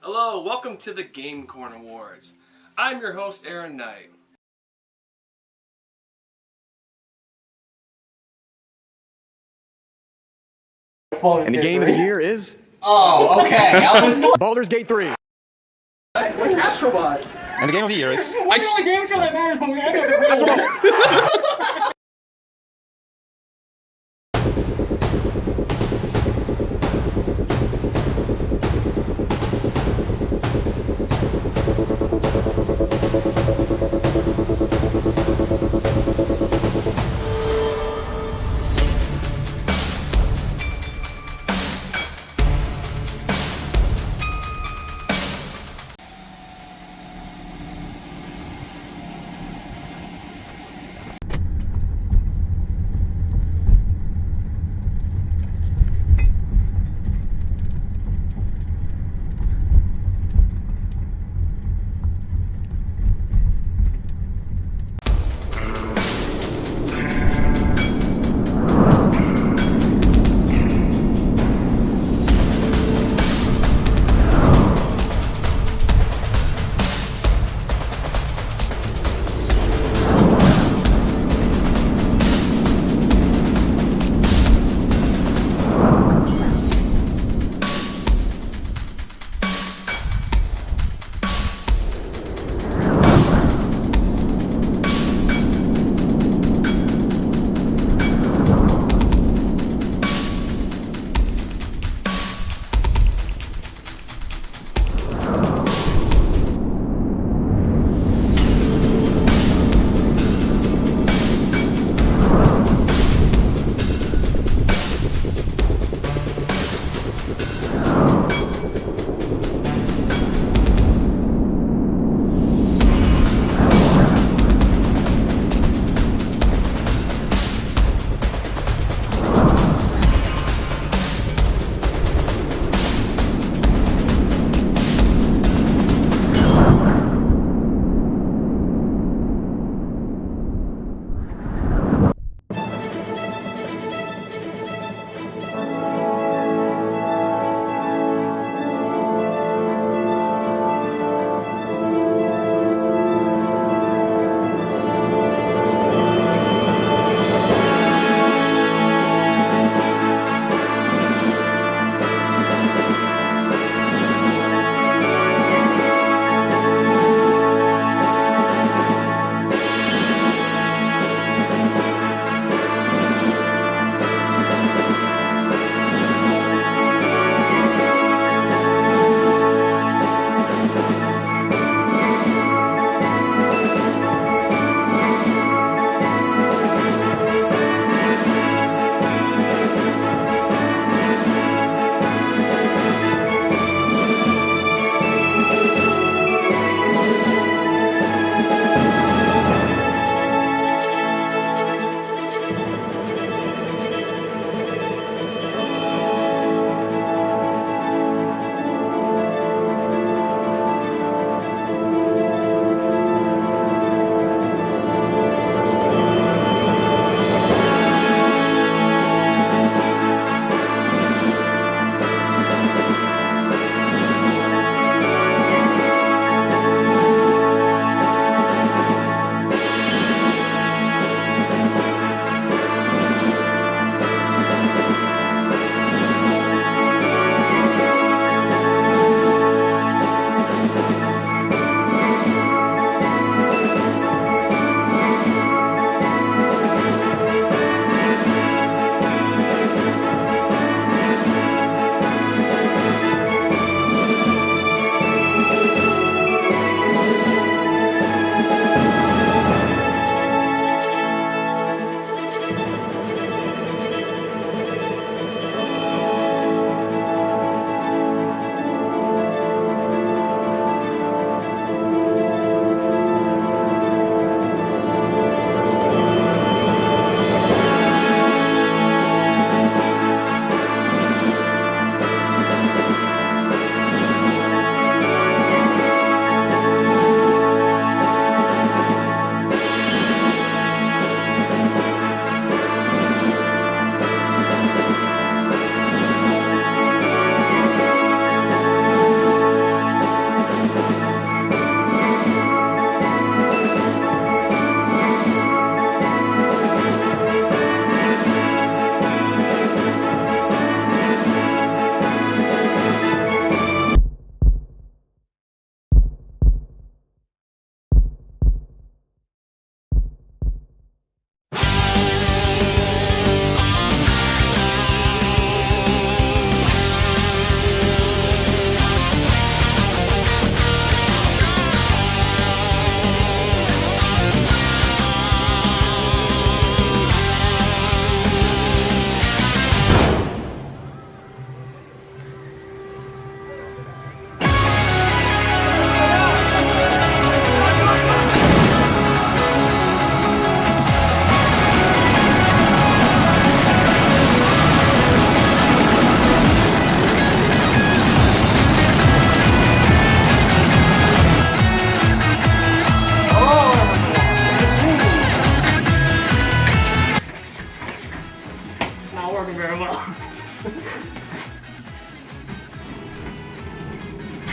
Hello, welcome to the Game Corn Awards. I'm your host, Aaron Knight. And the game of the year is Oh, okay. I was Baldur's Gate 3. What's Astrobot? And the game of the year is What's the only game show that matters when we end up the real world?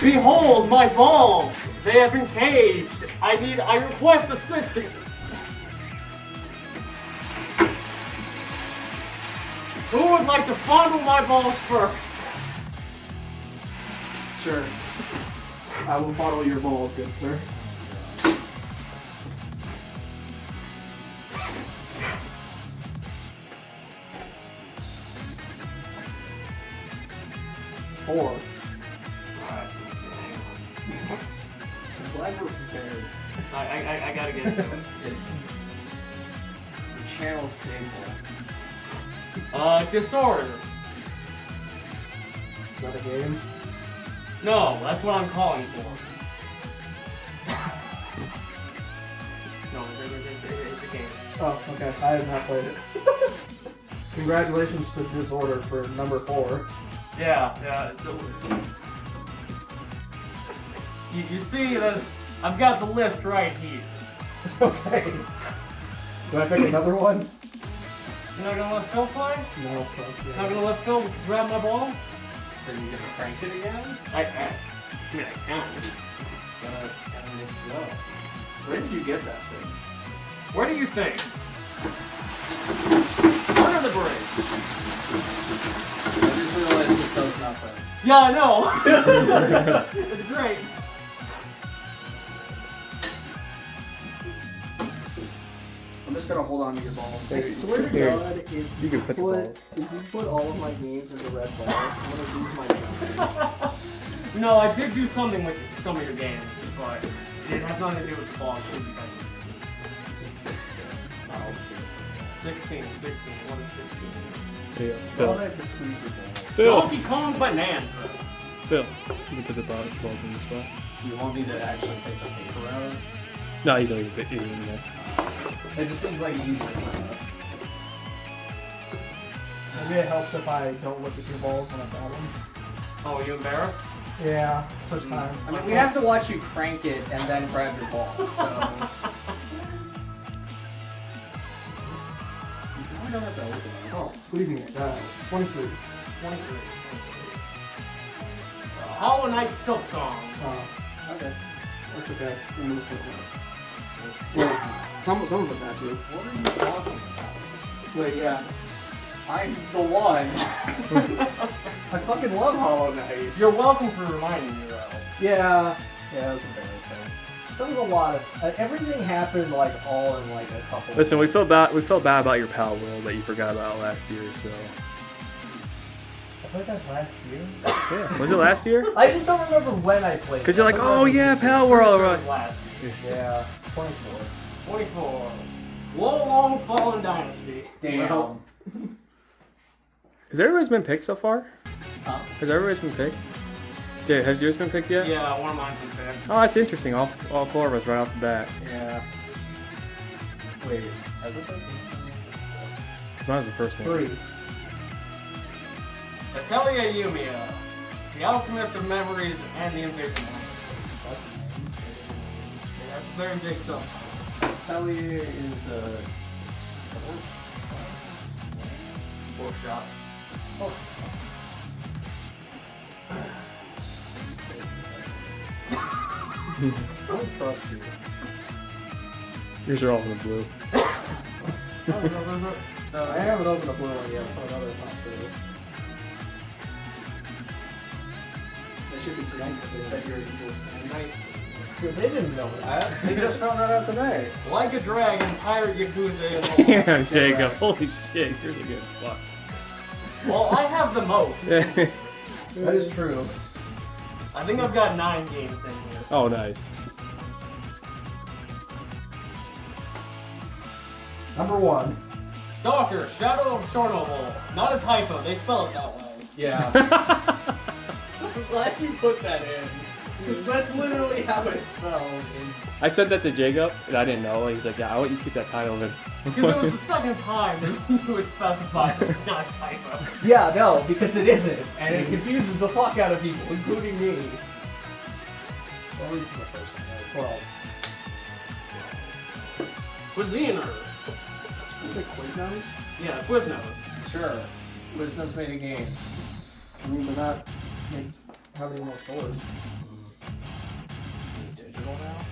Behold my balls! They have been caged! I request assistance! Who would like to fondle my balls first? Sure. I will fondle your balls, good sir. Four. I'm glad we're prepared. I gotta get into it. It's the channel staple. Disorder. Is that a game? No, that's what I'm calling for. No, it's a game. Oh, okay. I have not played it. Congratulations to Disorder for number 4. Yeah. You see that I've got the list right here. Okay. Do I pick another one? You're not gonna let Phil play? No. Not gonna let Phil grab my ball? Are you gonna crank it again? I mean, I can. Gotta mix it up. Where did you get that thing? Where do you think? Under the bridge. I just realized this does nothing. Yeah, I know. It's great. I'm just gonna hold on to your balls. I Hey, swear to here. God, if You can put the balls. if you put all of my games into red balls, I'm gonna lose my job. No, I did do something with some of your games, but it has nothing to do with the ball. It's because 16. What is 16? Yeah, All Phil. I have to squeeze your balls. Phil. Donkey Kong Bonanza. Phil. You can put the balls in this spot. You want me to actually take the paper out? No, you don't need to put it in there. It just seems like easier. Maybe it helps if I don't look at your balls when I grab them. Oh, are you embarrassed? Yeah, first time. I mean, we have to watch you crank it and then grab your balls, so... I don't have to open it. Oh, squeezing it. 23. 23. Hollow Knight Silk Song. Oh, okay. That's okay. Well, some of us have to. What are you talking about? Wait, yeah. I'm the one. I fucking love Hollow Knight. You're welcome for reminding me, though. Yeah. Yeah, it was embarrassing. There was a lot of... everything happened, like, all in, like, a couple... Listen, we felt bad about your Pal World that you forgot about last year, so... I played that last year? Yeah, was it last year? I just don't remember when I played it. Because you're like, oh yeah, Pal World, right? Last year. Yeah, 24. 24. Long Fallen Dynasty. Damn. Well, Has everybody's been picked so far? Huh? Has everybody's been picked? Jay, has yours been picked yet? yeah, one of mine's been picked. Oh, that's interesting. All 4 of us right off the bat. Yeah. Wait, everything? Mine was the first one. 3. Atelier Yumia. The Alchemist of Memories and the Invisible One. That's a very big stuff. Atelier is Workshop. Oh. I don't trust you. Yours are all in the blue. I haven't opened the blue one yet, so I know that's not true. They should be green because they said you're an evil stand. They didn't know that. They just found that out today. Like a Dragon, Pirate Yakuza, and Damn, Jacob. Holy shit, you're a good fuck. well, I have the most. That is true. I think I've got 9 games in here. Oh, nice. Number 1. Stalker, Shadow of Chernobyl. Not a typo, they spell it that way. Yeah. I'm glad you put that in. Because that's literally how it's spelled. I said that to Jacob, and I didn't know. He's like, yeah, I'll let you keep that title in. Because it was the second time that you would specify it's not a typo. Yeah, no, because it isn't. And it confuses the fuck out of people, including me. Well, this is the first one, right? 12. Cuisiner. Is it Quiznos? Yeah, Quiznos. Sure. Wisdom's made a game. I mean, they're not having more stores. Digital now?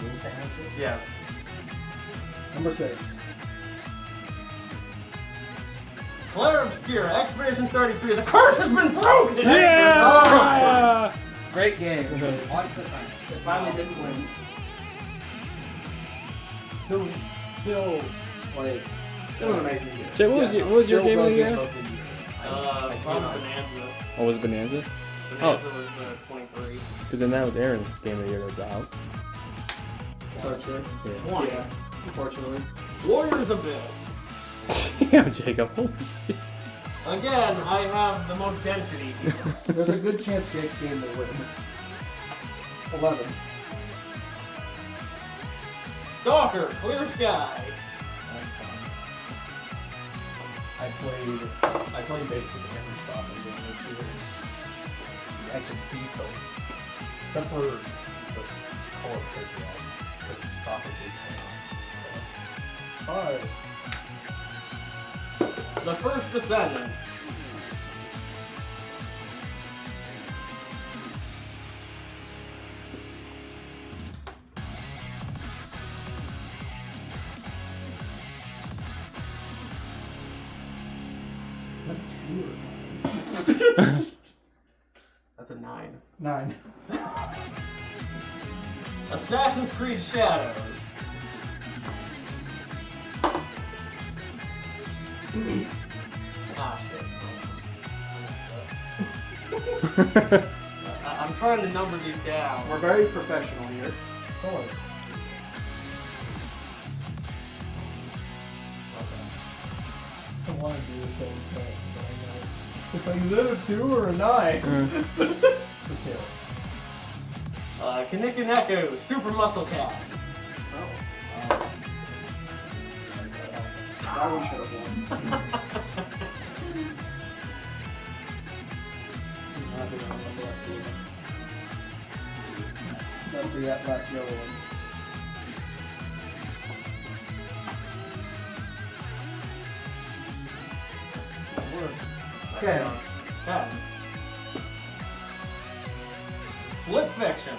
Rules to answer? Yeah. Number 6. Claire Obscura, Expedition 33. The curse has been broken! Yeah! Great game. They finally didn't win. Still like, still an amazing game. Jay, what was your Still game of the voted year? Book of the Year. Probably Bonanza. Oh, was it Bonanza? Bonanza was 23. Because then that was Aaron's game of the year that was out. That's true. Yeah. 20. Yeah, unfortunately. Warriors of Bill. Damn, Jacob. Holy shit. Again, I have the most density here. There's a good chance Jake's game will win. 11. Stalker, Clear Sky. That's fine. I played basically every Stalker game this year. I can beat them. Except for the color pick yet. Because Stalker beat them. 5. The First Descendant. That's a 9. 9. Assassin's Creed Shadows. Ah, shit. I'm trying to number these down. We're very professional here. Color. I want to do the same thing, but I know. Is it a 2 or a 9? The 2. Kaneko, Super Muscle Cat. That one should have won. That's the last yellow one. Okay. 10. Split Fiction.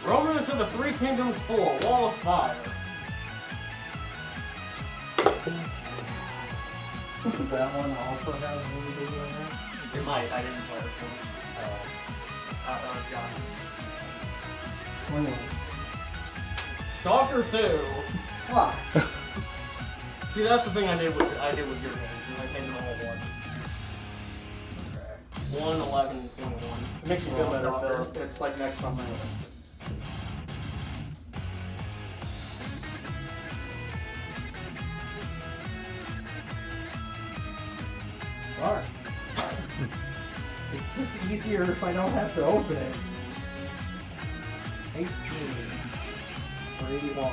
Romance of the Three Kingdoms 4, Wall of Fire. Does that one also have a little bit of that? It might, I didn't play this one. John. 21. Stalker 2. Fuck. See, that's the thing I did with your games, is I made them all once. 1, 11, and 21. It makes you feel better, Stalker. Phil. It's like next on my list. Alright. It's just easier if I don't have to open it. 18. Or 81.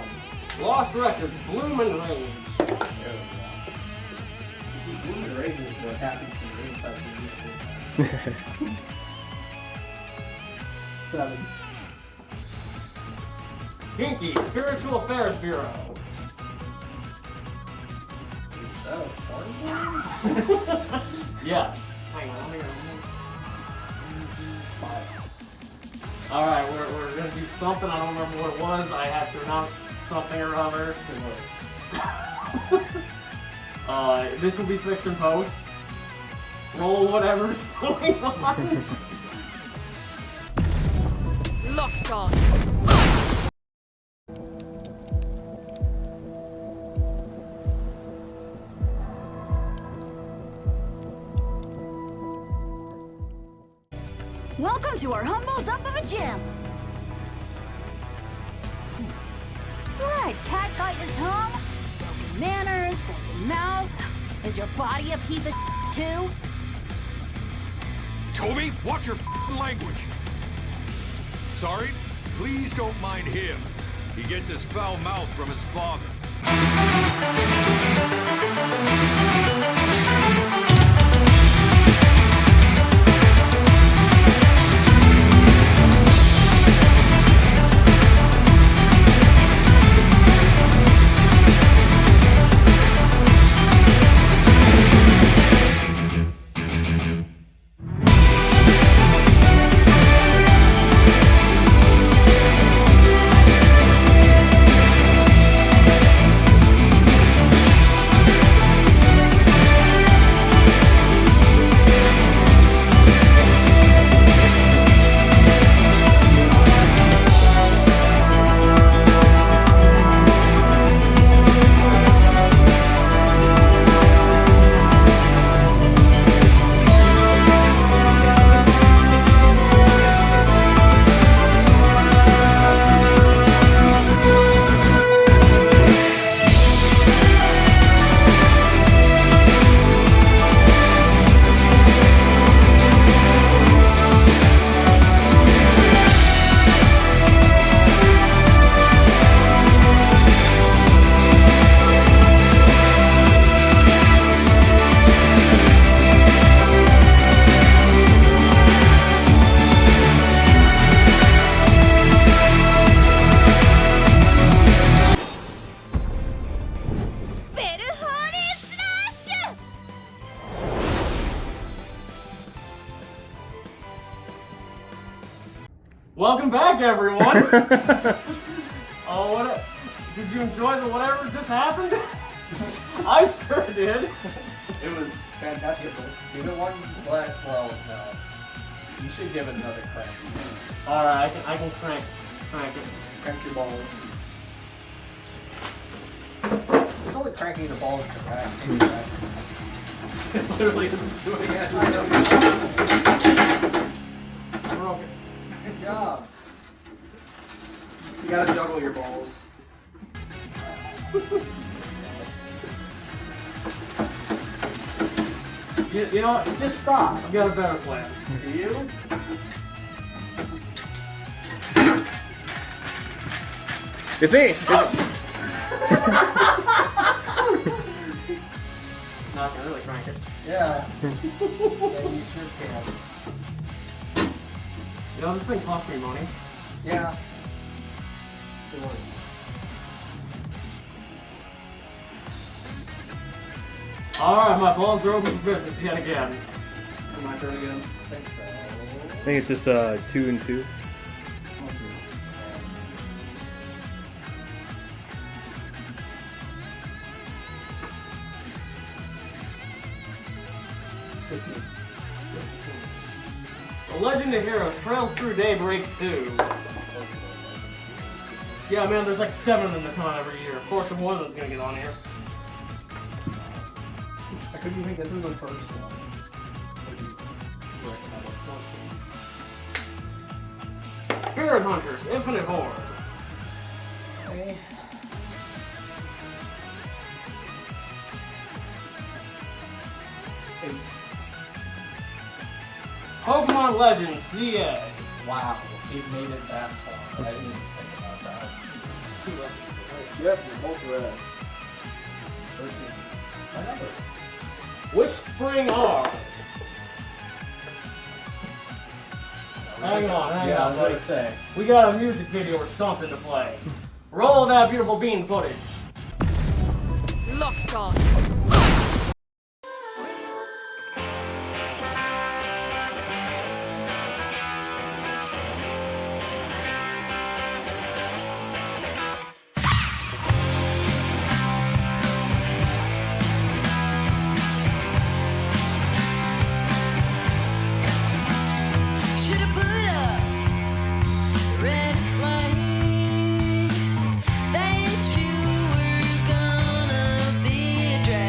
Lost Records, Bloom and Rage. You see, Bloom and Rage is what happens to your inside the 7. Kinky, Spiritual Affairs Bureau. Is that a porn game? Yes. Hang on. 5. Alright, we're gonna do something. I don't remember what it was. I have to announce something or other. This will be fixed in post. Roll whatever's going on. Locked on. Welcome to our humble dump of a gym. What? Cat got your tongue? Broken manners, broken mouth. Is your body a piece of too? Toby, watch your language. Sorry? Please don't mind him. He gets his foul mouth from his father. Welcome back, everyone. Oh, what? Did you enjoy the whatever just happened? I sure did. It was fantastic. Give it one black. Well, no. You should give it another crank. All right, I can crank it. Crank your balls. It's only cranking the balls to back. It literally isn't doing it. Okay. Good job. You gotta juggle your balls. You know what? Just stop. I've got a better plan. Do you? It's me. Not gonna really crank it. Yeah. Yeah, you sure can. You know, this thing cost me money. Yeah. Alright, my balls are open for business yet again. My turn again. I think so. I think it's just 2 and 2. The Legend of Heroes Trails Through Daybreak 2. Yeah, man, there's like 7 of them that come out every year. Of course, one of them's gonna get on here. I couldn't even get through the first one. Spirit Hunters Infinite Horde. Okay. Pokemon Legends CA. Wow, it made it that far. I didn't even think about that. Yep, you're both red. 13. My number. Which spring are? Hang on, Yeah, I was buddy. gonna say. We got a music video or something to play. Roll that beautiful bean footage. Locked on. Should've put up the red flag that you were gonna be a drag.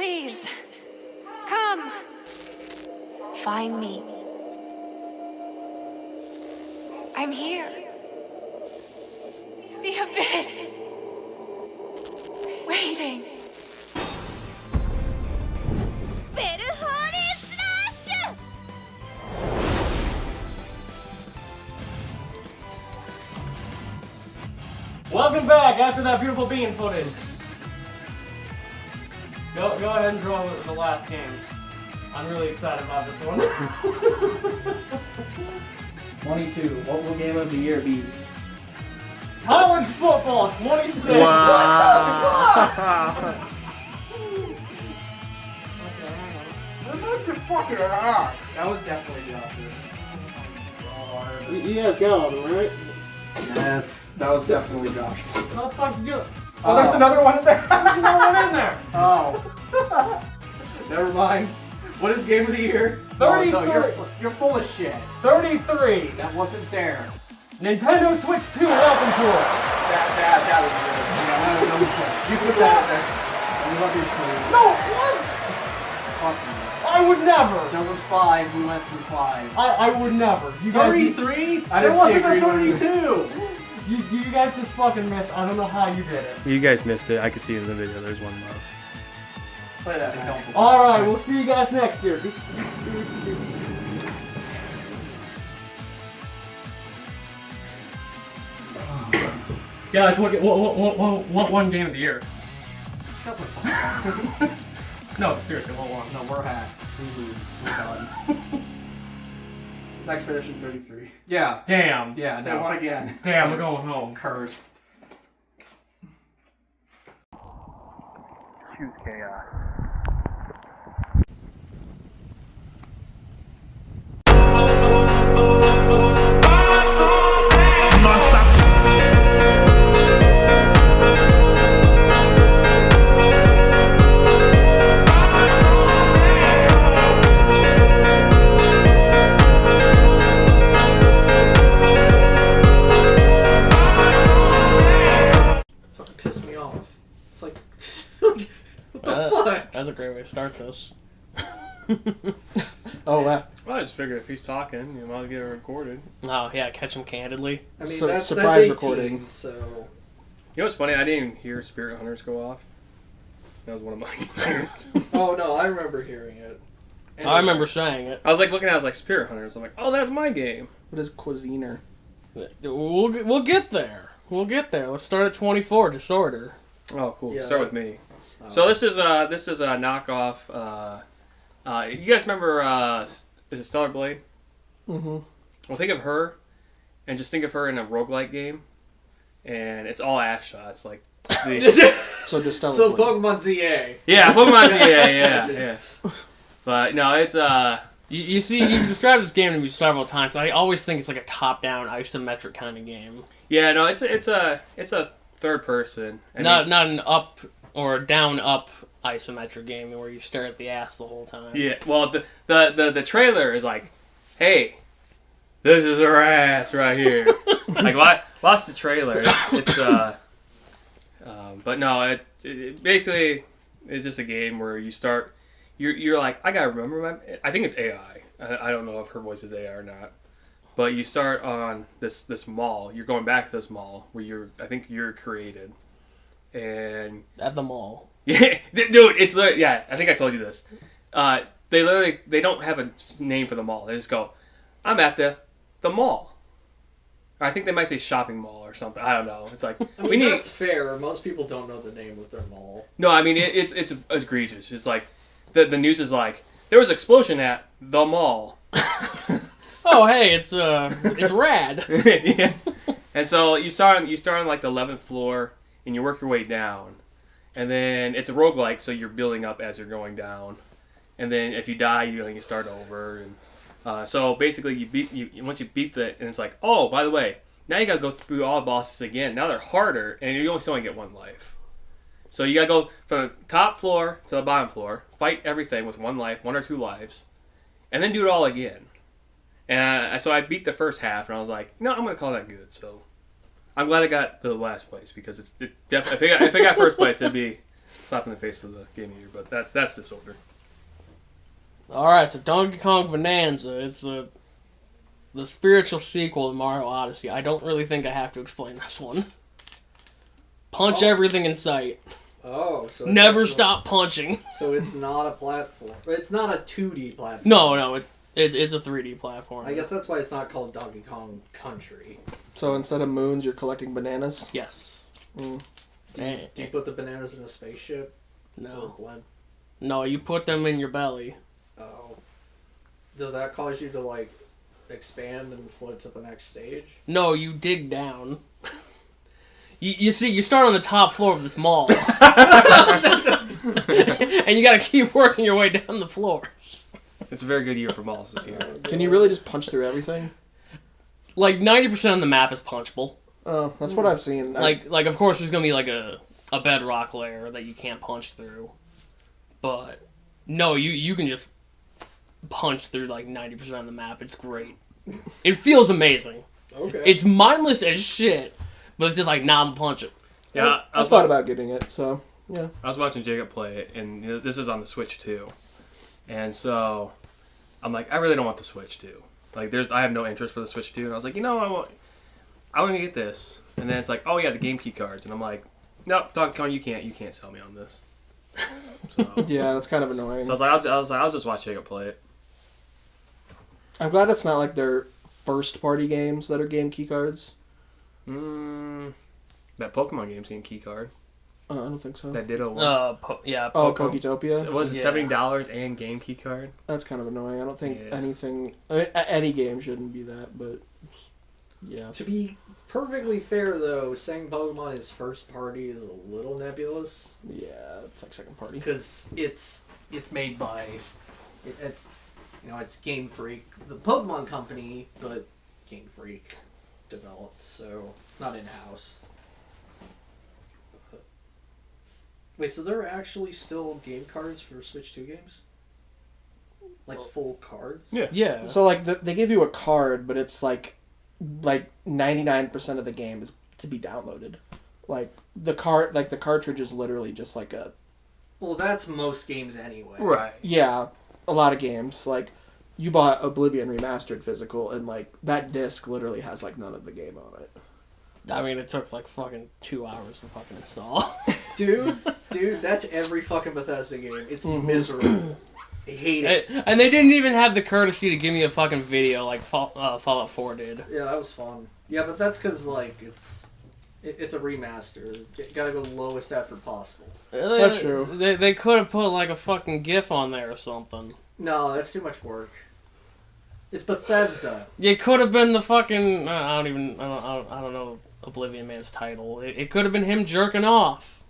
Please, come. Find me. I'm here. The abyss. Waiting. Welcome back after that beautiful bean footage. Go ahead and draw the last game. I'm really excited about this one. 22. What will game of the year be? College football 26. Wow. What about your fucking ass? That was definitely Josh's. You guys got them, right? Yes, that was definitely Josh's. How the fuck you do it? Oh, there's another one in there. There's no one in there. Oh. Never mind. What is game of the year? 33. No, you're full of shit. 33. That wasn't there. Nintendo Switch 2 Welcome Tour. That was good. Yeah, that was good. You put that in there. I love your sleeve. No, what? Fuck you. I would never. Number 5, we went through 5. I would never. You guys, 33? I There didn't wasn't see a green 32. you guys just fucking missed. I don't know how you did it. You guys missed it. I could see it in the video. There's one left. Play that back. Alright, we'll see you guys next year. Guys, what one game of the year? Shut the fuck up. No, seriously, what one? No, we're hacks. We lose. We're done. It's Expedition 33. Yeah. Damn. Yeah, They no. won again. Damn, we're going home. Cursed. Choose chaos. Fucking piss me off. It's like, what the fuck? That's a great way to start this. Oh, wow. Well, I just figured if he's talking, you might get it recorded. Oh, yeah, catch him candidly. I mean, So- that's surprise 18, recording. So, You know what's funny? I didn't even hear Spirit Hunters go off. That was one of my games. oh no, I remember hearing it. I remember saying it. I was like looking at it, I was like, Spirit Hunters. I'm like, oh, that's my game. What is Cuisiner? We'll get there. We'll get there. Let's start at 24. Disorder. Oh, cool. Yeah, Start with me. So this is a knockoff. You guys remember? Is it Stellar Blade? Mm-hmm. Well, think of her, and just think of her in a roguelike game, and it's all ass shots. Like, So just tell So me. Pokemon ZA. yeah, Pokemon yeah. But no, it's You see, you described this game to me several times. I always think it's like a top-down isometric kind of game. yeah, no, it's a third person. Not an up or down up isometric game where you stare at the ass the whole time. Yeah, well, the trailer is like, hey, this is her ass right here. Like, watch the trailer. But no, it basically is just a game where you start. You're like, I gotta remember I think it's AI. I don't know if her voice is AI or not. But you start on this mall. You're going back to this mall where I think you're created, and At the mall. yeah, dude, it's literally, yeah. I think I told you this. They don't have a name for the mall. They just go, I'm at the mall. Or I think they might say shopping mall or something. I don't know. It's like I mean, that's fair. Most people don't know the name of their mall. No, I mean it's egregious. It's like the news is like there was an explosion at the mall. Oh, hey, it's rad. Yeah. And so you start on like the 11th floor and you work your way down. And then it's a roguelike, so you're building up as you're going down. And then if you die, you start over. And so basically, once you beat and it's like, oh, by the way, now you gotta go through all the bosses again. Now they're harder, and you only get one life. So you gotta go from the top floor to the bottom floor, fight everything with one life, 1 or 2 lives, and then do it all again. And so I beat the first half, and I was like, no, I'm gonna call that good. So I'm glad I got the last place because if I got first place, it'd be slap in the face of the Game Eater, but that's disorder. Alright, so Donkey Kong Bonanza. It's the spiritual sequel to Mario Odyssey. I don't really think I have to explain this one. Punch everything in sight. Oh, so Never stop punching. So it's not a platform. It's not a 2D platform. No, it's a 3D platform. I guess that's why it's not called Donkey Kong Country. So instead of moons, you're collecting bananas? Yes. Mm. Do you put the bananas in a spaceship? No. Or blend? No, you put them in your belly. Oh. Does that cause you to, like, expand and float to the next stage? No, you dig down. You see, you start on the top floor of this mall. And you gotta keep working your way down the floors. It's a very good year for malls this year. Can you really just punch through everything? Like, 90% of the map is punchable. Oh, that's what I've seen. Like of course there's gonna be like a bedrock layer that you can't punch through. But no, you can just punch through like 90% of the map. It's great. It feels amazing. Okay. It's mindless as shit, but it's just like, nah, I'm punching. Yeah, I thought about getting it, so yeah. I was watching Jacob play it, and this is on the Switch too. And so I'm like, I really don't want the Switch 2. Like, I have no interest for the Switch 2. And I was like, I want to get this. And then it's like, oh yeah, the game key cards. And I'm like, nope, Donkey Kong, you can't sell me on this. So Yeah, that's kind of annoying. So I was like, I'll just watch Jacob play it. I'm glad it's not like their first party games that are game key cards. That Pokemon game's getting key card. I don't think so. That Ditto one. Yeah. Oh, Cornucopia? Was it Yeah. $70 and game key card? That's kind of annoying. I don't think Yeah. anything... any game shouldn't be that, but... Yeah. To be perfectly fair, though, saying Pokemon is first party is a little nebulous. Yeah, it's like second party. Because it's made by... It's Game Freak, the Pokemon company, but Game Freak developed, so it's not in-house. Wait, so there are actually still game cards for Switch 2 games? Like full cards? Yeah. Yeah. So, like, they give you a card, but it's like 99% of the game is to be downloaded. Like, the cartridge is literally just like a... Well, that's most games anyway. Right. Yeah, a lot of games. Like, you bought Oblivion Remastered physical, and, like, that disc literally has, like, none of the game on it. I mean, it took like fucking 2 hours to fucking install. Dude, that's every fucking Bethesda game. It's miserable. I hate it. And they didn't even have the courtesy to give me a fucking video like Fallout 4 did. Yeah, that was fun. Yeah, but that's because, like, it's a remaster. Gotta go lowest effort possible. That's true. They could have put like a fucking GIF on there or something. No, that's too much work. It's Bethesda. It could have been the fucking I don't know Oblivion Man's title. It could have been him jerking off.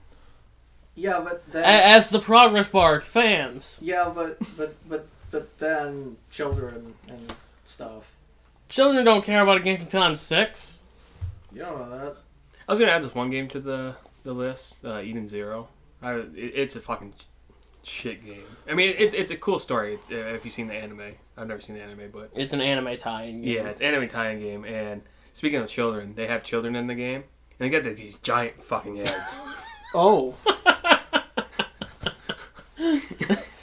Yeah, but then... As the Progress Bar fans. Yeah, but then children and stuff. Children don't care about a game from 2006. You don't know that. I was gonna add this one game to the list, Eden Zero. It's a fucking shit game. I mean, it's a cool story. If you've seen the anime, I've never seen the anime, but It's an anime tie-in game. yeah, it's an anime tie-in game. And speaking of children, they have children in the game, and they got these giant fucking heads. Oh.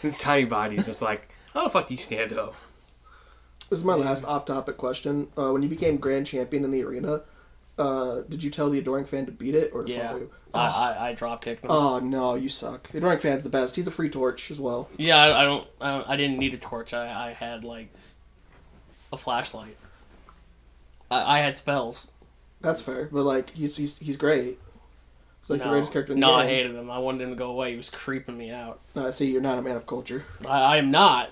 These tiny bodies. It's like, how the fuck do you stand up? This is my last off-topic question. When you became grand champion in the arena, did you tell the Adoring fan to beat it or to Yeah. follow you? I drop kicked him. Oh no, you suck. The Adoring fan's the best. He's a free torch as well. Yeah, I didn't need a torch. I had like a flashlight. I had spells. That's fair, but like he's great. He's like the greatest character in the No, game. I hated him. I wanted him to go away. He was creeping me out. See, you're not a man of culture. I am not.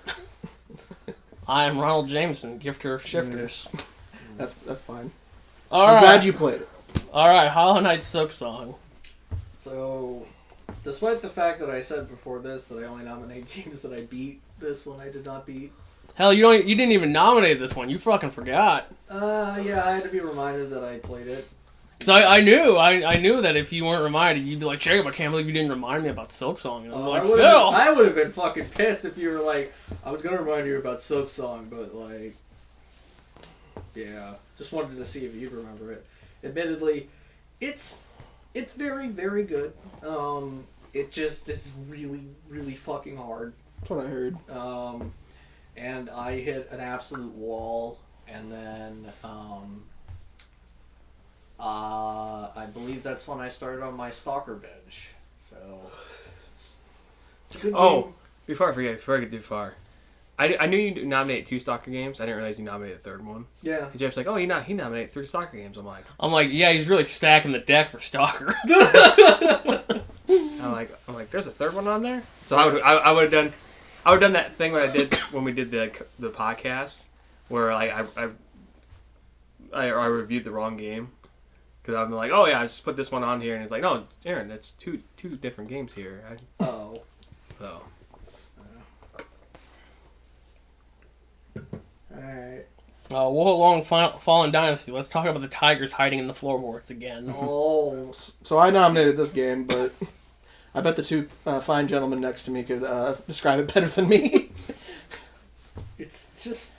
I am Ronald Jameson, gifter of shifters. That's fine. All I'm right. glad you played it. All right, Hollow Knight Silk Song. So, despite the fact that I said before this that I only nominate games that I beat, this one I did not beat. Hell, you didn't even nominate this one. You fucking forgot. Yeah, I had to be reminded that I played it. Cause I knew that if you weren't reminded, you'd be like, Jacob, I can't believe you didn't remind me about Silk Song. And I'm like, Phil. I would have been fucking pissed if you were like, I was gonna remind you about Silk Song, but like, yeah, just wanted to see if you'd remember it. Admittedly, it's very, very good. it just is really, really fucking hard. That's what I heard. And I hit an absolute wall, and then I believe that's when I started on my stalker binge. So it's a good game. Before I get too far, I knew you nominated 2 stalker games. I didn't realize you nominated a third one. Yeah. And Jeff's like, oh, he nominated 3 stalker games. I'm like, yeah, he's really stacking the deck for Stalker. I'm like, there's a third one on there. So I would have done that thing that I did when we did the podcast, where like I reviewed the wrong game, because I'm like, oh yeah, I just put this one on here, and it's like, no, Aaron, that's two different games here. Oh. So. Alright. Long Fallen Dynasty. Let's talk about the tigers hiding in the floorboards again. Oh. So I nominated this game, but I bet the 2 fine gentlemen next to me could describe it better than me. It's just...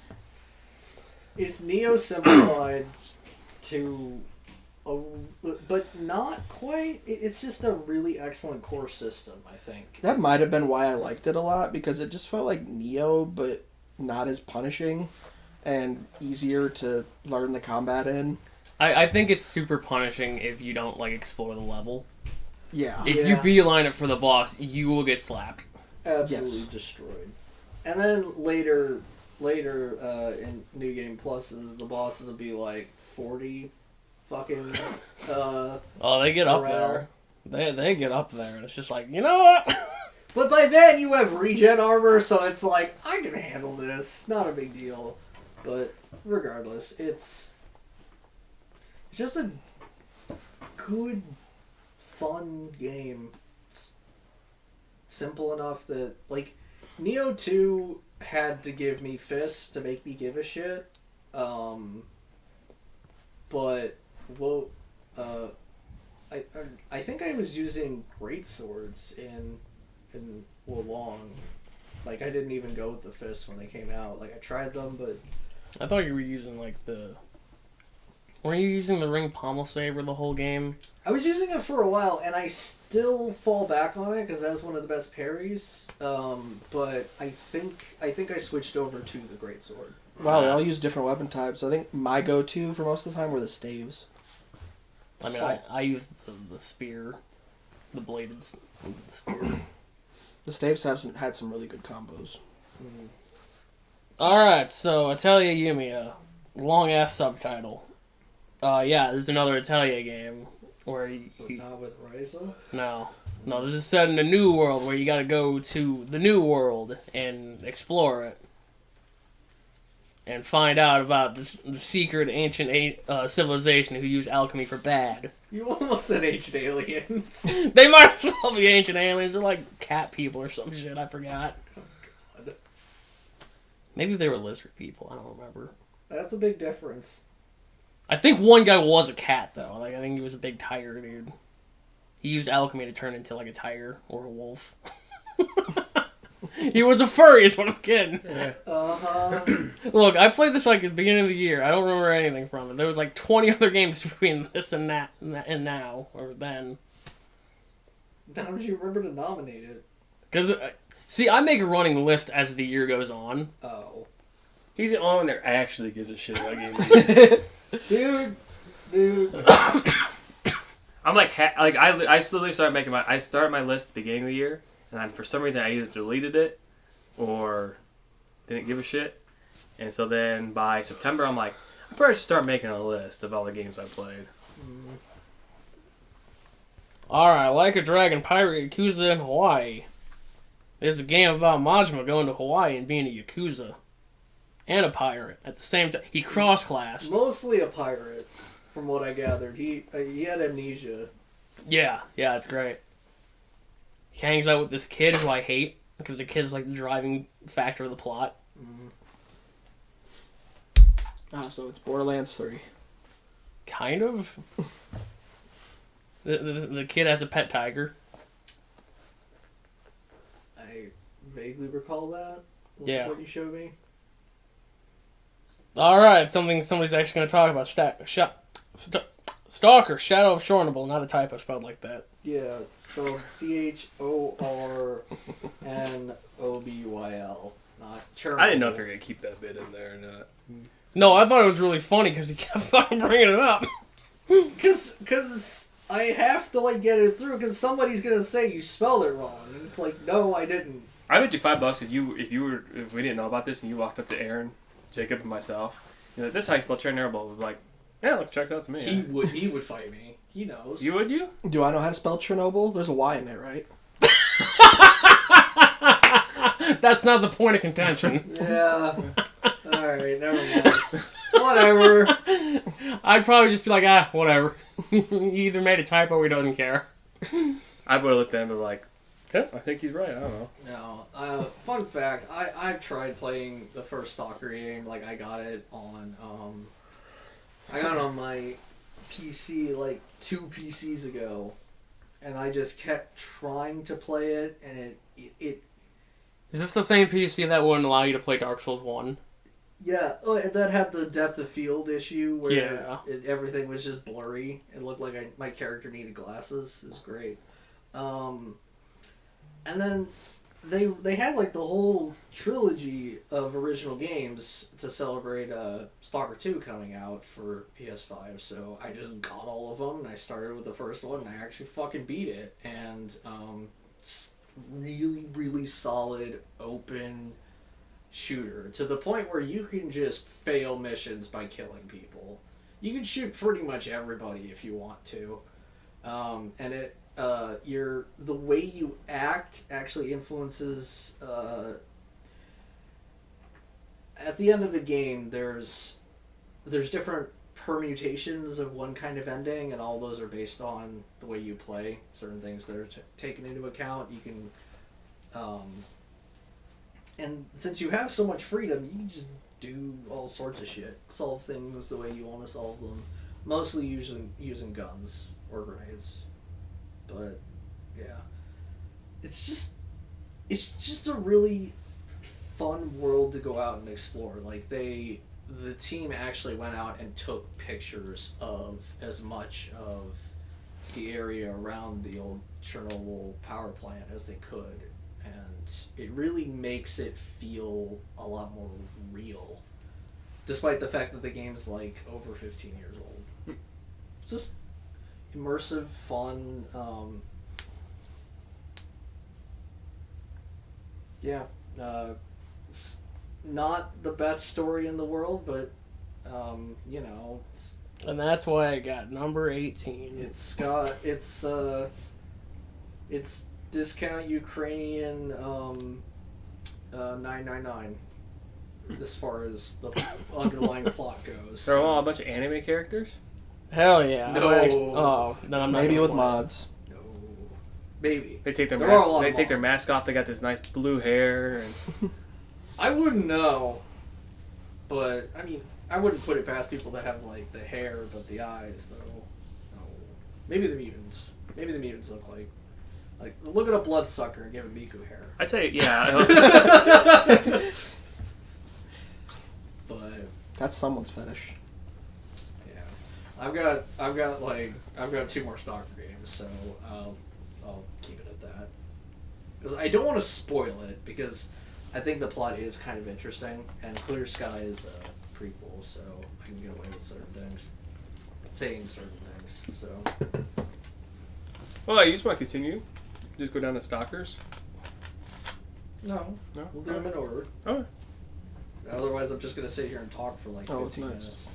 It's Neo-simplified to... but not quite. It's just a really excellent core system, I think. That might have been why I liked it a lot, because it just felt like Neo, but not as punishing and easier to learn the combat in. I think it's super punishing if you don't like explore the level. Yeah. If you beeline it for the boss, you will get slapped. Absolutely destroyed. And then later in New Game Pluses, the bosses will be like 40 fucking they get up there. They get up there, and it's just like, you know what? But by then you have regen armor, so it's like, I can handle this. Not a big deal. But regardless, it's just a good, fun game. It's simple enough that, like, Neo 2 had to give me fists to make me give a shit. But, well, I think I was using great swords in Wulong. Like, I didn't even go with the fists when they came out. Like, I tried them, but... I thought you were using, like, weren't you using the ring pommel saber the whole game? I was using it for a while, and I still fall back on it, because that's one of the best parries. But I think I switched over to the greatsword. Wow, we all use different weapon types. I think my go-to for most of the time were the staves. I mean, I used the spear, the bladed spear. The staves had some really good combos. Mm. Alright, so Atelier Yumiya. Long-ass subtitle. There's another Atelier game where But not with Ryza? No, this is set in a new world where you gotta go to the new world and explore it. And find out about the secret ancient civilization who use alchemy for bad. You almost said ancient aliens. They might as well be ancient aliens. They're like cat people or some shit. I forgot. Oh, God. Maybe they were lizard people. I don't remember. That's a big difference. I think one guy was a cat, though. Like, I think he was a big tiger dude. He used alchemy to turn into, like, a tiger or a wolf. He was a furry, is what I'm kidding. Yeah. Look, I played this, like, at the beginning of the year. I don't remember anything from it. There was, like, 20 other games between this and that, and now, or then. How did you remember to nominate it? Because, see, I make a running list as the year goes on. Oh. He's the only one that actually gives a shit about games. Dude. I'm like, I literally started my list at the beginning of the year, and then for some reason I either deleted it or didn't give a shit. And so then by September, I'm like, I probably should start making a list of all the games I played. Alright, Like a Dragon Pirate Yakuza in Hawaii. There's a game about Majima going to Hawaii and being a Yakuza. And a pirate at the same time. He cross-classed. Mostly a pirate, from what I gathered. He had amnesia. Yeah, it's great. He hangs out with this kid who I hate, because the kid's like the driving factor of the plot. So it's Borderlands 3. Kind of. The kid has a pet tiger. I vaguely recall that. Yeah. What you showed me. Alright, something somebody's actually going to talk about. Stalker, Shadow of Chernobyl, not a typo spelled like that. Yeah, it's spelled CHORNOBYL, not Chernobyl. I didn't know if you were gonna keep that bit in there or not. No, I thought it was really funny because he kept fucking bringing it up. Cause I have to like get it through because somebody's gonna say you spelled it wrong, and it's like, no, I didn't. I bet you $5 if we didn't know about this and you walked up to Aaron, Jacob, and myself. You're like, this is how you spell Chernobyl. We'd be like, yeah, look, check it out to me. He would fight me. He knows. You would you? Do I know how to spell Chernobyl? There's a Y in it, right? That's not the point of contention. Yeah. Alright, never mind. Whatever. I'd probably just be like, whatever. He either made a typo or he doesn't care. I would have looked at him and be like, yeah, I think he's right. I don't know. No. Fun fact, I've tried playing the first Stalker game. Like, I got it on my PC like 2 PCs ago. And I just kept trying to play it, and it Is this the same PC that wouldn't allow you to play Dark Souls 1? yeah, that had the depth of field issue where Yeah. everything was just blurry. It looked like my character needed glasses. It was great. And then they had like the whole trilogy of original games to celebrate Stalker 2 coming out for PS5. So I just got all of them, and I started with the first one, and I actually fucking beat it. And it's really, really solid open shooter to the point where you can just fail missions by killing people. You can shoot pretty much everybody if you want to, and it the way you act actually influences. At the end of the game, there's different permutations of one kind of ending, and all those are based on the way you play. Certain things that are taken into account. You can. And since you have so much freedom, you can just do all sorts of shit. Solve things the way you want to solve them. Mostly using guns or grenades. But, yeah. It's just a really fun world to go out and explore. Like, the team actually went out and took pictures of as much of the area around the old Chernobyl power plant as they could. And it really makes it feel a lot more real, despite the fact that the game's like over 15 years old. It's just immersive, fun. It's not the best story in the world, but it's. And that's why I got number 18. It's discount Ukrainian 999 as far as the underlying plot goes. They're all a bunch of anime characters? Hell yeah. No. Then I'm not Maybe gonna with play. mods. No. Maybe. They take their There are a lot They of take their mods. mask off. They got this nice blue hair. And I wouldn't know. But, I mean, I wouldn't put it past people that have, like, the hair but the eyes, though. No. Maybe the mutants. Maybe the mutants look like... Like, look at a bloodsucker and give him Miku hair. I'd say, yeah. But... That's someone's fetish. Yeah, I've got 2 more Stalker games, so I'll keep it at that. Because I don't want to spoil it, because I think the plot is kind of interesting, and Clear Sky is a prequel, so I can get away with certain things, saying certain things. So Well, you just want to continue? Just go down to Stalkers? no, No? we'll do them in order. Oh. Otherwise, I'm just gonna sit here and talk for like 15 it's nice. minutes.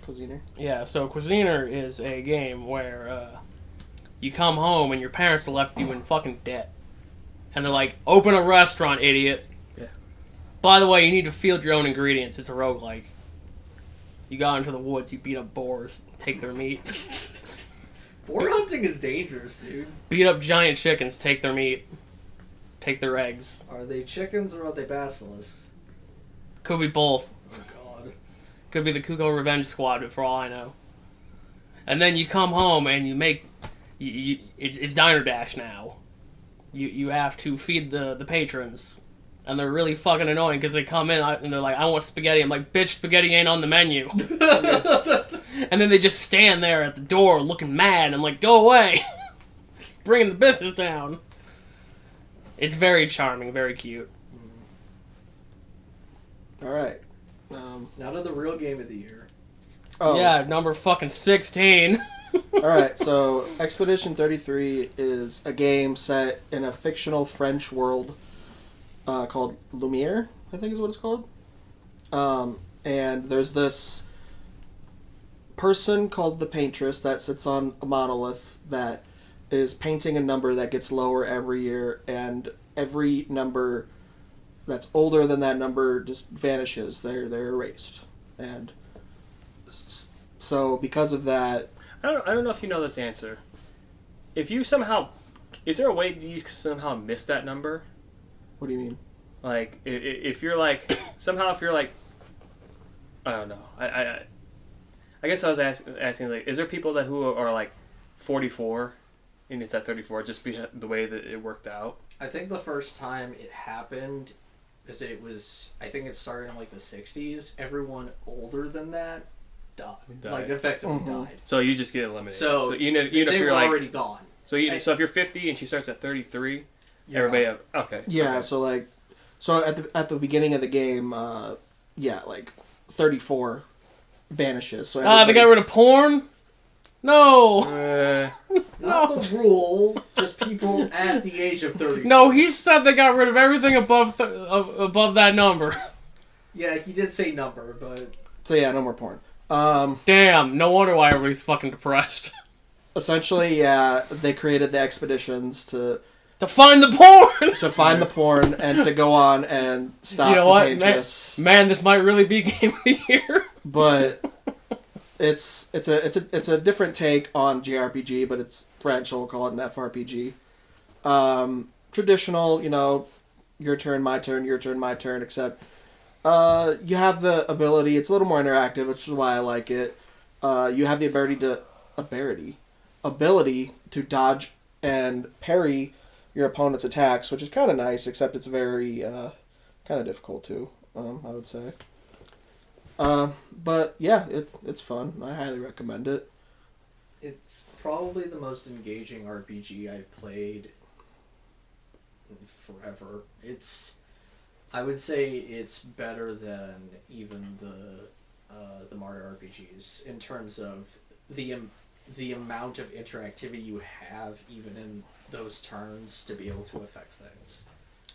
Cuisiner. Yeah, so Cuisiner is a game where you come home and your parents left you in fucking debt. And they're like, open a restaurant, idiot. Yeah. By the way, you need to field your own ingredients. It's a roguelike. You got into the woods, you beat up boars, take their meat. Boar hunting is dangerous, dude. Beat up giant chickens, take their meat. Take their eggs. Are they chickens or are they basilisks? Could be both. Oh god. Could be the Kuko Revenge Squad, for all I know. And then you come home and you make... it's Diner Dash now. You have to feed the patrons. And they're really fucking annoying because they come in and they're like, I want spaghetti. I'm like, bitch, spaghetti ain't on the menu. And then they just stand there at the door looking mad. I'm like, go away. Bringing the business down. It's very charming, very cute. All right. Now to the real game of the year. Oh, Yeah, number fucking 16. All right. So Expedition 33 is a game set in a fictional French world called Lumiere, I think is what it's called. And there's this person called the Paintress that sits on a monolith that is painting a number that gets lower every year, and every number that's older than that number just vanishes. They're erased. And so because of that... I don't know if you know this answer. If you somehow... Is there a way that you somehow miss that number? What do you mean? Like, if you're like... Somehow if you're like... I don't know. I guess I was asking, like, is there people who are like 44 and it's at 34 just the way that it worked out? I think the first time it happened is I think it started in like the 60s. Everyone older than that died. Like, effectively died. So you just get eliminated. So even if they you're were like, already gone. So so if you're 50 and she starts at 33, everybody okay. Yeah, okay. so like... So at the beginning of the game, like 34 vanishes. So They everybody- got rid of porn? No. Not the rule, just people at the age of 30. No, he said they got rid of everything above that number. Yeah, he did say number, but... So yeah, no more porn. Damn, no wonder why everybody's fucking depressed. Essentially, yeah, they created the expeditions to find the porn! to find the porn and to go on and stop the Paintress. Man, this might really be Game of the Year. But it's a different take on JRPG, but it's French, so we'll call it an FRPG. Traditional, your turn, my turn, your turn, my turn, except you have the ability, it's a little more interactive, which is why I like it. You have the ability to dodge and parry your opponent's attacks, which is kind of nice, except it's very kind of difficult too, I would say. But yeah, it's fun. I highly recommend it. It's probably the most engaging RPG I've played forever. I would say it's better than even the Mario RPGs in terms of the amount of interactivity you have even in those turns to be able to affect things.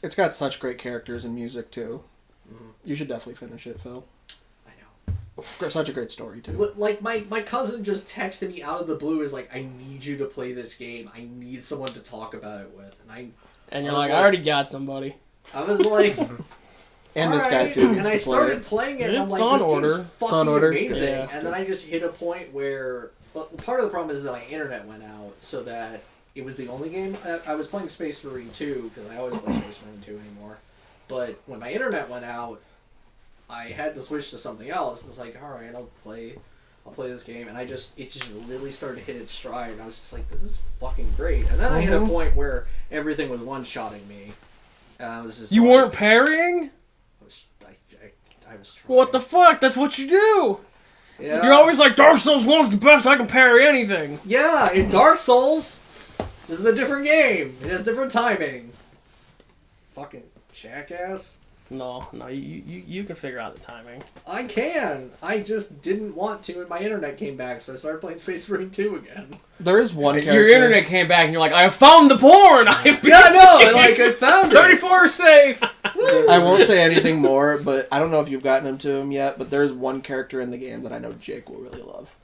It's got such great characters and music too. Mm-hmm. You should definitely finish it, Phil. I know. Such a great story too. Like my cousin just texted me out of the blue, is like, I need you to play this game. I need someone to talk about it with. And you're like, I already got somebody. I was like, and this guy too. And I started playing it, and I'm It's like, on this order. game's fucking amazing. Yeah. And then I just hit a point where, well, part of the problem is that my internet went out, so that it was the only game. I was playing Space Marine 2, because I always play Space Marine 2 anymore. But when my internet went out, I had to switch to something else. It's like, alright, I'll play this game. And it just really started to hit its stride. And I was just like, this is fucking great. And then I hit a point where everything was one-shotting me. And I was just You like, weren't parrying? I was trying. What the fuck? That's what you do! Yeah. You're always like, Dark Souls 1's the best, I can parry anything! Yeah, in Dark Souls, this is a different game. It has different timing. Fucking jackass. No, you can figure out the timing. I can. I just didn't want to, and my internet came back, so I started playing Space Marine 2 again. There is one character. Your internet came back and you're like, I have found the porn! I found it. 34 safe! I won't say anything more, but I don't know if you've gotten him to him yet, but there's one character in the game that I know Jake will really love.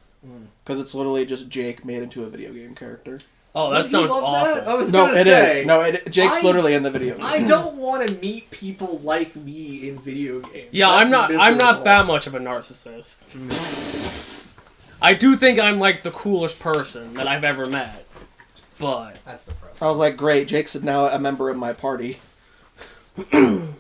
Because it's literally just Jake made into a video game character. Oh, that Would you sounds love awful. that? I was No, gonna it say, is. No, Jake's literally in the video game. I don't want to meet people like me in video games. Yeah, That's I'm not miserable. that much of a narcissist. I do think I'm like the coolest person that I've ever met. But That's depressing. I was like, great, Jake's now a member of my party. so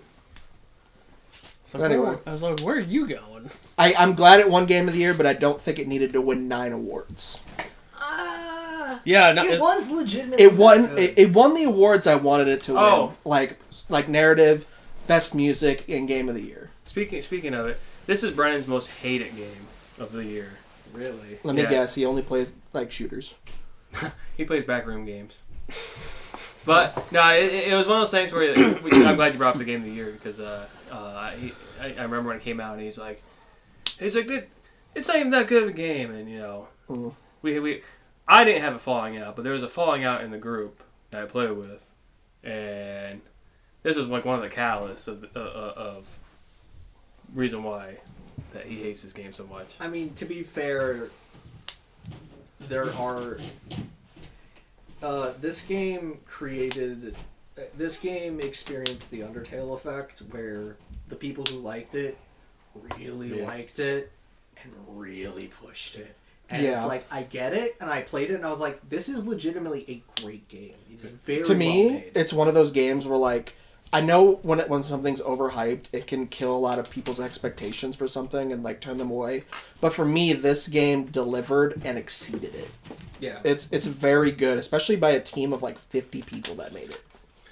Anyway. I was like, where are you going? I'm glad it won Game of the Year, but I don't think it needed to win 9 awards. Yeah, no, It was legitimately. It won. good. It won the awards I wanted it to win. Oh. Like narrative, best music, and Game of the Year. Speaking of it, this is Brennan's most hated game of the year. Really? Let me Yeah. guess. He only plays like shooters. He plays backroom games. But no, it was one of those things where I'm glad you brought up the game of the year because I remember when it came out and he's like, it's not even that good of a game, and I didn't have a falling out, but there was a falling out in the group that I played with, and this was like one of the catalysts of reason why that he hates this game so much. I mean, to be fair, there are. This game experienced the Undertale effect, where the people who liked it really liked it and really pushed it. And it's like, I get it, and I played it, and I was like, this is legitimately a great game. It is very To me, well made. it's one of those games where, like, I know when something's overhyped, it can kill a lot of people's expectations for something and, like, turn them away. But for me, this game delivered and exceeded it. Yeah. It's very good, especially by a team of, like, 50 people that made it.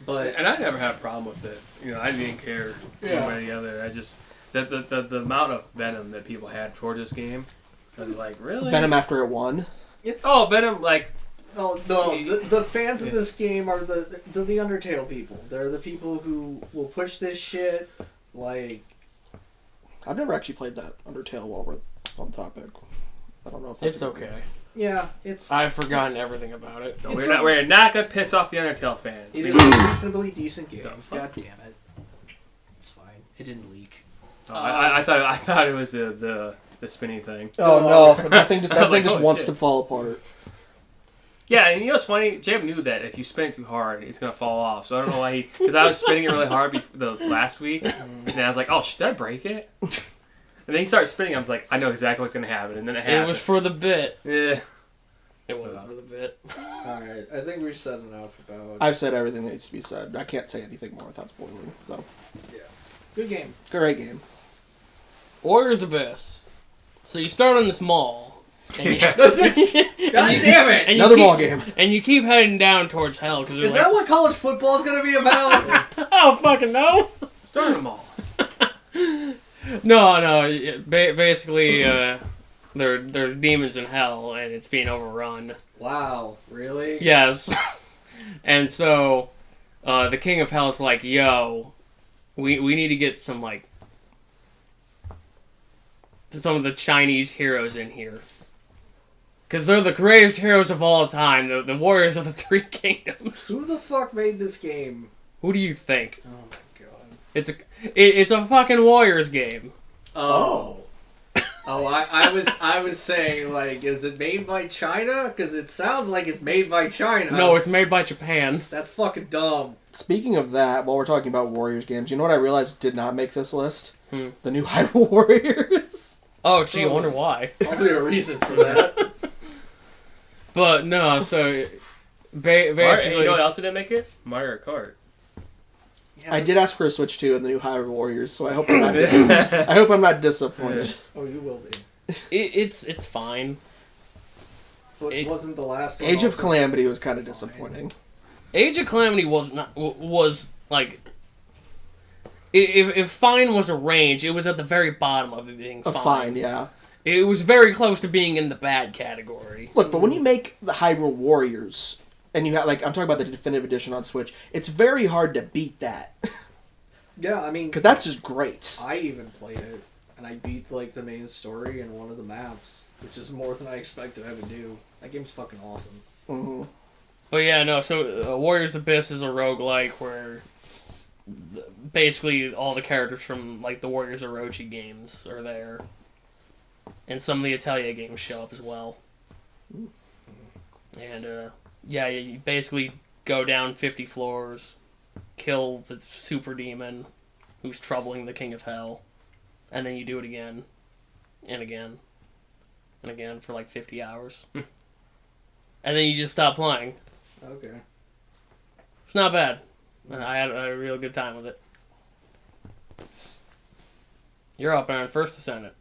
But And I never had a problem with it. I didn't care one way or the other. I just the amount of venom that people had toward this game, I was like, really? Venom after it won. it's Venom, like, no, the fans of this game are the Undertale people. They're the people who will push this shit. Like, I've never actually played that Undertale while we're on topic. I don't know if that's It's a good game. okay. yeah, it's. I've forgotten everything about it. no, It's we're not gonna piss off the Undertale fans. It is a reasonably decent game. The fuck? God damn it! It's fine. It didn't leak. I thought it was the spinny thing. Oh no, that thing just Holy wants shit. to fall apart. Yeah, and what's funny? Jam knew that if you spin it too hard, it's gonna fall off. So I don't know why because I was spinning it really hard the last week, and I was like, oh, should I break it? And then he started spinning. I was like, I know exactly what's gonna happen, and then it happened. It was for the bit. Yeah. It wasn't for the bit. Alright, I think we've said enough about. I've said everything that needs to be said. I can't say anything more without spoiling. So, Good game. great game. Warriors Abyss. So you start on this mall. And you, God damn it! and you Another keep, ball game. And you keep heading down towards hell because Is that what college football is going to be about? I don't fucking know. Start them all. No. Basically, there's demons in hell, and it's being overrun. Wow, really? Yes. And so, the king of hell is like, yo, we need to get some, like, some of the Chinese heroes in here. Because they're the greatest heroes of all time, the warriors of the three kingdoms. Who the fuck made this game? Who do you think? Oh my god. It's a fucking warriors game. Oh. Oh, I was saying, like, is it made by China? Because it sounds like it's made by China. No, it's made by Japan. That's fucking dumb. Speaking of that, while we're talking about Warriors games, you know what I realized did not make this list? Hmm. The new Hyrule Warriors. Oh, gee, I wonder why. Probably a reason for that. But no, so basically, You know what else didn't make it? Mario Kart. Yeah, I did ask for a Switch 2 in the new Hyrule Warriors, so I hope I'm not disappointed. Oh, you will be. it's fine. But It- wasn't the last one Age of also- Calamity was kind of disappointing. Age of Calamity was like, if fine was a range, it was at the very bottom of it being A fine. fine, yeah. It was very close to being in the bad category. Look, but when you make the Hyrule Warriors, and you have, like, I'm talking about the definitive edition on Switch, it's very hard to beat that. Yeah, I mean, Because that's just great. I even played it, and I beat, like, the main story in one of the maps, which is more than I expected I would do. That game's fucking awesome. Hmm. But yeah, no, so Warriors Abyss is a roguelike where basically all the characters from, like, the Warriors Orochi games are there. And some of the Italia games show up as well. And, yeah, you basically go down 50 floors, kill the super demon who's troubling the King of Hell, and then you do it again, and again, and again for like 50 hours. And then you just stop playing. Okay. It's not bad. I had a real good time with it. You're up, Aaron. First to send it.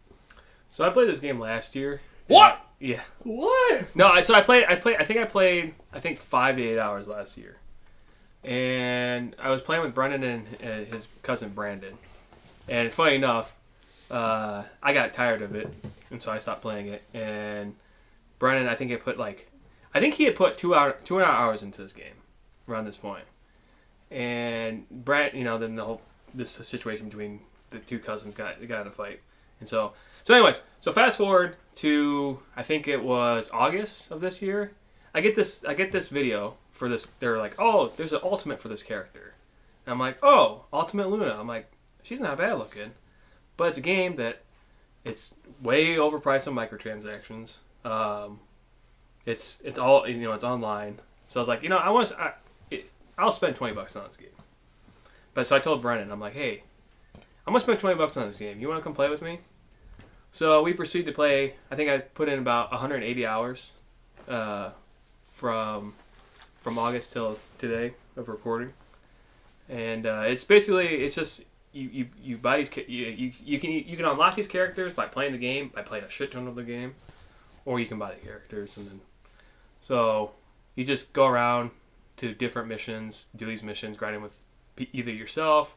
So I played this game last year. What? Yeah. What? No, I played 5 to 8 hours last year. And I was playing with Brendan and his cousin Brandon. And funny enough, I got tired of it, and so I stopped playing it. And Brennan, I think he had put 2.5 hours into this game around this point. And Brent, then this situation between the two cousins got in a fight, and so anyways, so fast forward to I think it was August of this year. I get this video for this. They're like, oh, there's an ultimate for this character, and I'm like, oh, Ultimate Luna. I'm like, she's not bad looking, but it's a game that it's way overpriced on microtransactions. It's all it's online. So I was like, I'll spend $20 on this game. But so I told Brennan, I'm like, hey, I'm gonna spend $20 on this game. You want to come play with me? So we proceeded to play. I think I put in about 180 hours from August till today of recording, and it's just you buy these you can unlock these characters by playing the game, by playing a shit ton of the game, or you can buy the characters, and then so you just go around to different missions, do these missions, grinding with either yourself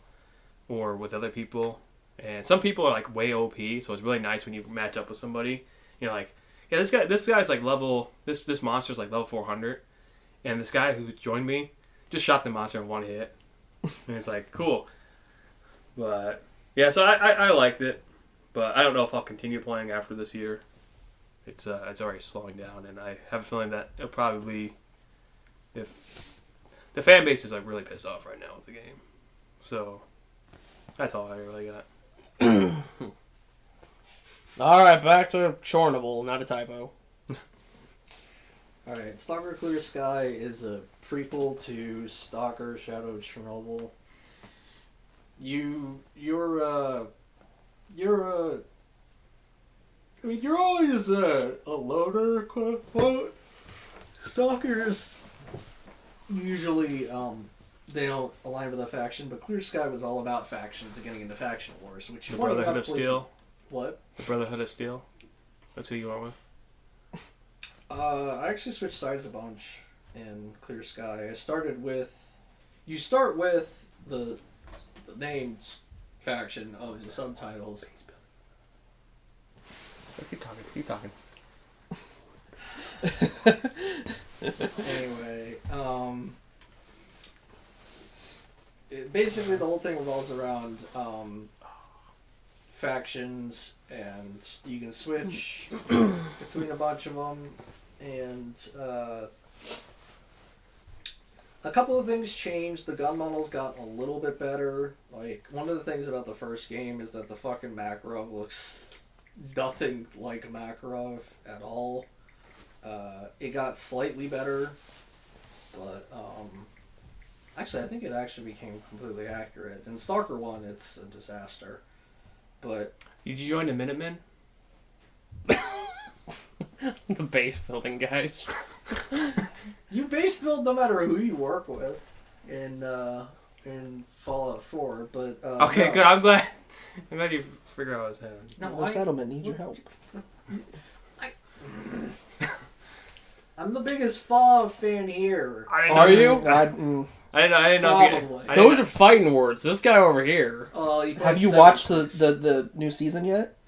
or with other people. And some people are like way OP, so it's really nice when you match up with somebody. You're like, yeah, this guy's like level, this monster's like level 400, and this guy who joined me just shot the monster in one hit, and it's like cool. But yeah, so I liked it, but I don't know if I'll continue playing after this year. It's already slowing down, and I have a feeling that it'll probably, if the fan base is like really pissed off right now with the game. So that's all I really got. All right, back to Chernobyl, not a typo. Alright, Stalker Clear Sky is a prequel to Stalker Shadow of Chernobyl. You're always a loner, quote unquote. Stalkers usually they don't align with a faction, but Clear Sky was all about factions and getting into faction wars, which The Brotherhood of Steel. What? The Brotherhood of Steel. That's who you went with. I actually switched sides a bunch in Clear Sky. I started with. You start with the named faction of the subtitles. Keep talking. Anyway, basically the whole thing revolves around factions, and you can switch between a bunch of them, and a couple of things changed. The gun models got a little bit better. Like, one of the things about the first game is that the fucking Makarov looks nothing like Makarov at all. It got slightly better, but actually I think it actually became completely accurate. In Stalker 1, it's a disaster. But Did you join the Minutemen? The base building guys. you base build no matter who you work with in Fallout 4. But Okay, no. good. I'm glad you figured out what I was saying. No, The settlement needs your help. I'm the biggest Fallout fan here. Are you? I didn't know. If Probably. you, Those are fighting words. This guy over here. Have you watched the new season yet?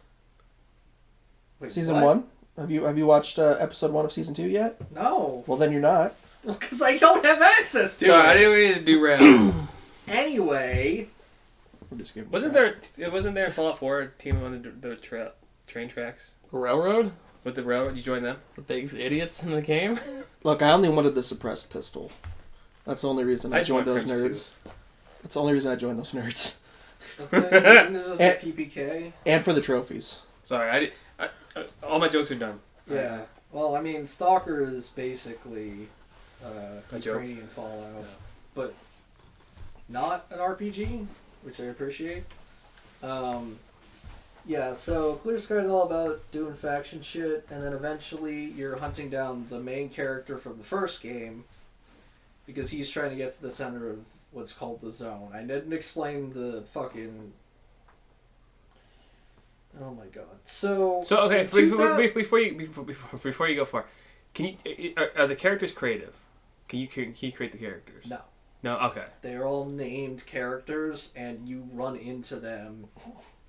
Wait, Season what? 1? Have you watched episode 1 of season 2 yet? No, Well, then you're not. because I don't have access to Sorry, I it. didn't mean to derail. Anyway, We're just giving Wasn't there in Fallout 4 a team on the train tracks Railroad? with the railroad? You join them? The biggest idiots in the game? Look, I only wanted the suppressed pistol. That's the only reason I just joined want those Prince nerds. That's the only reason I joined those nerds. isn't it just a PPK? And for the trophies. Sorry, all my jokes are done. Yeah. Well, I mean, Stalker is basically A joke. Ukrainian Fallout, but not an RPG, which I appreciate. Yeah, so Clear Sky is all about doing faction shit, and then eventually you're hunting down the main character from the first game, because he's trying to get to the center of what's called the zone. I didn't explain the fucking... Oh my god. So okay, in 2000 before you go far, can you are the characters creative? Can you create the characters? No. No. Okay. They're all named characters, and you run into them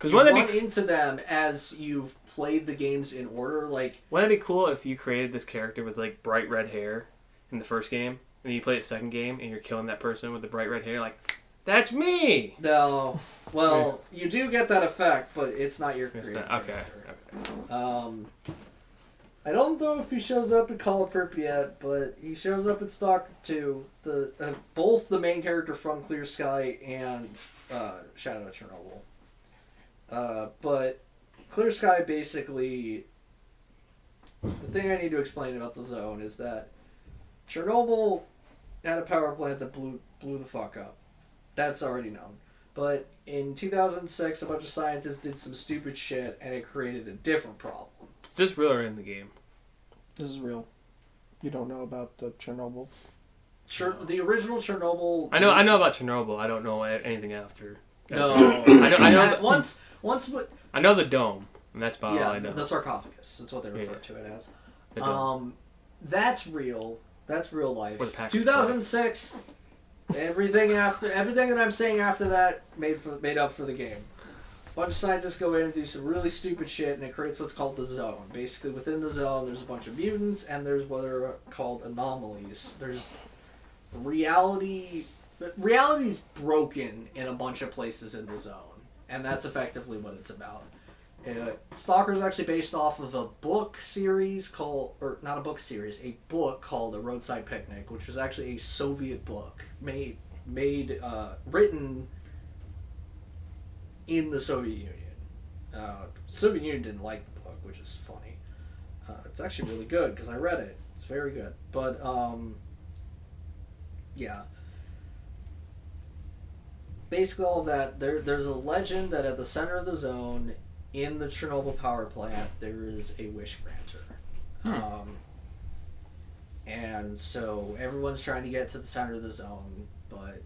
Because you wouldn't run that be into them as you've played the games in order. Like, wouldn't it be cool if you created this character with like bright red hair in the first game, and then you play the second game and you're killing that person with the bright red hair? Like, that's me. no, well, you do get that effect, but it's not your It's creative not, okay. character. I don't know if he shows up in Call of Pripyat, but he shows up in Stalker 2. Both the main character from Clear Sky and Shadow of Chernobyl. But Clear Sky basically... The thing I need to explain about the zone is that Chernobyl had a power plant that blew the fuck up. That's already known. But in 2006, a bunch of scientists did some stupid shit, and it created a different problem. Is this real or in the game? This is real. You don't know about the Chernobyl? The original Chernobyl... I know about Chernobyl. I don't know anything after. No. I know once I know the dome, and that's about all I yeah, know. the sarcophagus. That's what they refer Yeah. to it as. The dome. That's real. That's real life. Or the package 2006. Everything that I'm saying after that made up for the game. A bunch of scientists go in and do some really stupid shit, and it creates what's called the zone. Basically, within the zone, there's a bunch of mutants, and there's what are called anomalies. There's reality. Reality's broken in a bunch of places in the zone, and that's effectively what it's about. Stalker is actually based off of a book series called, or not a book series, a book called A Roadside Picnic, which was actually a Soviet book written in the Soviet Union. Soviet Union didn't like the book, which is funny. It's actually really good because I read it. It's very good. But yeah. Basically, all of that. There's a legend that at the center of the zone, in the Chernobyl power plant, there is a wish granter. And so everyone's trying to get to the center of the zone, but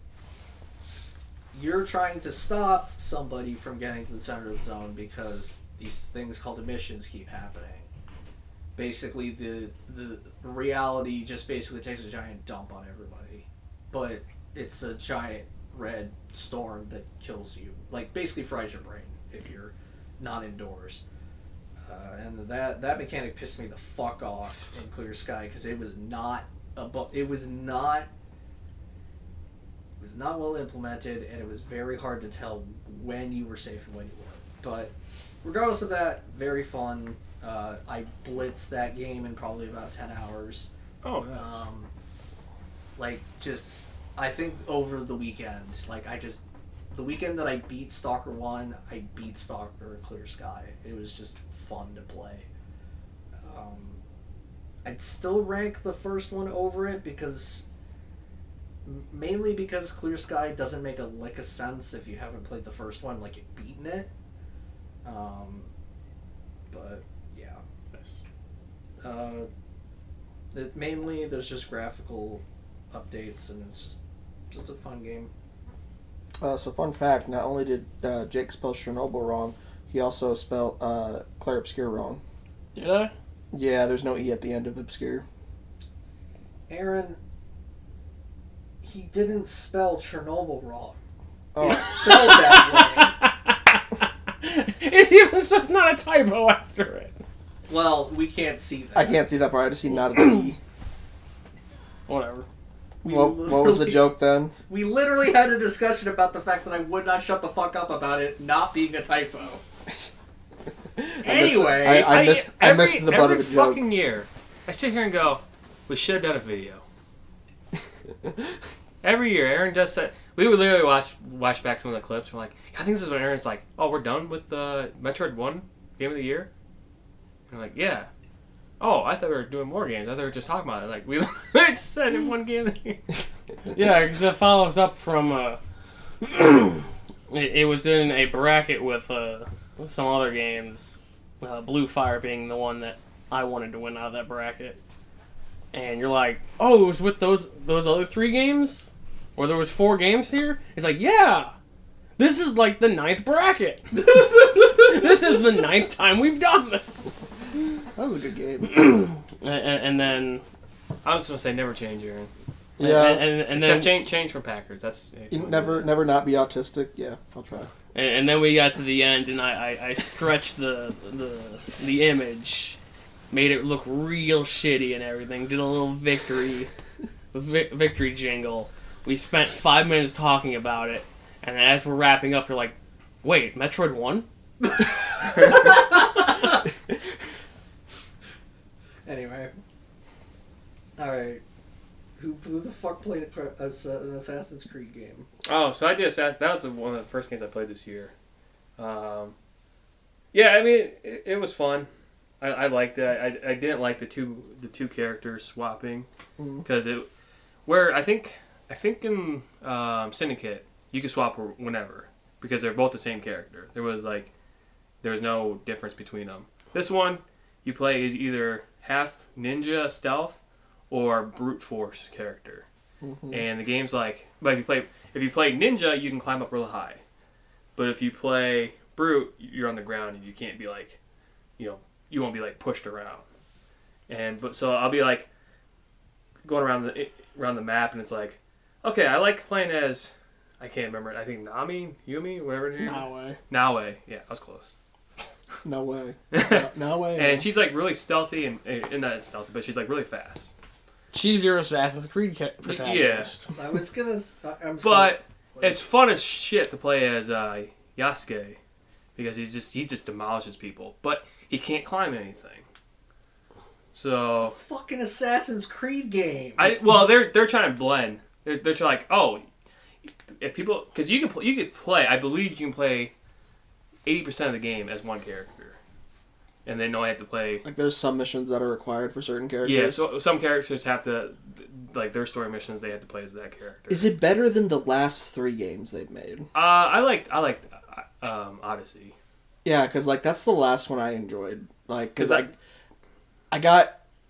you're trying to stop somebody from getting to the center of the zone because these things called emissions keep happening. Basically, the reality just basically takes a giant dump on everybody. But it's a giant red storm that kills you. Like, basically fries your brain if you're not indoors. And that mechanic pissed me the fuck off in Clear Sky because it was not well implemented, and it was very hard to tell when you were safe and when you weren't. But regardless of that, very fun. I blitzed that game in probably about 10 hours. Oh, nice. I think over the weekend, the weekend that I beat Stalker 1, I beat Stalker Clear Sky. It was just fun to play. I'd still rank the first one over it mainly because Clear Sky doesn't make a lick of sense if you haven't played the first one, like you've beaten it. But yeah. Nice. Mainly there's just graphical updates, and it's just a fun game. So fun fact, not only did Jake spell Chernobyl wrong, he also spelled Claire Obscure wrong. Did I? Yeah, there's no E at the end of Obscure. Aaron, he didn't spell Chernobyl wrong. Oh. It's spelled that way. It even says not a typo after it. Well, we can't see that. I can't see that part, I just see not a T. Whatever. What was the joke then? We literally had a discussion about the fact that I would not shut the fuck up about it not being a typo. Anyway, I missed the butt of the joke. Every fucking year, I sit here and go, we should have done a video. Every year, Aaron just said, we would literally watch back some of the clips. We're like, I think this is when Aaron's like, oh, we're done with the Metroid 1 Game of the Year? And we're like, yeah. Oh, I thought we were doing more games. I thought we were just talking about it. Like, we just said in one game of the year. Yeah, because it follows up from, it was in a bracket with some other games, Blue Fire being the one that I wanted to win out of that bracket. And you're like, oh, it was with those other 3 games? Or there was 4 games here? It's like, yeah! This is like the 9th bracket! This is the 9th time we've done this! That was a good game. And then... I was going to say never change, Aaron. Yeah. And then Except change from Packers. That's never not be autistic. Yeah, I'll try. and then we got to the end, and I stretched the image, made it look real shitty and everything. Did a little victory jingle. We spent 5 minutes talking about it, and as we're wrapping up, you're like, "Wait, Metroid 1?" Anyway. Alright. Who the fuck played an Assassin's Creed game? Oh, so I did Assassin's. That was one of the first games I played this year. Yeah, I mean, it was fun. I liked it. I didn't like the two characters swapping because I think in Syndicate you could swap whenever because they're both the same character. There was no difference between them. This one you play is either half ninja stealth or brute force character, and the game's like, but if you play ninja, you can climb up real high, but if you play brute, you're on the ground and you can't be like, you won't be like pushed around, so I'll be like going around the map, and it's like, okay, I like playing as, I can't remember it. I think Yumi, whatever her name. Nawe. Yeah, I was close. No way. No way. And she's like really stealthy and not stealthy, but she's like really fast. She's your Assassin's Creed protagonist. Yeah. I was gonna. But it's fun as shit to play as Yasuke because he just demolishes people, but he can't climb anything. So it's a fucking Assassin's Creed game. They're trying to blend. They're trying like, oh, if people, because you could play. I believe you can play 80% of the game as one character, and then only have to play. Like there's some missions that are required for certain characters. Yeah, so some characters have to, like their story missions, they have to play as that character. Is it better than the last 3 games they've made? I liked Odyssey. Yeah, because like that's the last one I enjoyed. Like, because I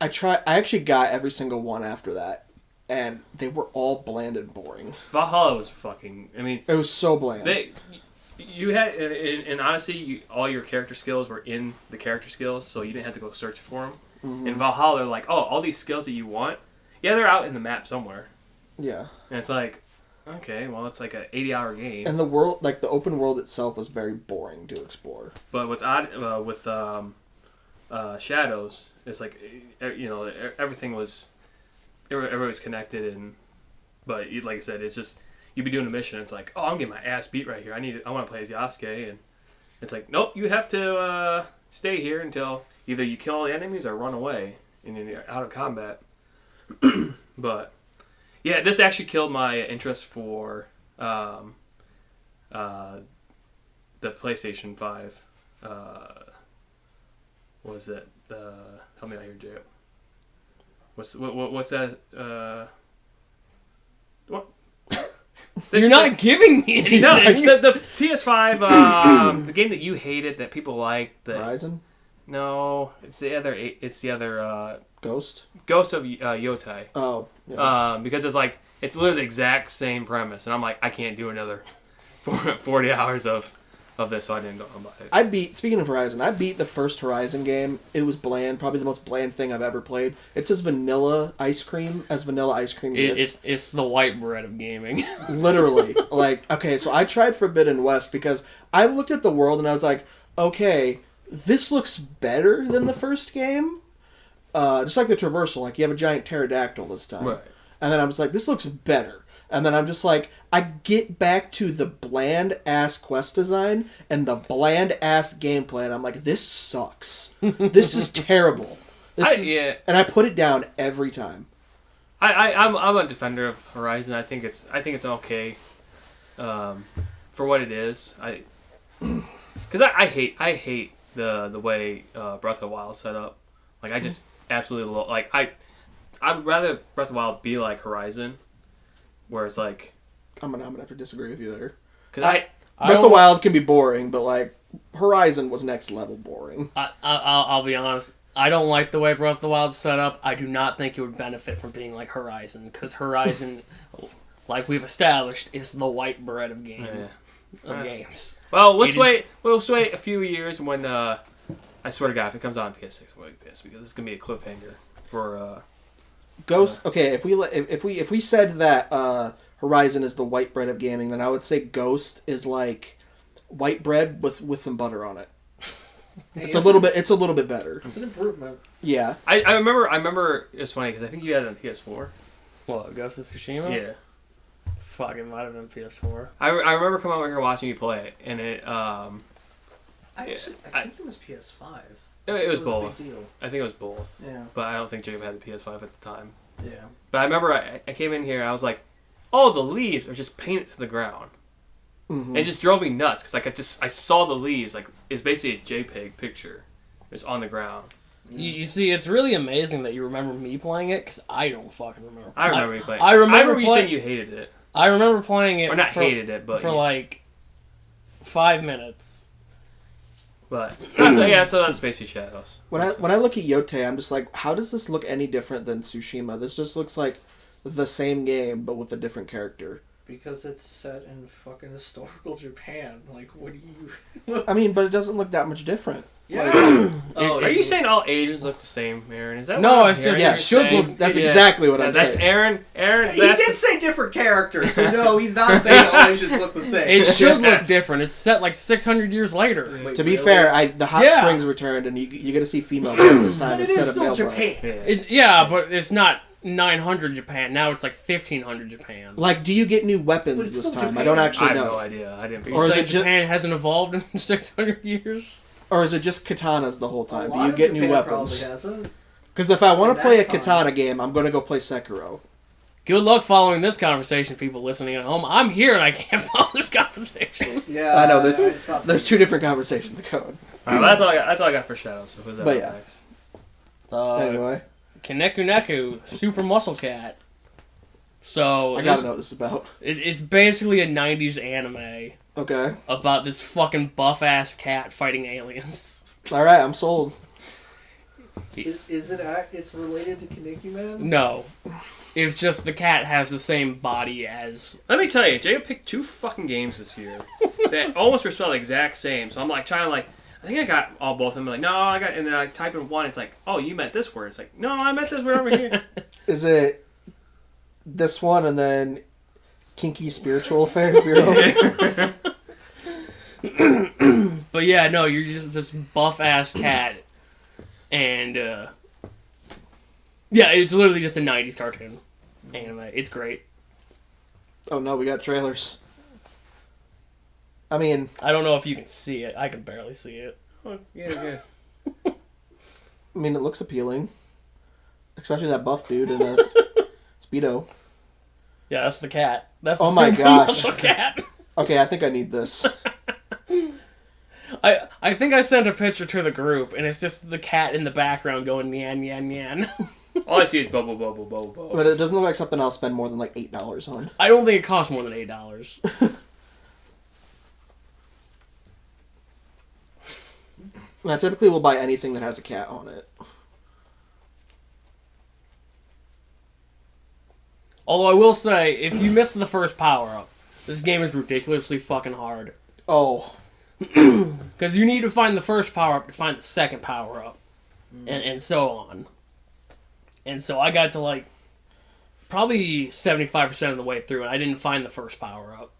actually got every single one after that, and they were all bland and boring. Valhalla was fucking. I mean, it was so bland. You had in Odyssey, all your character skills were in the character skills, so you didn't have to go search for them. Mm-hmm. In Valhalla, they're like, oh, all these skills that you want, yeah, they're out in the map somewhere. Yeah, and it's like, okay, well, it's like an 80-hour game. And the world, like the open world itself, was very boring to explore. But with Shadows, it's like, everything was, everybody was connected, but like I said, it's just. You'd be doing a mission, it's like, oh, I'm getting my ass beat right here. I want to play as Yasuke, and it's like, nope, you have to stay here until either you kill all the enemies or run away, and then you're out of combat. But yeah, this actually killed my interest for the PlayStation 5. What was it? Help me out here, Jay. What's that? What? You're not giving me anything. No, the PS5, the game that you hated that people liked. Horizon? No, it's the other. Ghost? Ghost of G.O.T.Y. Oh. Yeah. Because it's literally the exact same premise, and I'm like, I can't do another 40 hours of this, so I didn't go on by it. Speaking of Horizon, I beat the first Horizon game. It was bland, probably the most bland thing I've ever played. It's as vanilla ice cream gets. It's the white bread of gaming. Literally. Like, okay, so I tried Forbidden West because I looked at the world and I was like, okay, this looks better than the first game. Just like the traversal, like you have a giant pterodactyl this time. Right. And then I was like, this looks better. And then I'm just like, I get back to the bland-ass quest design and the bland-ass gameplay, and I'm like, this sucks. This is terrible. And I put it down every time. I'm a defender of Horizon. I think it's okay for what it is. Because I hate the way Breath of the Wild is set up. Like, I just absolutely like I'd rather Breath of the Wild be like Horizon. Where it's like, I'm gonna have to disagree with you there. Because Breath of the Wild can be boring, but like Horizon was next level boring. I'll be honest. I don't like the way Breath of the Wild's set up. I do not think it would benefit from being like Horizon, because Horizon, like we've established, is the white bread of games. Games. Well, let's wait a few years when I swear to God, if it comes out on PS6, I'm gonna be pissed because it's gonna be a cliffhanger for Ghost. Okay, if we said that Horizon is the white bread of gaming, then I would say Ghost is like white bread with some butter on it. It's a little bit better. It's an improvement. Yeah. I remember it's funny because I think you had it on PS4. What, Ghost of Tsushima? Yeah. Fuck, it might have been PS4. I remember coming over here watching you play it, and it I think it was PS5. it was a both. big deal. I think it was both. Yeah. But I don't think Jacob had the PS5 at the time. Yeah. But I remember I came in here and I was like, oh, the leaves are just painted to the ground. Mm-hmm. It just drove me nuts because like I saw the leaves like it's basically a JPEG picture. It's on the ground. You see, it's really amazing that you remember me playing it, because I don't fucking remember. I remember you playing. I remember you saying you hated it. I remember playing it. Or not hated it, but for like 5 minutes. But so that's basically Shadows. When I look at G.O.T.Y, I'm just like, how does this look any different than Tsushima? This just looks like the same game, but with a different character. Because it's set in fucking historical Japan. Like, what do you... I mean, but it doesn't look that much different. Yeah. Are you saying all Asians look the same, Aaron? Is that No, what it's I'm just- hearing Yeah, you should saying? look. That's exactly what I'm That's saying. Aaron. He That's did say different characters, so no, he's not saying all Asians look the same. It should look different. It's set like 600 years later. Wait, To be really? fair, the hot Yeah. springs returned, and you get to see female blood this time But it instead is of still male blood. Japan. Yeah. But it's not 900 Japan. Now it's like 1500 Japan. Like, do you get new But weapons it's this still time? I Japan. don't I actually have know. no idea. I didn't. Or is Like it ju- Japan hasn't evolved in 600 years? Or is it just katanas the whole A time? lot But you of get new Japan weapons. probably hasn't. Because if I want In to play a that time. katana game, I'm going to go play Sekiro. Good luck following this conversation, people listening at home. I'm here and I can't follow this conversation. Yeah, I know, it's not there's two different conversations going. All right, that's all I got for Shadows. So put that But on yeah. next. Anyway, Kaneku Neku, Super Muscle Cat. So I gotta know what this is about. it's basically a 90s anime Okay. about this fucking buff-ass cat fighting aliens. Alright, I'm sold. Is it? It's related to Kaneki Man? No. It's just the cat has the same body as... Let me tell you, Jacob picked 2 fucking games this year that almost were spelled the exact same. So I'm like trying to like, I think I got all both of them. Like, no, I got, and then I type in one. It's like, oh, you meant this word. It's like, no, I meant this word over here. Is it this one and then Kinky Spiritual Affairs Bureau? But yeah, no, you're just this buff-ass cat. And, yeah, it's literally just a 90s cartoon anime. It's great. Oh no, we got trailers. I mean, I don't know if you can see it. I can barely see it. Oh, yeah, I guess. it looks appealing. Especially that buff dude in a Speedo. Yeah, that's the cat. That's the Oh my Super gosh. Muscle Cat. Okay, I think I need this. I think I sent a picture to the group, and it's just the cat in the background going nyan, nyan, nyan. All I see is bubble, bubble, bubble, bubble. But it doesn't look like something I'll spend more than like $8 on. I don't think it costs more than $8. I typically will buy anything that has a cat on it. Although I will say, if you miss the first power-up, this game is ridiculously fucking hard. Oh. Because you need to find the first power-up to find the second power-up. And so on. And so I got to, like, probably 75% of the way through, and I didn't find the first power-up.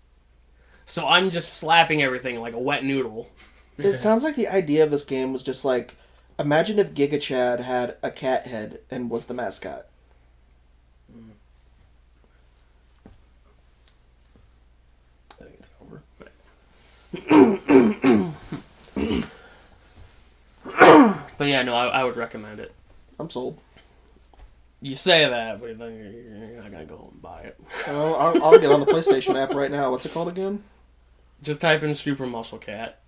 So I'm just slapping everything like a wet noodle. It sounds like the idea of this game was just like, imagine if Giga Chad had a cat head and was the mascot. I think it's over. But yeah, no, I would recommend it. I'm sold. You say that, but then you're not gonna go home and buy it. I'll get on the PlayStation app right now. What's it called again? Just type in Super Muscle Cat.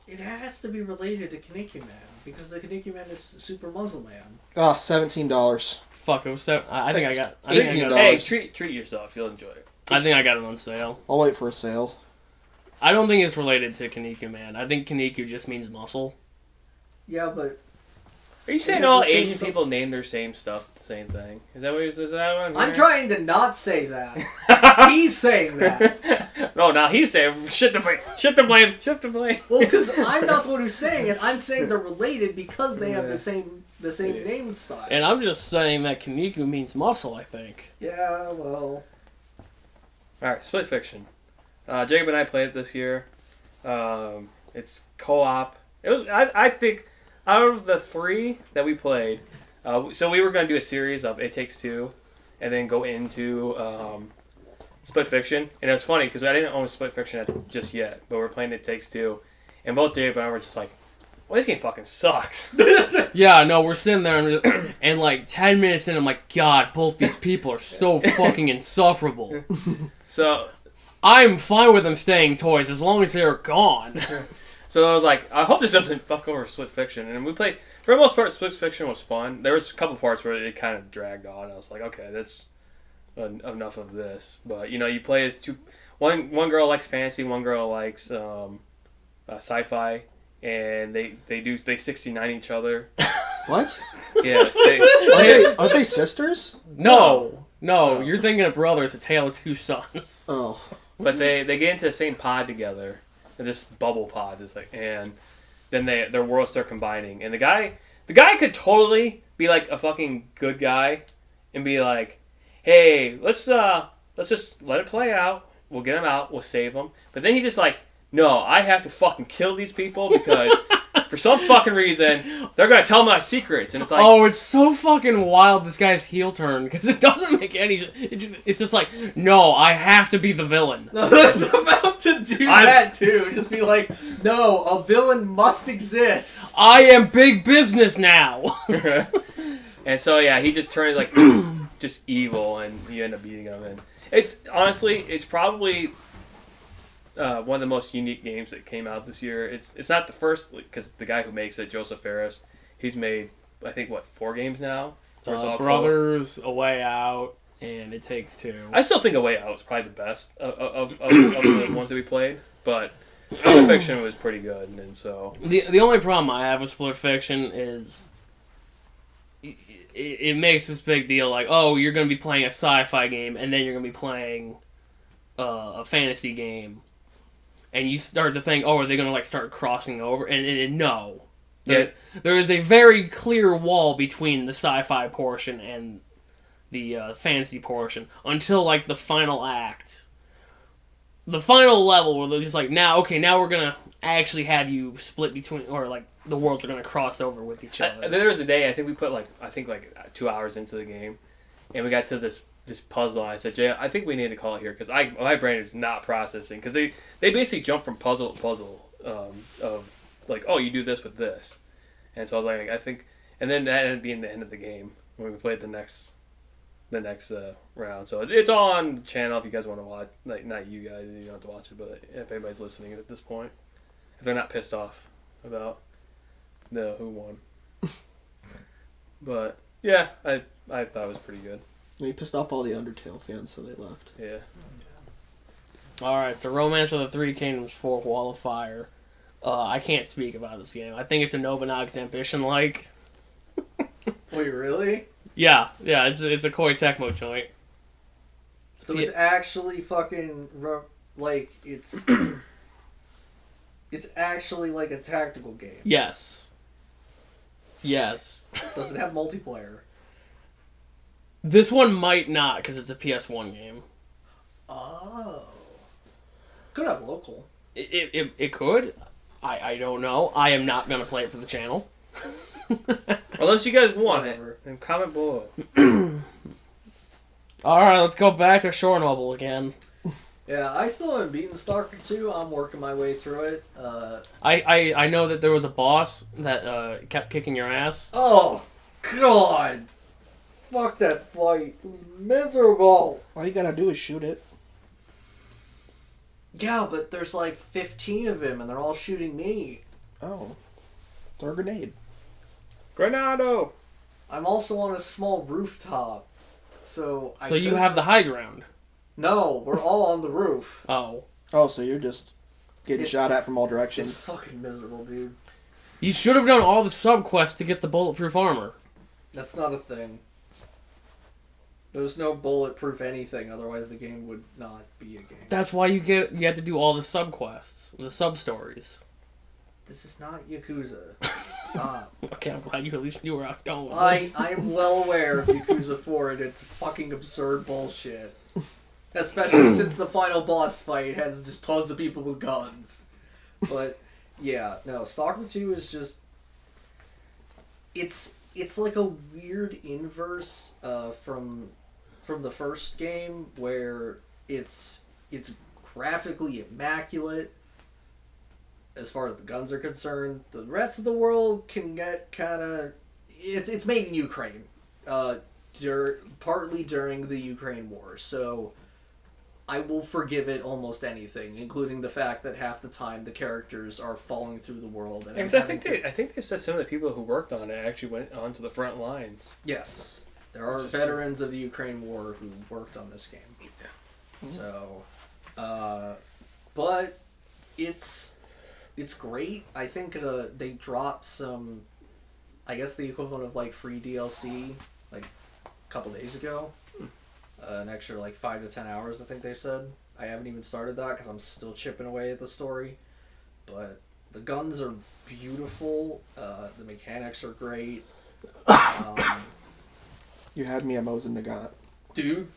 It has to be related to Kaneki Man because the Kaneki Man is Super Muzzle Man. Ah, $17. Fuck, it was I think I got. $18. Hey, treat yourself. You'll enjoy it. I think I got it on sale. I'll wait for a sale. I don't think it's related to Kaneki Man. I think Kaneki just means muscle. Yeah, but Are you saying Because all the same Asian stuff- people name their same stuff the same thing? Is that what you're saying? I'm trying to not say that. He's saying that. No, now he's saying shift the blame, shift the blame, shift the blame. Well, because I'm not the one who's saying it. I'm saying they're related because they have the same name style. And I'm just saying that Kaniku means muscle, I think. Yeah, well. Alright, Split Fiction. Jacob and I played it this year. It's co-op. It was, I think, out of the 3 that we played, so we were going to do a series of It Takes Two, and then go into Split Fiction. And it was funny, because I didn't own Split Fiction just yet, but we're playing It Takes Two, and both Jacob and I were just like, well, this game fucking sucks. Yeah, no, we're sitting there and like 10 minutes in, I'm like, God, both these people are so fucking insufferable. So I'm fine with them staying toys as long as they're gone. I was like, I hope this doesn't fuck over Split Fiction. And we played, for the most part, Split Fiction was fun. There was a couple parts where it kind of dragged on. I was like, okay, that's enough of this. But, you play as one girl likes fantasy, one girl likes sci-fi, and they 69 each other. What? Yeah. Are they sisters? No, you're thinking of brothers, A Tale of Two Sons. Oh. But they get into the same pod together. This bubble pod is like, and then their worlds start combining. And the guy could totally be like a fucking good guy and be like, hey, let's just let it play out. We'll get him out. We'll save him. But then he just like, no, I have to fucking kill these people because for some fucking reason they're gonna tell my secrets. And it's like, oh, it's so fucking wild, this guy's heel turn, because it doesn't make any. It's just like, no, I have to be the villain. I was about to do that too. Just be like, no, a villain must exist. I am big business now. And so yeah, he just turns like just evil, and you end up beating him. And it's probably one of the most unique games that came out this year. It's not the first, because the guy who makes it, Joseph Ferris, he's made, I think, 4 games now? Brothers, A Way Out, and It Takes Two. I still think A Way Out was probably the best of the ones that we played, but Split Fiction was pretty good, and so... The only problem I have with Split Fiction is it makes this big deal, like, oh, you're going to be playing a sci-fi game, and then you're going to be playing a fantasy game. And you start to think, oh, are they going to like start crossing over? And no. There is a very clear wall between the sci-fi portion and the fantasy portion until like the final act. The final level where they're just like, now we're going to actually have you split between, or like the worlds are going to cross over with each other. There was a day, I think we put 2 hours into the game, and we got to this puzzle. I said, Jay, I think we need to call it here because my brain is not processing, because they basically jump from puzzle to puzzle of like, oh, you do this with this, and so I was like, I think, and then that ended up being the end of the game when we played the next round. So it's all on the channel if you guys want to watch. Like, not you guys, you don't have to watch it, but if anybody's listening at this point, if they're not pissed off about who won. But yeah, I thought it was pretty good. We pissed off all the Undertale fans, so they left. Yeah. Alright, so Romance of the Three Kingdoms 4 Wall of Fire. I can't speak about this game. I think it's a Nobunaga's Ambition-like. Wait, really? Yeah, it's a Koei Tecmo joint. So it's actually fucking, like, it's actually like a tactical game. Yes. Does it have multiplayer? This one might not, because it's a PS1 game. Oh. Could have local. It could. I don't know. I am not going to play it for the channel. Unless you guys want it, then comment below. Alright, let's go back to Shore Noble again. Yeah, I still haven't beaten Stalker 2. I'm working my way through it. I know that there was a boss that kept kicking your ass. Oh, God. Fuck that fight. It was miserable. All you gotta do is shoot it. Yeah, but there's like 15 of him, and they're all shooting me. Oh. Throw a grenade. Granado! I'm also on a small rooftop, so... So you have the high ground. No, we're all on the roof. Oh. Oh, so you're just getting shot at from all directions. It's fucking miserable, dude. You should have done all the subquests to get the bulletproof armor. That's not a thing. There's no bulletproof anything, otherwise the game would not be a game. That's why you have to do all the subquests, the sub-stories. This is not Yakuza. Stop. Okay, I'm glad you at least knew where I was going with I am well aware of Yakuza 4 and its fucking absurd bullshit. Especially since the final boss fight has just tons of people with guns. But, yeah, no, Stalker 2 is just... It's like a weird inverse from the first game, where it's graphically immaculate as far as the guns are concerned. The rest of the world can get kind of... It's made in Ukraine, partly during the Ukraine war, so I will forgive it almost anything, including the fact that half the time the characters are falling through the world. And I think they said some of the people who worked on it actually went onto the front lines. Yes, there are veterans of the Ukraine war who worked on this game. Yeah. So, but it's great. I think they dropped some, I guess the equivalent of like free DLC like a couple days ago. An extra like 5 to 10 hours, I think they said. I haven't even started that because I'm still chipping away at the story. But the guns are beautiful. The mechanics are great. You had me at Mosin Nagant. Dude,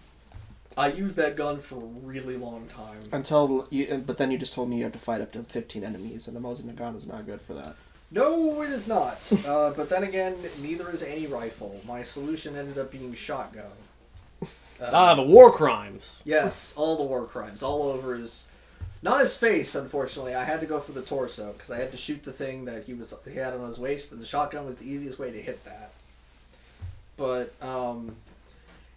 I used that gun for a really long time. But then you just told me you had to fight up to 15 enemies, and the Mosin Nagant is not good for that. No, it is not. But then again, neither is any rifle. My solution ended up being shotgun. The war crimes. Yes, all the war crimes, all over his... Not his face, unfortunately. I had to go for the torso, because I had to shoot the thing that he had on his waist, and the shotgun was the easiest way to hit that. But,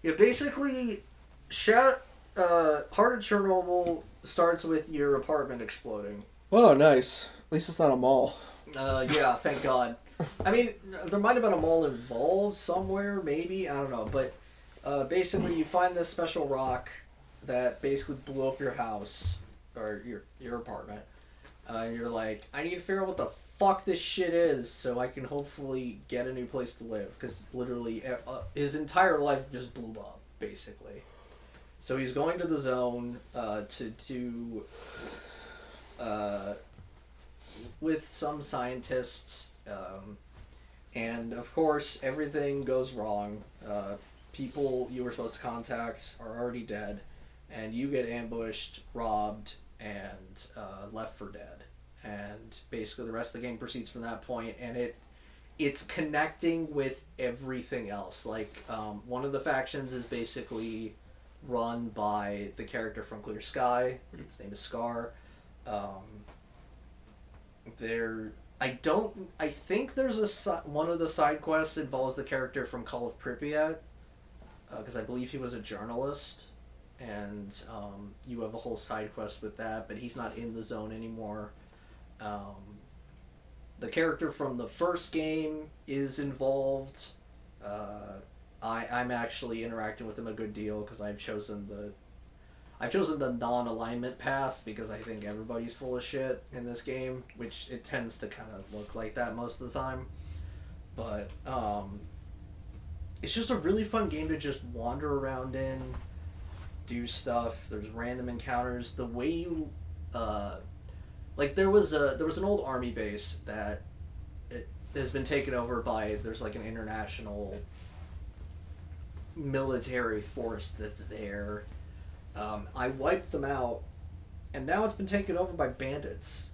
yeah, basically, Heart of Chernobyl starts with your apartment exploding. Oh, nice. At least it's not a mall. Yeah, thank God. I mean, there might have been a mall involved somewhere, maybe, I don't know, but... basically, you find this special rock that basically blew up your house, or your apartment. And you're like, I need to figure out what the fuck this shit is so I can hopefully get a new place to live. Because literally, his entire life just blew up, basically. So he's going to the zone with some scientists. And, of course, everything goes wrong. People you were supposed to contact are already dead, and you get ambushed, robbed, and left for dead. And basically the rest of the game proceeds from that point, and it's connecting with everything else. Like, one of the factions is basically run by the character from Clear Sky. His name is Scar. I think there's one of the side quests involves the character from Call of Pripyat, because I believe he was a journalist, and you have a whole side quest with that, but he's not in the zone anymore. The character from the first game is involved. I'm actually interacting with him a good deal because I've chosen the non-alignment path because I think everybody's full of shit in this game, which it tends to kind of look like that most of the time. But it's just a really fun game to just wander around in, do stuff. There's random encounters. The way you, there was an old army base that has been taken over by, there's like an international military force that's there. I wiped them out, and now it's been taken over by bandits.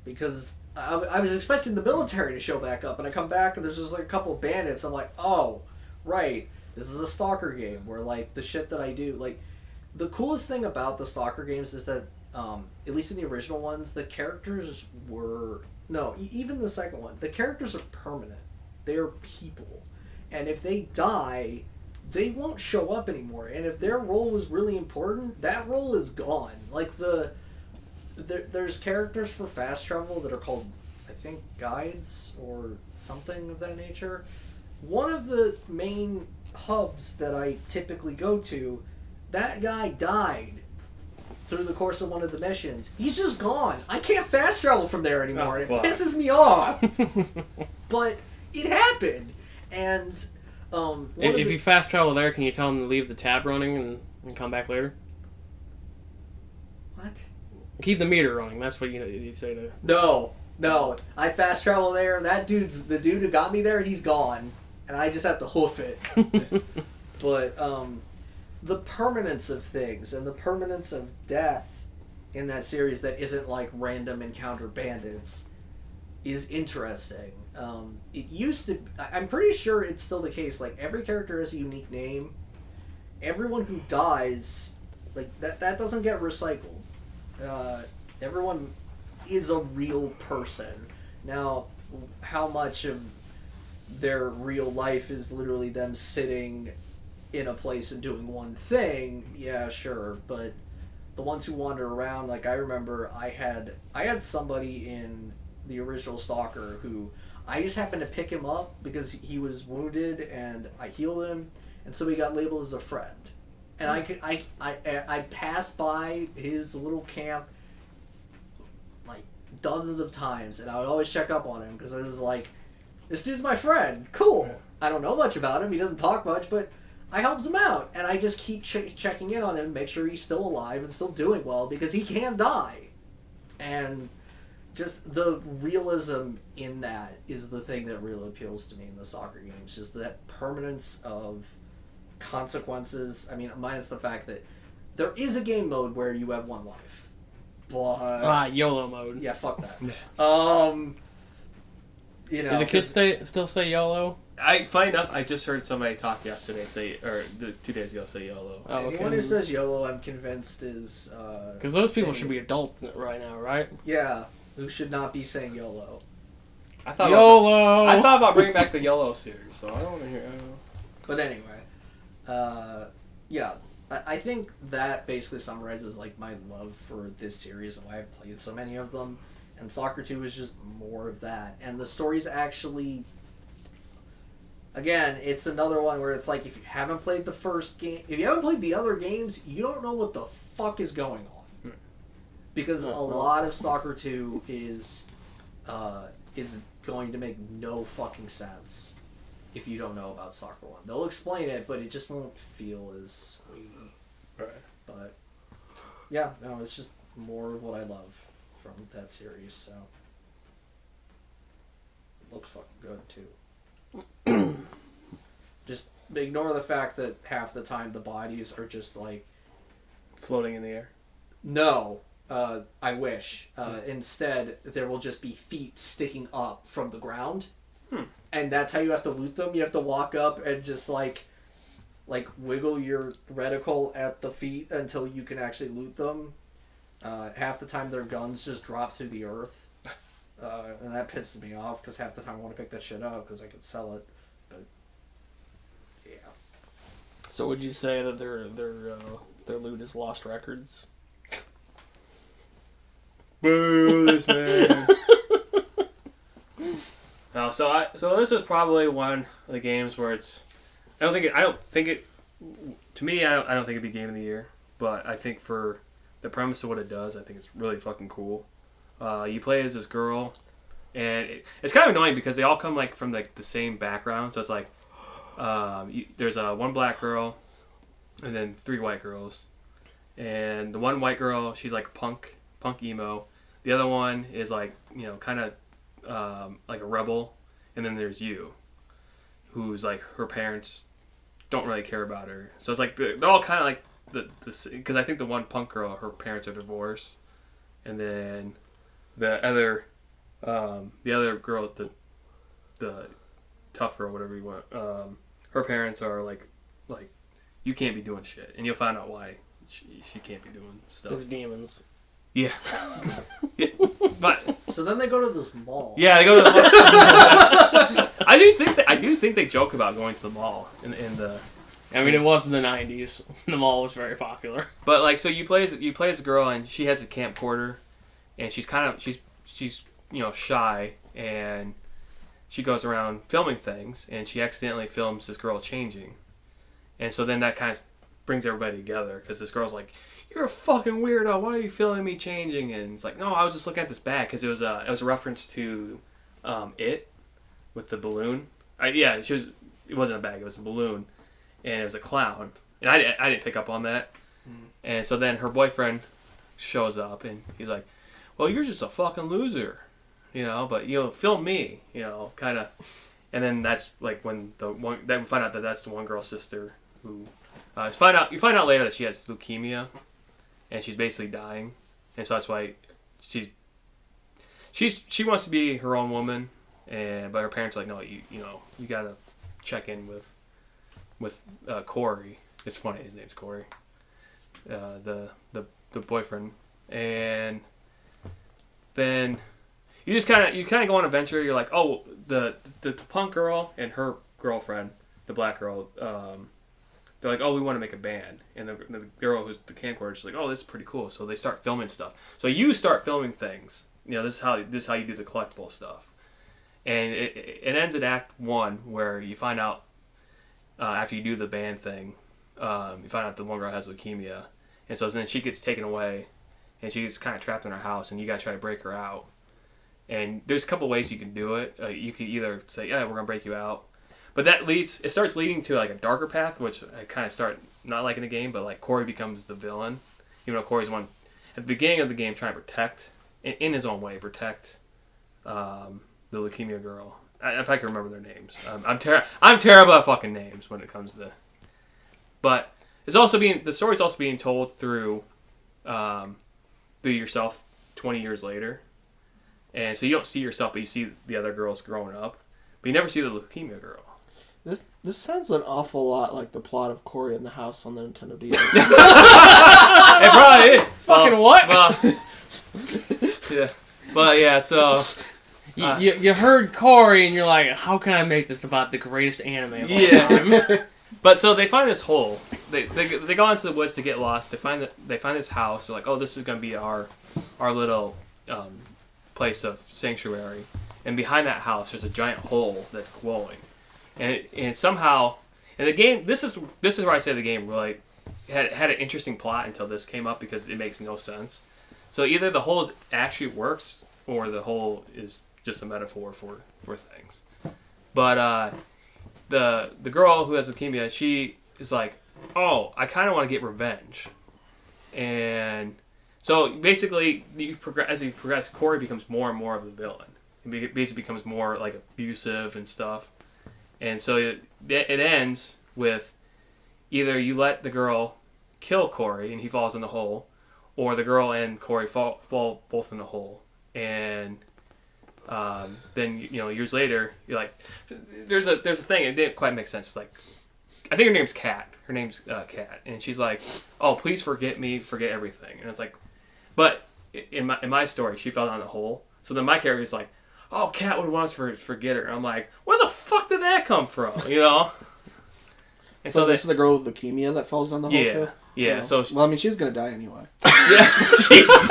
Because I was expecting the military to show back up, and I come back and there's just like a couple of bandits. I'm like, oh, right, this is a Stalker game where like the shit that I do, like the coolest thing about the Stalker games is that at least in the original ones, the characters were even the second one, the characters are permanent. They're people, and if they die, they won't show up anymore. And if their role was really important, that role is gone. Like there's characters for fast travel that are called, I think, guides or something of that nature. One of the main hubs that I typically go to, that guy died through the course of one of the missions. He's just gone. I can't fast travel from there anymore. Oh, It fuck. pisses me off. But it happened. And If you fast travel there, can you tell them to leave the tab running and come back later? What? Keep the meter running. That's what you say to. No. I fast travel there. The dude who got me there, he's gone. And I just have to hoof it. But the permanence of things and the permanence of death in that series that isn't like random encounter bandits is interesting. It used to... I'm pretty sure it's still the case. Like, every character has a unique name. Everyone who dies, like, that doesn't get recycled. Everyone is a real person. Now, how much of their real life is literally them sitting in a place and doing one thing, yeah, sure, but the ones who wander around, like, I remember I had somebody in the original Stalker who I just happened to pick him up because he was wounded and I healed him, and so he got labeled as a friend. And I passed by his little camp like dozens of times, and I would always check up on him because I was like, this dude's my friend. Cool. I don't know much about him. He doesn't talk much, but I helped him out, and I just keep checking in on him, make sure he's still alive and still doing well because he can die. And just the realism in that is the thing that really appeals to me in the soccer games. Just that permanence of consequences. I mean, minus the fact that there is a game mode where you have one life, but YOLO mode. yeah, fuck that. You know, Do the kids still say YOLO? Funny enough, I just heard somebody talk yesterday 2 days ago say YOLO. Oh, okay. Anyone who says YOLO, I'm convinced is Because those people should be adults right now, right? yeah, who should not be saying YOLO. I thought YOLO. I thought about bringing back the YOLO series, so I don't want to hear. But anyway, yeah, I think that basically summarizes like my love for this series and why I've played so many of them. And Soccer 2 is just more of that. And the story's actually, again, it's another one where it's like if you haven't played the first game, if you haven't played the other games, you don't know what the fuck is going on. Because a lot of Stalker 2 is going to make no fucking sense if you don't know about Soccer 1. They'll explain it, but it just won't feel as weighty. Right. But yeah, no, it's just more of what I love from that series, so it looks fucking good too. Just ignore the fact that half the time the bodies are just like Floating in the air. no. I wish. Instead, there will just be feet sticking up from the ground, and that's how you have to loot them. You have to walk up and just like wiggle your reticle at the feet until you can actually loot them. Half the time their guns just drop through the earth, and that pisses me off because half the time I want to pick that shit up because I could sell it. But yeah, So would you say that their loot is lost records? Boo this man. No, so this is probably one of the games where it's. I don't think it. To me, I don't think it'd be game of the year. But I think for the premise of what it does, I think it's really fucking cool. You play as this girl, and it's kind of annoying because they all come like from like the same background. So it's like there's one black girl, and then 3 white girls, and the one white girl, she's like punk emo. The other one is like kind of like a rebel, and then there's you, who's like her parents don't really care about her. So it's like they're all kind of like because I think the one punk girl, her parents are divorced, and then the other girl, the tough girl, whatever you want, her parents are like you can't be doing shit, and you'll find out why she can't be doing stuff. It's demons. Yeah. Yeah. But so then they go to this mall. yeah, they go to the mall. I do think they joke about going to the mall in the. I mean, it was in the 90s. The mall was very popular. But like, so you play as a girl, and she has a camcorder, and she's shy, and she goes around filming things, and she accidentally films this girl changing, and so then that kind of brings everybody together because this girl's like, "You're a fucking weirdo. Why are you filming me changing?" And it's like, "No, I was just looking at this bag because it was a reference to It with the balloon. It wasn't a bag. It was a balloon, and it was a clown. And I didn't pick up on that. And so then her boyfriend shows up, and he's like, "Well, you're just a fucking loser, but film me, kind of." And then that's like when we find out that that's the one girl's sister who you find out later that she has leukemia, and she's basically dying, and so that's why she wants to be her own woman, but her parents are like, "No, you gotta check in with Corey." It's funny, his name's Corey, the boyfriend, and then you just kind of go on an adventure. You're like, oh, the punk girl and her girlfriend, the black girl, they're like, oh, we want to make a band, and the girl who's the camcorder, she's like, oh, this is pretty cool. So they start filming stuff. So you start filming things. This is how you do the collectible stuff, and it ends at Act 1 where you find out after you do the band thing, you find out the one girl has leukemia, and so then she gets taken away, and she gets kind of trapped in her house, and you gotta try to break her out. And there's a couple ways you can do it. You could either say, yeah, we're gonna break you out, but it starts leading to like a darker path, which I kind of start not liking the game, but like Corey becomes the villain, even though Corey's the one at the beginning of the game trying to protect, in his own way, the leukemia girl. If I can remember their names, I'm terrible at fucking names when it comes to. But the story's also being told through yourself 20 years later, and so you don't see yourself, but you see the other girls growing up, but you never see the leukemia girl. This sounds an awful lot like the plot of Corey in the House on the Nintendo DS. It probably is. Fucking what? Well, yeah, but yeah, so. You heard Corey and you're like, how can I make this about the greatest anime of all time? But so they find this hole. They go into the woods to get lost. They find this house. They're like, oh, this is gonna be our little place of sanctuary. And behind that house, there's a giant hole that's glowing. And somehow, in the game, this is where I say the game really had an interesting plot until this came up because it makes no sense. So either the hole actually works or the hole is just a metaphor for things. But the girl who has leukemia, she is like, oh, I kind of want to get revenge. And so basically, as you progress, Corey becomes more and more of the villain. He basically becomes more like abusive and stuff. And so it ends with either you let the girl kill Corey and he falls in the hole, or the girl and Corey fall both in the hole. And then years later you're like, there's a thing. It didn't quite make sense. Like, I think her name's Kat. Her name's Kat, and she's like, oh, please forget me, forget everything. And it's like, but in my story, she fell down the hole. So then my character's like, oh, Kat would want us to forget her. And I'm like, where the fuck did that come from? And so this is the girl with leukemia that falls down the hole too? Yeah. So she's gonna die anyway. Yeah, Jesus.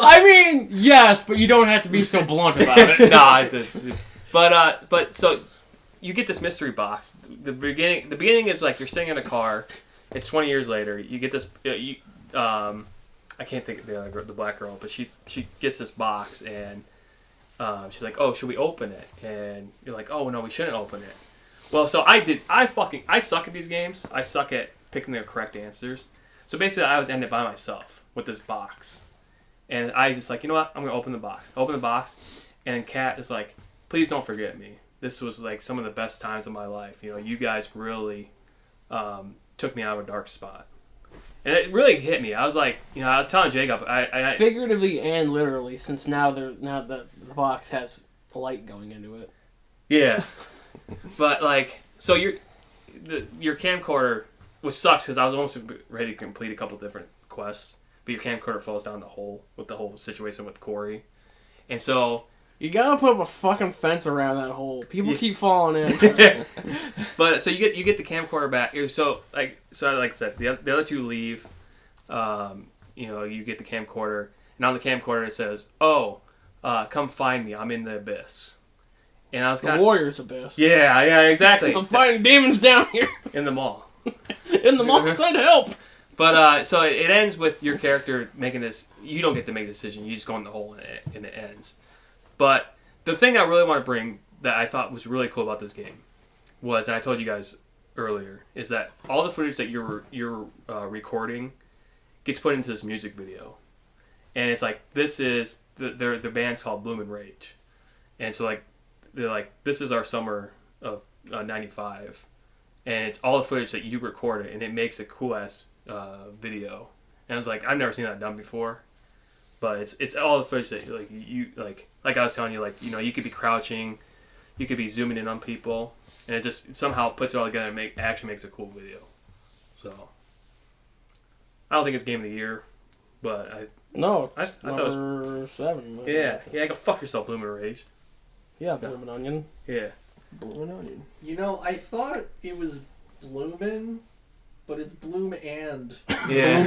I mean, yes, but you don't have to be so blunt about it. But so you get this mystery box. The beginning is like you're sitting in a car. It's 20 years later. You get this. I can't think of the black girl, but she gets this box and she's like, oh, should we open it? And you're like, oh no, we shouldn't open it. Well, so I suck at these games. I suck at picking the correct answers. So basically, I was ending by myself with this box. And I just like, you know what? I'm going to open the box. I open the box, and Kat is like, please don't forget me. This was like some of the best times of my life. You guys really took me out of a dark spot. And it really hit me. I was like, I was telling Jacob. I figuratively and literally, since now the box has light going into it. Yeah. But like, so your camcorder, which sucks because I was almost ready to complete a couple different quests, but your camcorder falls down the hole with the whole situation with Corey, and so you gotta put up a fucking fence around that hole. People keep falling in. But so you get the camcorder back. So like I said, the other two leave. You get the camcorder, and on the camcorder it says, "Oh, come find me. I'm in the abyss." And I was the Warriors Abyss. Yeah, exactly. I'm fighting demons down here in the mall. And the mom said help. But so it ends with your character making this. You don't get to make a decision. You just go in the hole and it ends. But the thing I really want to bring that I thought was really cool about this game was, and I told you guys earlier, is that all the footage that you're recording gets put into this music video, and it's like this is their band's called Bloom and Rage, and so like they're like, this is our summer of '95, and it's all the footage that you recorded, and it makes a cool ass video. And I was like, I've never seen that done before, but it's all the footage that like you like I was telling you, like, you know, you could be crouching, you could be zooming in on people, and it just somehow puts it all together and actually makes a cool video. So I don't think it's game of the year, but No, I it's thought it was- number 7. yeah, go fuck yourself, Bloom and Rage. Yeah, Bloomin' Onion. Yeah. Bloomin' Onion. You know, I thought it was Bloomin', but it's Bloom and. Yeah.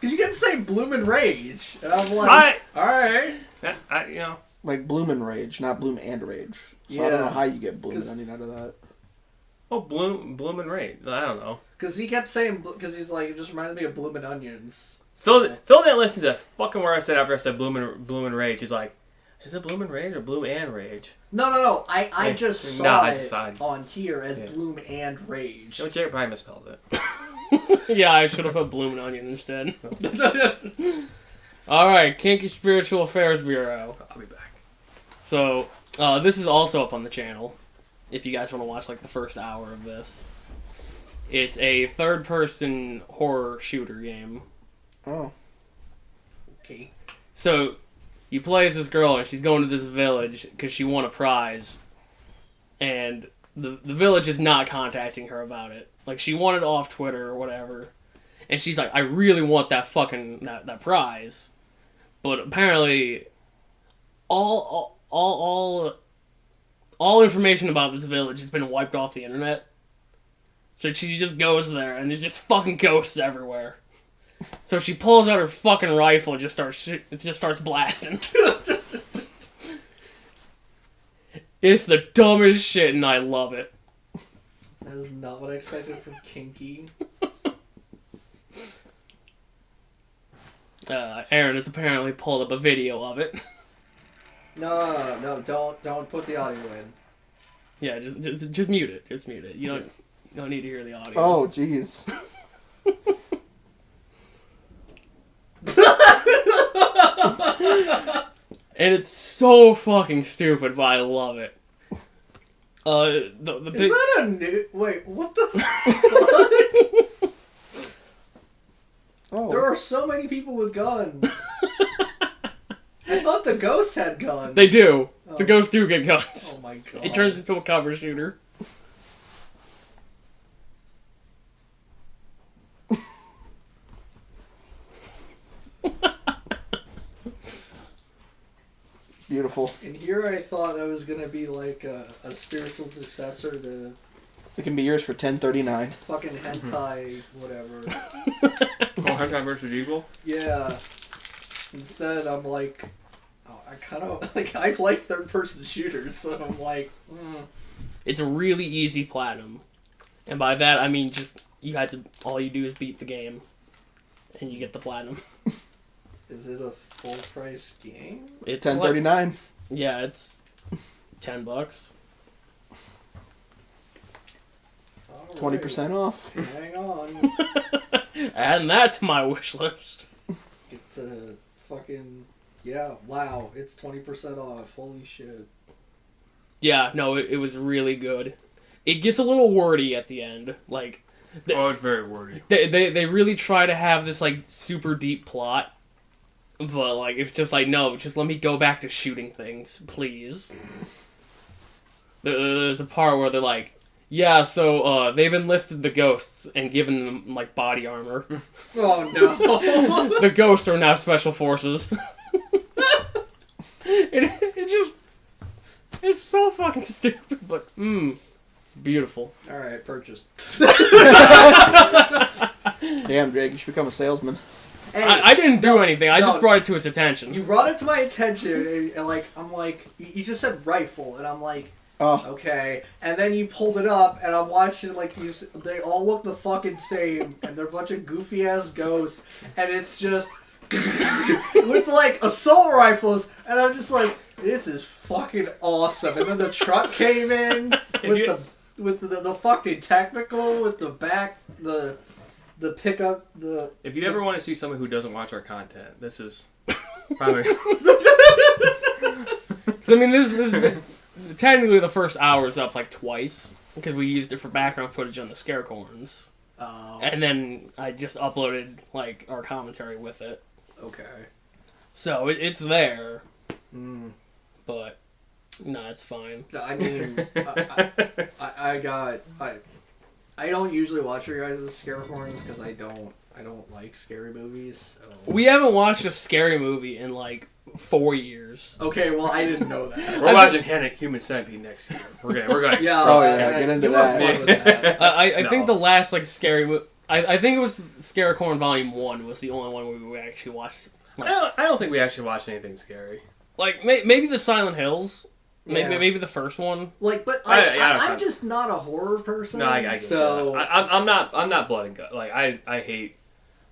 Because you kept saying Bloomin' Rage. And I'm like, alright. You know. Like Bloomin' Rage, not Bloom and Rage. So I don't know how you get Bloomin' Onion out of that. Oh, Bloom and Rage. I don't know. Because he kept saying, because he's like, it just reminds me of Bloomin' Onions. Phil didn't listen to fucking where I said after I said Bloom and Rage. He's like, is it Bloom and Rage or Bloom and Rage? No. I just saw it's it fine. on here as Bloom and Rage. No, Jared probably misspelled it. Yeah, I should have put Bloomin' Onion instead. Alright, Kinky Spiritual Affairs Bureau. I'll be back. So, this is also up on the channel, if you guys want to watch, like, the first hour of this. It's a third-person horror shooter game. Oh. Okay. So, you play as this girl, and she's going to this village because she won a prize. And the village is not contacting her about it. Like, she won it off Twitter or whatever. And she's like, I really want that fucking, that prize. But apparently, all information about this village has been wiped off the internet. So she just goes there, and there's just fucking ghosts everywhere. So she pulls out her fucking rifle and just starts blasting. It's the dumbest shit, and I love it. That is not what I expected from Kinky. Aaron has apparently pulled up a video of it. No, don't put the audio in. Yeah, just mute it. Just mute it. You don't need to hear the audio. Oh, jeez. And it's so fucking stupid, but I love it. The Is big... that a new... Wait, what the fuck? Oh. There are so many people with guns. I thought the ghosts had guns. They do. Oh. The ghosts do get guns. Oh my god. It turns into a cover shooter. Beautiful. And here I thought that was gonna be like a spiritual successor to It can be yours for $10.39. fucking hentai, whatever. Oh, Hentai vs. Evil? Yeah. Instead, I'm like, oh, I kind of like I like third-person shooters, so I'm like, It's a really easy platinum, and by that I mean just all you do is beat the game, and you get the platinum. is it a full-price game? It's $10.39. Yeah, it's $10. 20% off. Hang on. Adding that to my wish list. It's a fucking yeah. Wow, it's 20% off. Holy shit. Yeah, no, it was really good. It gets a little wordy at the end, like. It's very wordy. They really try to have this like super deep plot, but like it's just like, no, just let me go back to shooting things, please. There's a part where they're like, yeah, so they've enlisted the ghosts and given them like body armor. Oh no. The ghosts are now special forces. It's so fucking stupid, but it's beautiful. All right, purchased. Damn, Drake, you should become a salesman. Hey, I didn't do anything. I no. just brought it to his attention. you brought it to my attention, and like I'm like, you just said rifle, and I'm like, Oh, Okay, and then you pulled it up, and I'm watching like these. They all look the fucking same, and they're a bunch of goofy ass ghosts, and it's just with like assault rifles, and I'm just like, this is fucking awesome. And then the truck came in with the fucking technical with the back the pickup the. If you ever want to see someone who doesn't watch our content, this is probably. So, I mean, this is technically the first hour is up like twice because we used it for background footage on the Scarecorns. Oh. And then I just uploaded like our commentary with it. Okay. So it's there. Mm. But no, it's fine. I mean, I don't usually watch your guys' Scarecorns because I don't like scary movies. So. We haven't watched a scary movie in like 4 years. Okay, well I didn't know that. We're watching Human Centipede next year. We're going. Yeah. Oh, yeah, get into you were that. fun with that. I No. think the last like scary movie. I think it was Scarecorn Volume 1 was the only one we actually watched. Like, I don't think we actually watched anything scary. like maybe the Silent Hills. Yeah. Maybe the first one. Like, but I'm just not a horror person. No, I get so you. I'm not blood and gut. Like I hate.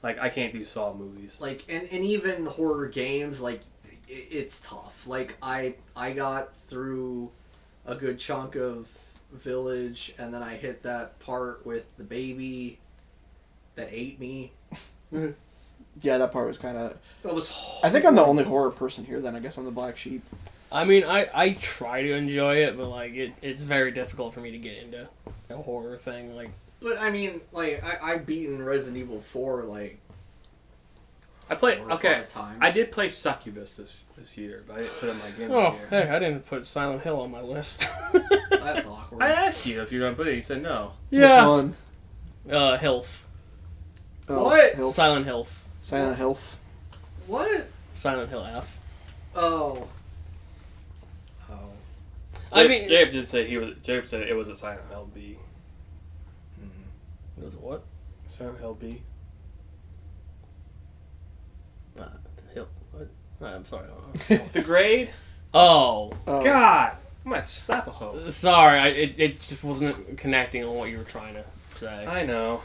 Like I can't do Saw movies. like and even horror games like it's tough. Like I got through a good chunk of Village, and then I hit that part with the baby that ate me. yeah, that part was kind of. It was. I think I'm the only horror person here. Then I guess I'm the black sheep. I mean, I try to enjoy it, but like it's very difficult for me to get into a horror thing. Like, But I mean, like I've beaten Resident Evil 4 like I played. 4 or Okay, 5 times. I did play Succubus this year, but I didn't put it in my game oh, of the year. hey, I didn't put Silent Hill on my list. That's awkward. I asked you if you're gonna put it. You said no. Which one? Hilf. Oh, What? Hilf. Silent Hilf. Silent Hilf. What? Silent Hill F. Oh. I mean, Jacob did say Jacob said it was a Silent Hill B. it was what? Silent Hill B. Hill. What? I'm sorry. I don't know. The grade. Oh, Oh. God, I'm gonna slap a hoe. sorry. It just wasn't connecting on what you were trying to say. I know.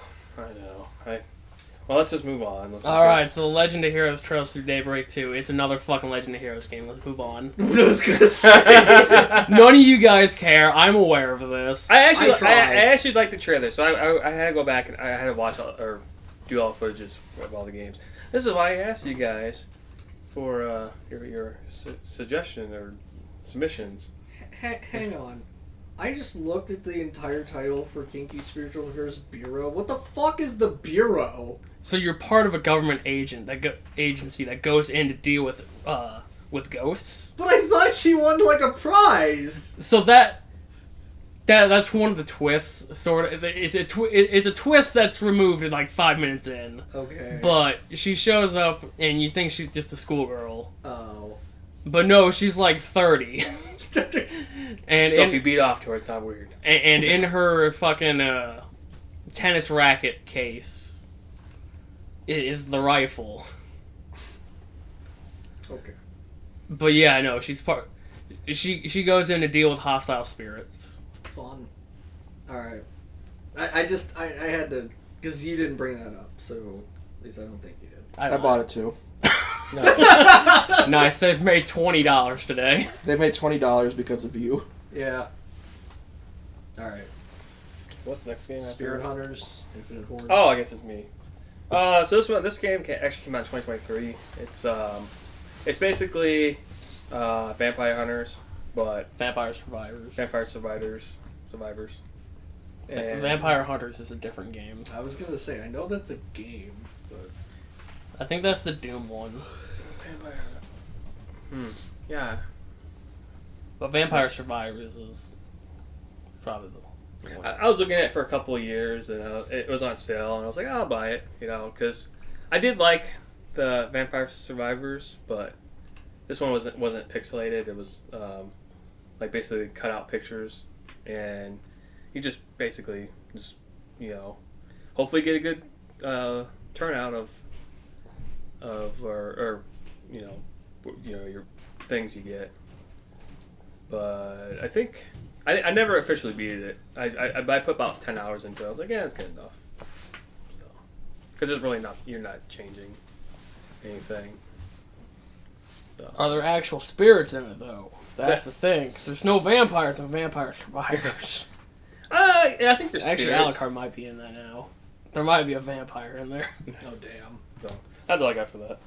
Well, let's just move on. All right, so Legend of Heroes Trails Through Daybreak 2. It's another fucking Legend of Heroes game. Let's move on. I was gonna say. None of you guys care. I'm aware of this. I tried. actually liked the trailer, so I had to go back and I had to watch or do all the footages of all the games. This is why I asked you guys for your suggestion or submissions. Hang on. I just looked at the entire title for Kinky Spiritual Affairs Bureau. What the fuck is the Bureau? So you're part of a government agency that goes in to deal with ghosts. But I thought she won like a prize. So that's one of the twists. Sort of, it's a twist that's removed in like 5 minutes in. Okay. But she shows up and you think she's just a schoolgirl, Oh. but no, she's like 30. And So if you beat off to her, it's not weird. and in her fucking tennis racket case is the rifle. Okay. But yeah, I know she's part. She goes in to deal with hostile spirits. Fun. Alright. I had to, because you didn't bring that up, so at least I don't think you did. I bought it too. Nice. They've made $20 today. They made $20 because of you. Yeah. Alright. What's the next game? Spirit Hunters, Infinite Horde. Oh, I guess it's me. So this game actually came out in 2023. It's basically Vampire Hunters, but Vampire Survivors. Vampire Survivors. And Vampire Hunters is a different game. I was gonna say, I know that's a game, but... I think that's the Doom one. Yeah. But Vampire Survivors is probably the one. I was looking at it for a couple of years, and it was on sale, and I was like, I'll buy it, because I did like the Vampire Survivors, but this one wasn't pixelated. It was like basically cut out pictures, and you just basically hopefully get a good turnout of or your things you get. But I think I never officially beat it. I put about 10 hours into it. I was like, yeah, it's good enough. So, because there's really you're not changing anything. So. Are there actual spirits in it though? That's the thing. 'Cause there's no vampires and vampire survivors. Yeah, I think there's Actually, spirits. Alucard might be in that now. There might be a vampire in there. Oh damn. So, that's all I got for that.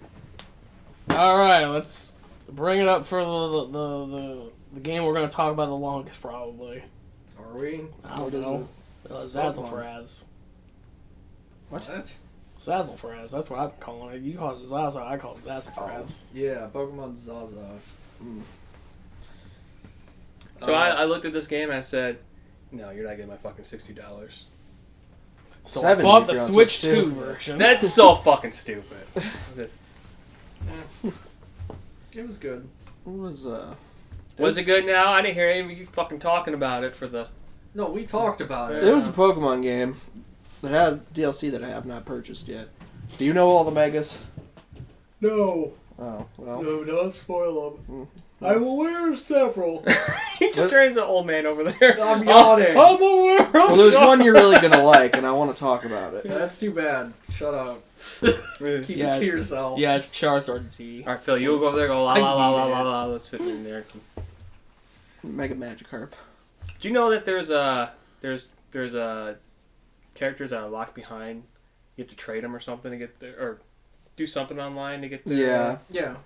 All right, let's bring it up for the game we're going to talk about the longest, probably. Are we? I don't What is know. Zazzlefraz. What? Zazzlefraz. That's what I'm calling it. You call it Zaza. I call it Zazzlefraz. Yeah, Pokemon Zaza. So I looked at this game and I said, no, you're not getting my fucking $60. So I 70 bought if the you're on Switch Switch 2 2. version. That's so fucking stupid. It was good. It was Was it good now? I didn't hear any of you fucking talking about it for the... No, we talked about it. It was a Pokemon game that has DLC that I have not purchased yet. Do you know all the megas? No. Oh, well. No, don't spoil them. I'm aware of several. He just turns an old man over there. I'm yawning. I'm aware of Well, there's one you're really going to like, and I want to talk about it. That's too bad. Shut up. Keep Yeah. it to yourself. Yeah, it's Charizard Z. Alright, Phil, you'll go over there and go la la la la la la. Let's sit in there. Mega Magikarp. Do you know that there's characters that are locked behind? You have to trade them or something to get there, or do something online to get there. Yeah. Yeah.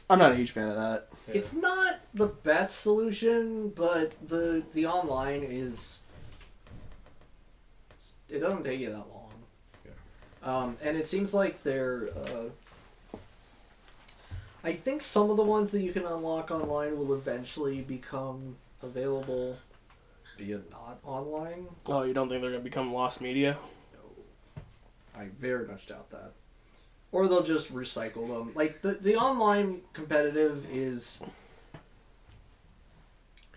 I'm not a huge fan of that. It's not the best solution, but the online is... It doesn't take you that long. Yeah. And it seems like they're... I think some of the ones that you can unlock online will eventually become available via not online. Oh, you don't think they're going to become lost media? I very much doubt that. Or they'll just recycle them. Like, the online competitive is...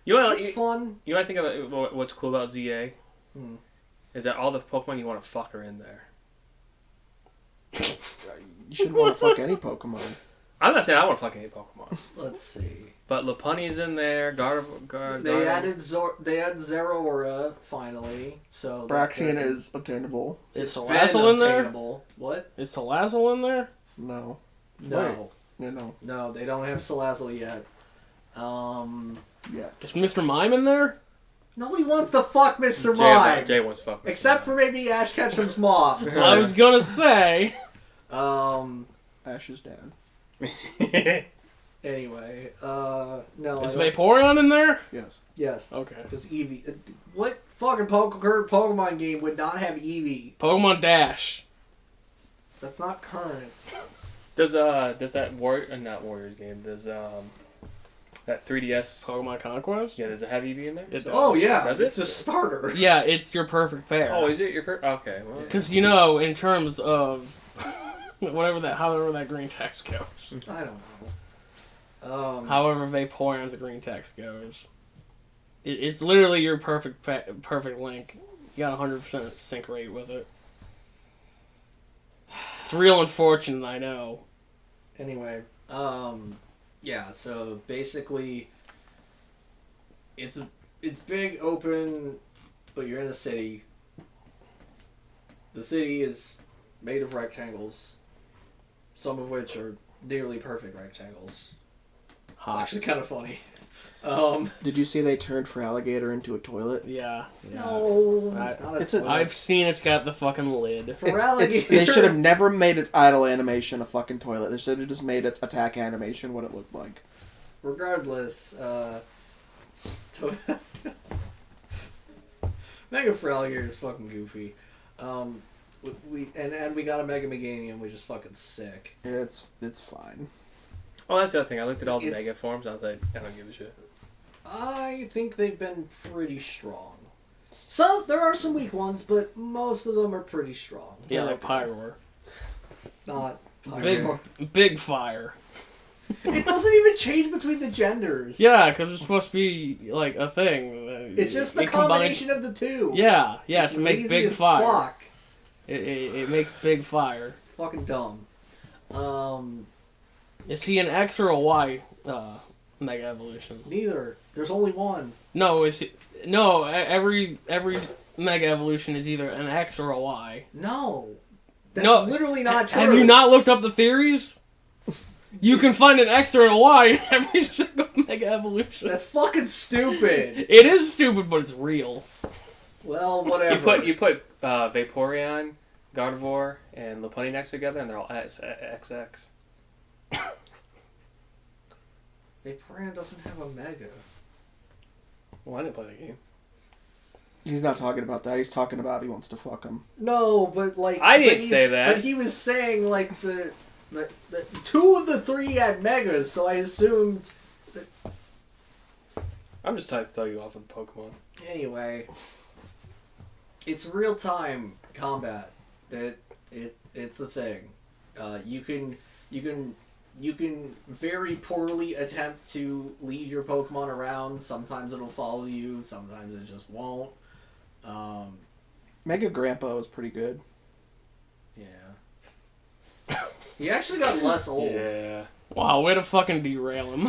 It's fun. You know what I think about what's cool about ZA? Hmm. Is that all the Pokemon you want to fuck are in there. You shouldn't want to fuck any Pokemon. I'm not saying I want to fuck any Pokemon. Let's see. But Lopunny's in there, They added Zeraora, finally. So Braxian is obtainable. Is been Salazzle in there? obtainable. What? Is Salazzle in there? No. No. Yeah, no. No, they don't have Salazzle yet. Yeah. Is Mr. Mime in there? Nobody wants to fuck Mr. Mime. Jay wants to fuck Mr. Except for maybe Ash Ketchum's mom. I was going to say. Ash's dad. Anyway, no. Is Vaporeon in there? Yes. Yes. Okay. Because Eevee. What fucking current Pokemon game would not have Eevee? Pokemon Dash. That's not current. Does that not Warriors game, does that 3DS Pokemon Conquest? Yeah, does it have Eevee in there? It does. Oh yeah, Does it? it's a starter. Yeah, it's your perfect pair. Oh, is it your okay, well. Because, you know, in terms of however that green text goes. I don't know. However Vaporeon's green text goes. It's literally your perfect link. You got 100% sync rate with it. It's real unfortunate, I know. Anyway, yeah, so basically it's big, open, but you're in a city. The city is made of rectangles, some of which are nearly perfect rectangles. It's actually kind of funny. Did you see they turned Feraligatr into a toilet? Yeah. No, it's not a It's a- toilet. I've seen it's got the fucking lid. They should have never made its idle animation a fucking toilet. They should have just made its attack animation what it looked like. Regardless, Mega Feraligatr is fucking goofy. We got a Mega Meganium, which is fucking sick. It's fine. Oh, that's the other thing. I looked at all the It's- Mega forms. I was like, I don't give a shit. I think they've been pretty strong. There are some weak ones, but most of them are pretty strong. Yeah, like Pyroar. Not Pyro. Big fire. It doesn't even change between the genders. Yeah, because it's supposed to be like a thing. It's just the It combines- combination of the two. Yeah, It's to make lazy big as fire. Fuck. It makes big fire. It's fucking dumb. Is he an X or a Y Mega Evolution? Neither. There's only one. No, every Mega Evolution is either an X or a Y. No. That's No, literally not true. Have you not looked up the theories? You can find an X or a Y in every single Mega Evolution. That's fucking stupid. It is stupid, but it's real. Well, whatever. You put Vaporeon, Gardevoir, and Lopunny next together, and they're all XX. Vaporeon doesn't have a Mega. Well, I didn't play the game. He's not talking about that. He's talking about he wants to fuck him. No, but like... I didn't say that. But he was saying, like, the 2 of the 3 had Megas, so I assumed... I'm just trying to throw you off with Pokemon. Anyway, it's real-time combat. It's a thing. You can very poorly attempt to lead your Pokemon around. Sometimes it'll follow you. Sometimes it just won't. Mega Grandpa was pretty good. Yeah. He actually got less old. Yeah. Wow, way to fucking derail him.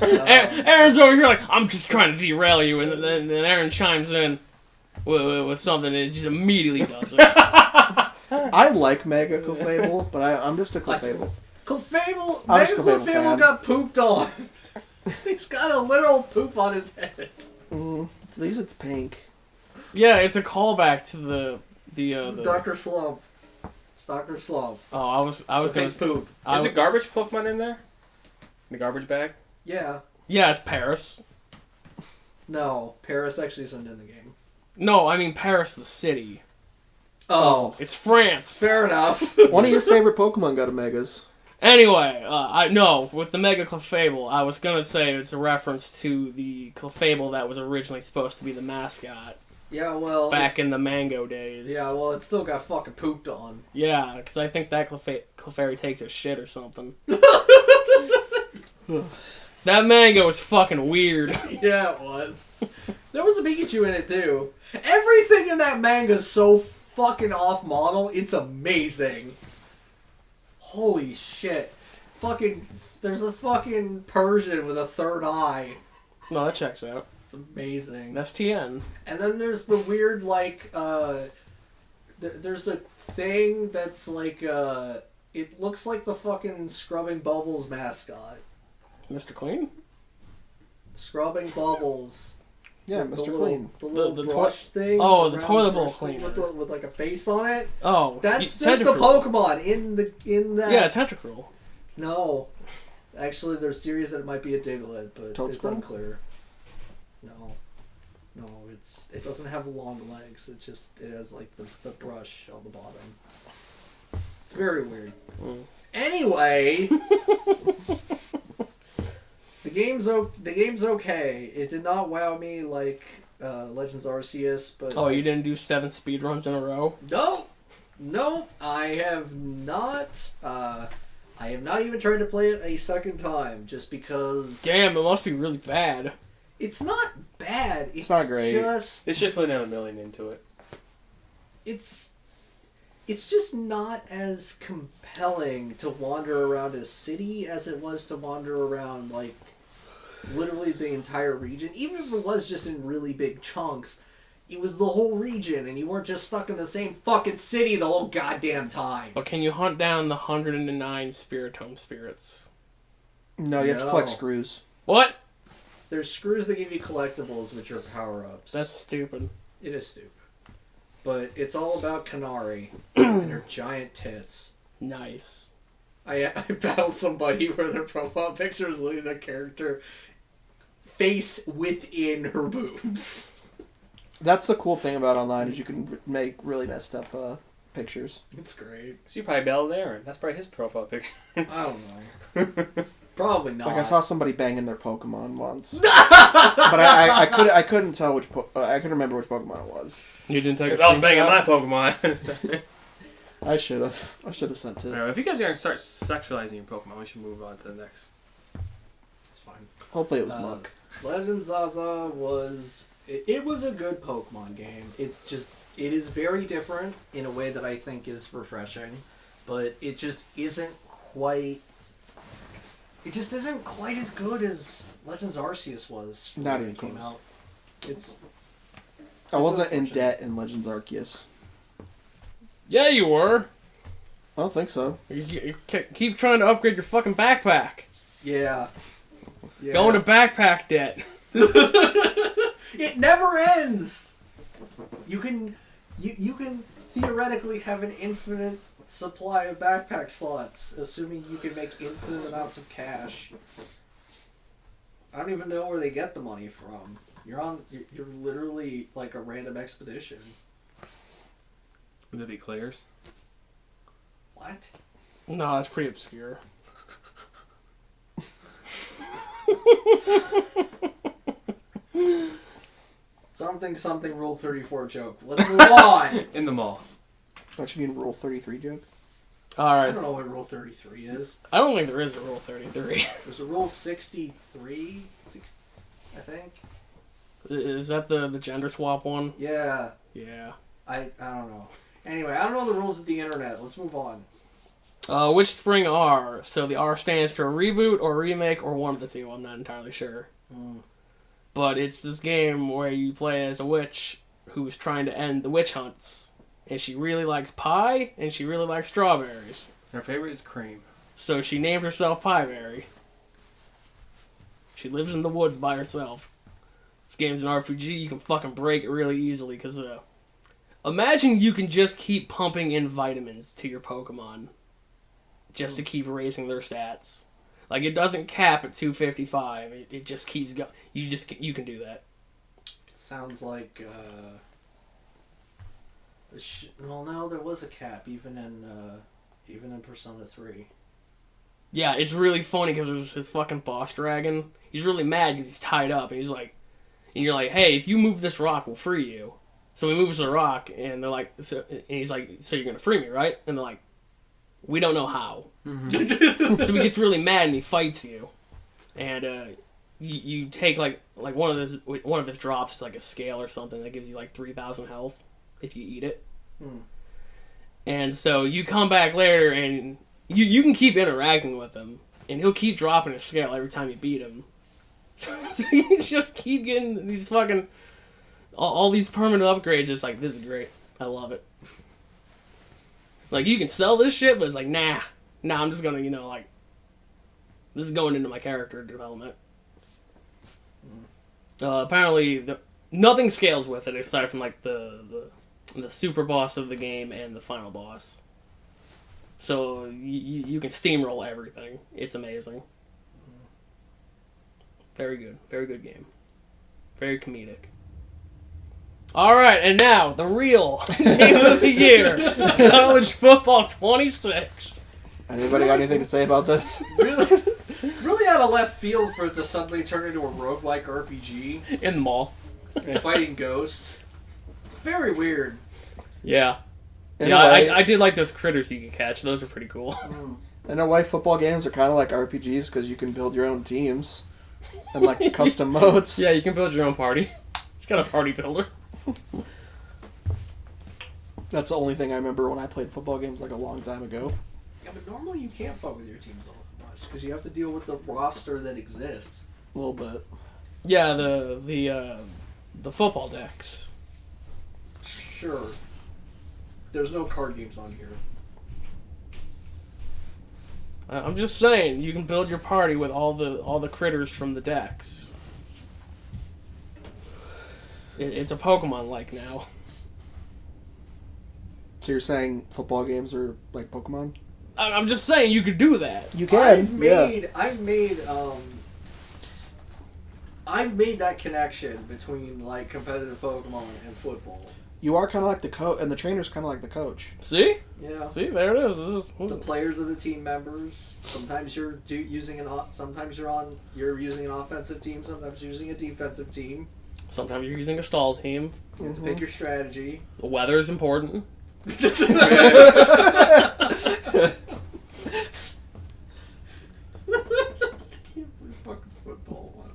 Aaron's over here like, I'm just trying to derail you, and then Aaron chimes in with something and it just immediately does it. I like Mega Clefable, but I'm just a Clefable. Clefable, I'm Mega just a Clefable Clefable fan. got pooped on. He's got a literal poop on his head. At least it's pink. Yeah, it's a callback to the Dr. Slump. It's Dr. Slump. Oh, I was gonna Pink poop. Is it garbage Pokemon in there? In the garbage bag? Yeah. Yeah, it's Paris. No, Paris actually isn't in the game. No, I mean Paris, the city. Oh. It's France. Fair enough. One of your favorite Pokemon got a Megas. Anyway, with the Mega Clefable, I was gonna say it's a reference to the Clefable that was originally supposed to be the mascot. Yeah, well... Back in the Mango days. Yeah, well, it still got fucking pooped on. Yeah, because I think that Clefairy takes a shit or something. That Mango was fucking weird. Yeah, it was. There was a Pikachu in it, too. Everything in that manga's so fucking off-model, it's amazing. Holy shit. There's a fucking Persian with a third eye. No, that checks out. It's amazing. That's TN. And then there's the weird, like, there's a thing that's like, it looks like the fucking Scrubbing Bubbles mascot. Mr. Clean? Scrubbing Bubbles. Yeah, The Mr. little- Clean. The little The brush thing. Oh, the round toilet bowl brush thing cleaner. with like a face on it. Oh, That's just a Tentacruel. Pokemon in that. Yeah, Tentacruel. No. Actually, there's theories that it might be a Diglett, but it's Toadscruel? unclear. No, it doesn't have long legs. It has like the brush on the bottom. It's very weird. Anyway, the game's okay. It did not wow me like Legends Arceus, but Oh, you didn't do 7 speedruns in a row? No, I have not. I have not even tried to play it a second time, just because. Damn, it must be really bad. It's not bad. It's not great. Just They should put $1 million into it. it's just not as compelling to wander around a city as it was to wander around like literally the entire region. Even if it was just in really big chunks, it was the whole region, and you weren't just stuck in the same fucking city the whole goddamn time. But can you hunt down the 109 Spiritomb spirits? No, you have to collect screws. What? There's screws that give you collectibles, which are power-ups. That's stupid. It is stupid. But it's all about Kanari and her giant tits. Nice. I battled somebody where their profile picture is literally the character face within her boobs. That's the cool thing about online is you can make really messed up pictures. It's great. So you probably battled Aaron. That's probably his profile picture. I don't know. Probably not. Like I saw somebody banging their Pokemon once, but I couldn't tell which I couldn't remember which Pokemon it was. You didn't take a Because I was banging screenshot? my Pokemon. I should have sent it. Alright, if you guys are going to start sexualizing your Pokemon, we should move on to the next. It's fine. Hopefully it was Muck. Legend Zaza was... It was a good Pokemon game. It's just... It is very different in a way that I think is refreshing. But it just isn't quite... It just isn't quite as good as Legends Arceus was. Not when even it came close. out. It's. I wasn't in unfortunate. debt in Legends Arceus. Yeah, you were. I don't think so. You keep trying to upgrade your fucking backpack. Yeah. Yeah. Going to backpack debt. It never ends. You can theoretically have an infinite supply of backpack slots, assuming you can make infinite amounts of cash. I don't even know where they get the money from. You're literally like a random expedition. Would that be Claire's? What? No, that's pretty obscure. Something Rule 34 joke. Let's move on. In the mall. Don't you mean Rule 33 joke? All I right. don't know what Rule 33 is. I don't think there is a Rule 33. There's a Rule 63, I think. Is that the gender swap one? Yeah. Yeah. I don't know. Anyway, I don't know the rules of the internet. Let's move on. Which spring R? So the R stands for reboot or remake or one of the two. I'm not entirely sure. But it's this game where you play as a witch who's trying to end the witch hunts. And she really likes pie and she really likes strawberries. Her favorite is cream. So she named herself Pieberry. She lives in the woods by herself. This game's an RPG. You can fucking break it really easily because imagine you can just keep pumping in vitamins to your Pokemon just to keep raising their stats. Like, it doesn't cap at 255. It just keeps going. You can do that. Sounds like, well, no, there was a cap, even in Persona 3. Yeah, it's really funny because there's this fucking boss dragon. He's really mad because he's tied up, and he's like, and you're like, hey, if you move this rock, we'll free you. So he moves the rock, and they're like, and he's like, so you're gonna free me, right? And they're like, we don't know how. So he gets really mad and he fights you, and you take like one of his drops is like a scale or something that gives you like 3,000 health if you eat it. And so you come back later and you can keep interacting with him, and he'll keep dropping a scale every time you beat him. So you just keep getting these fucking all these permanent upgrades. It's like, this is great. I love it. Like, you can sell this shit, but it's like, nah, I'm just gonna, like, this is going into my character development. Apparently, nothing scales with it aside from, like, the super boss of the game and the final boss. So, you can steamroll everything. It's amazing. Very good game. Very comedic. Alright, and now, the real game of the year. College Football 26. Anybody got anything to say about this? Really out of left field for it to suddenly turn into a roguelike RPG. In the mall. Fighting ghosts. It's very weird. Yeah. Anyway, Yeah, I did like those critters you could catch. Those are pretty cool. I know why football games are kind of like RPGs, because you can build your own teams and like custom modes. Yeah, you can build your own party. It's got a party builder. That's the only thing I remember when I played football games like a long time ago. Yeah, but normally you can't fuck with your teams all that much because you have to deal with the roster that exists. A little bit. Yeah, the football decks. Sure. There's no card games on here. I'm just saying, you can build your party with all the critters from the decks. It's a Pokemon-like now. So you're saying football games are like Pokemon? I'm just saying you could do that. You can. I've made that connection between like competitive Pokemon and football. You are kind of like the coach, and the trainer's kind of like the coach. See? Yeah. See, there it is. The players are the team members. Sometimes you're using an offensive team. Sometimes you're using a defensive team. Sometimes you're using a stall team. You have to pick your strategy. The weather is important. Fucking football one.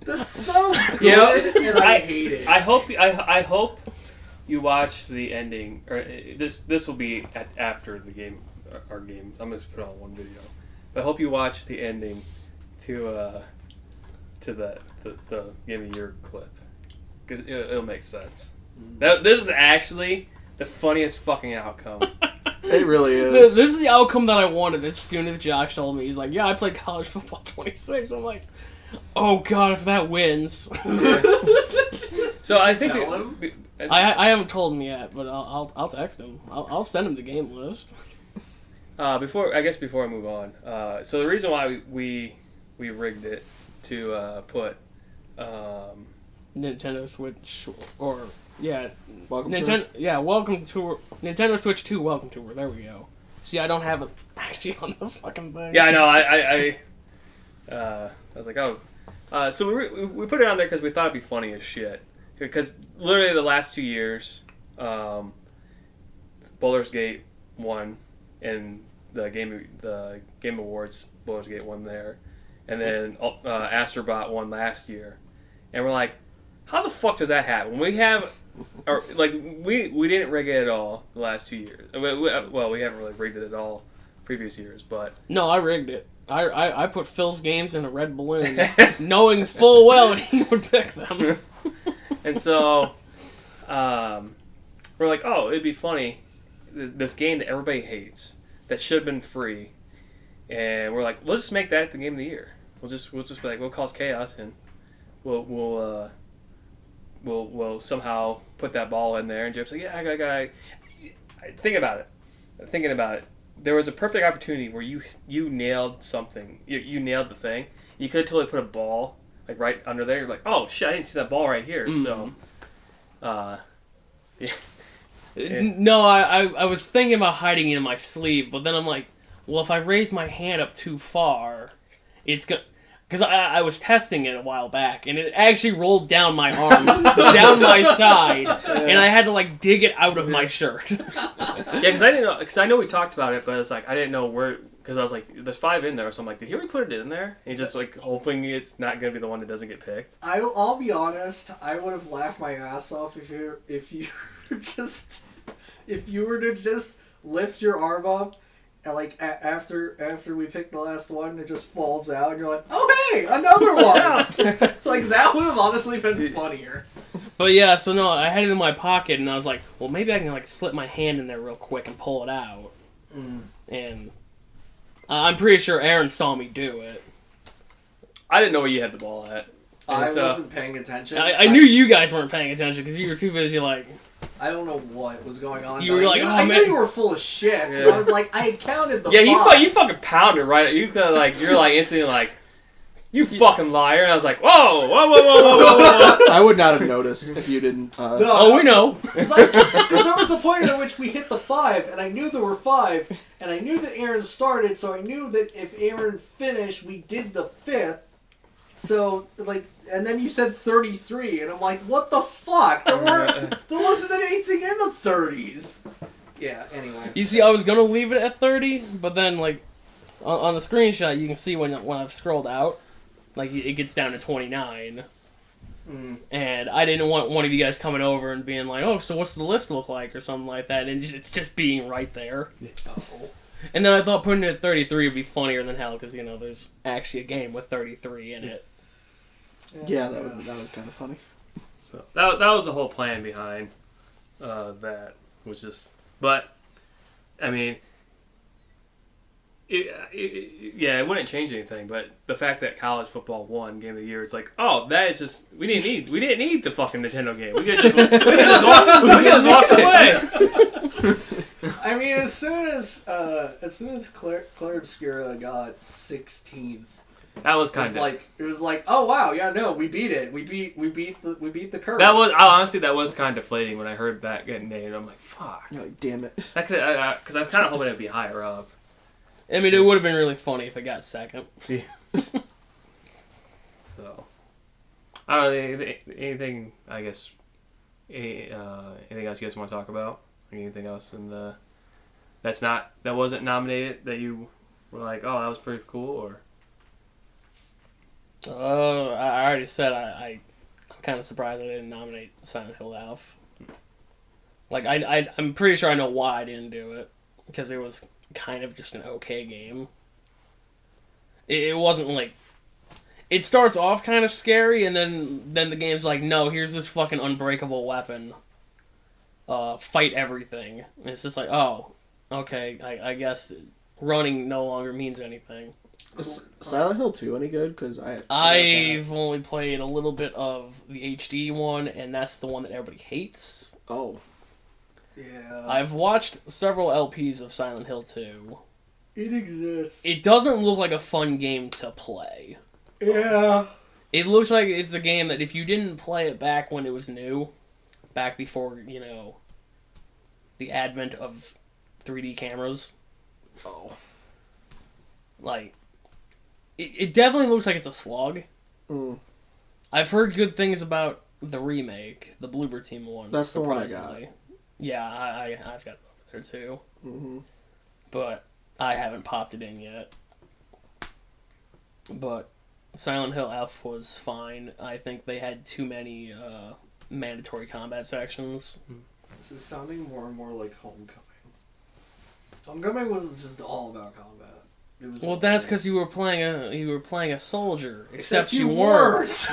That's so good, and I hate it. I hope you watch the ending, or this will be after the game, our game. I'm gonna put it on one video. I hope you watch the ending to the Game of the Year clip. Because it'll make sense. This is actually the funniest fucking outcome. It really is. This is the outcome that I wanted as soon as Josh told me. He's like, yeah, I played college football 26. I'm like, oh god, if that wins. So I think Tell him? I haven't told him yet, but I'll text him. I'll send him the game list. before I move on, so the reason why we rigged it to put Nintendo Switch or yeah, Welcome Nintendo Welcome to Nintendo Switch 2 Welcome Tour. There we go. See, I don't have it actually on the fucking thing. Yeah, I know. I was like, oh. So we put it on there because we thought it'd be funny as shit. Because literally the last 2 years, Baldur's Gate won, and the Game Awards, Baldur's Gate won there, and then Astrobot won last year, and we're like, how the fuck does that happen? We have, or like we didn't rig it at all the last 2 years. Well, we haven't really rigged it at all previous years, but No, I rigged it. I put Phil's games in a red balloon, knowing full well he would pick them. and so we're like, oh, it'd be funny, this game that everybody hates that should have been free, and we're like, let's just make that the game of the year. We'll just be like, we'll cause chaos, and we'll somehow put that ball in there. And Jeff's like, yeah, I got. Thinking about it, there was a perfect opportunity where you nailed something. You nailed the thing. You could have totally put a ball like right under there. You're like, oh shit, I didn't see that ball right here. So, yeah. No, I was thinking about hiding it in my sleeve, but then I'm like, well, if I raise my hand up too far, it's gonna. Because I was testing it a while back, and it actually rolled down my arm, down my side, and I had to like dig it out of my shirt. Yeah, because I didn't know. Because I know we talked about it, but it's like I didn't know where. Because I was like, "There's 5 in there," so I'm like, "Did he already put it in there?" And he's just like hoping it's not gonna be the one that doesn't get picked. I'll be honest. I would have laughed my ass off if you were to just lift your arm up. And like after we pick the last one, it just falls out, and you're like, "Oh hey, another one!" Like that would have honestly been funnier. But yeah, so no, I had it in my pocket, and I was like, well, maybe I can like slip my hand in there real quick and pull it out. And I'm pretty sure Aaron saw me do it. I didn't know where you had the ball at. I wasn't paying attention. I knew you guys weren't paying attention because you were too busy like. I don't know what was going on. You were like, I knew you were full of shit. Yeah. I was like, I counted the. Yeah, five. you fucking pounded right. You could like you're like instantly like, you fucking liar. And I was like, whoa. I would not have noticed if you didn't. No, we know. Because there was the point at which we hit the 5, and I knew there were 5, and I knew that Aaron started, so I knew that if Aaron finished, we did the 5th. So, like, and then you said 33, and I'm like, what the fuck? There wasn't anything in the 30s. Yeah, anyway. You see, I was gonna leave it at 30, but then like on the screenshot, you can see when I've scrolled out, like it gets down to 29. And I didn't want one of you guys coming over and being like, oh, so what's the list look like or something like that, and just being right there. And then I thought putting it at 33 would be funnier than hell because, you know, there's actually a game with 33 in it. Yeah, that was kind of funny. So that was the whole plan behind that. Was just, but I mean, it wouldn't change anything. But the fact that college football won Game of the Year, it's like, oh, that is just we didn't need the fucking Nintendo game. We could just walk away. I mean, as soon as Claire Obscura got 16th, that was kind of it was like, oh wow, yeah, no, we beat it. We beat the curse. That was honestly kind of deflating when I heard that getting named. I'm like, fuck. You're like, damn it. That could because I'm kind of hoping it'd be higher up. I mean, it would have been really funny if it got second. Yeah. So, I don't know, anything. I guess anything else you guys want to talk about? Anything else that wasn't nominated that you were like, oh, that was pretty cool, or? I already said I'm kind of surprised I didn't nominate Silent Hill Alpha. Like I'm pretty sure I know why I didn't do it because it was kind of just an okay game. It wasn't like. It starts off kind of scary, and then the game's like, no, here's this fucking unbreakable weapon. Fight everything. And it's just like, oh, okay, I guess running no longer means anything. Is Silent Hill 2 any good? Because I've only played a little bit of the HD one, and that's the one that everybody hates. Oh. Yeah. I've watched several LPs of Silent Hill 2. It exists. It doesn't look like a fun game to play. Yeah. It looks like it's a game that if you didn't play it back when it was new, back before, the advent of 3D cameras. Oh. Like, it definitely looks like it's a slog. Mm. I've heard good things about the remake, the Bloober Team one. That's the one I got. surprisingly. Yeah, I've got it over there too. Mm-hmm. But I haven't popped it in yet. But Silent Hill F was fine. I think they had too many mandatory combat sections. This is sounding more and more like Homecoming. Homecoming was just all about combat. It was Well, that's because you were playing a soldier. Except you you weren't.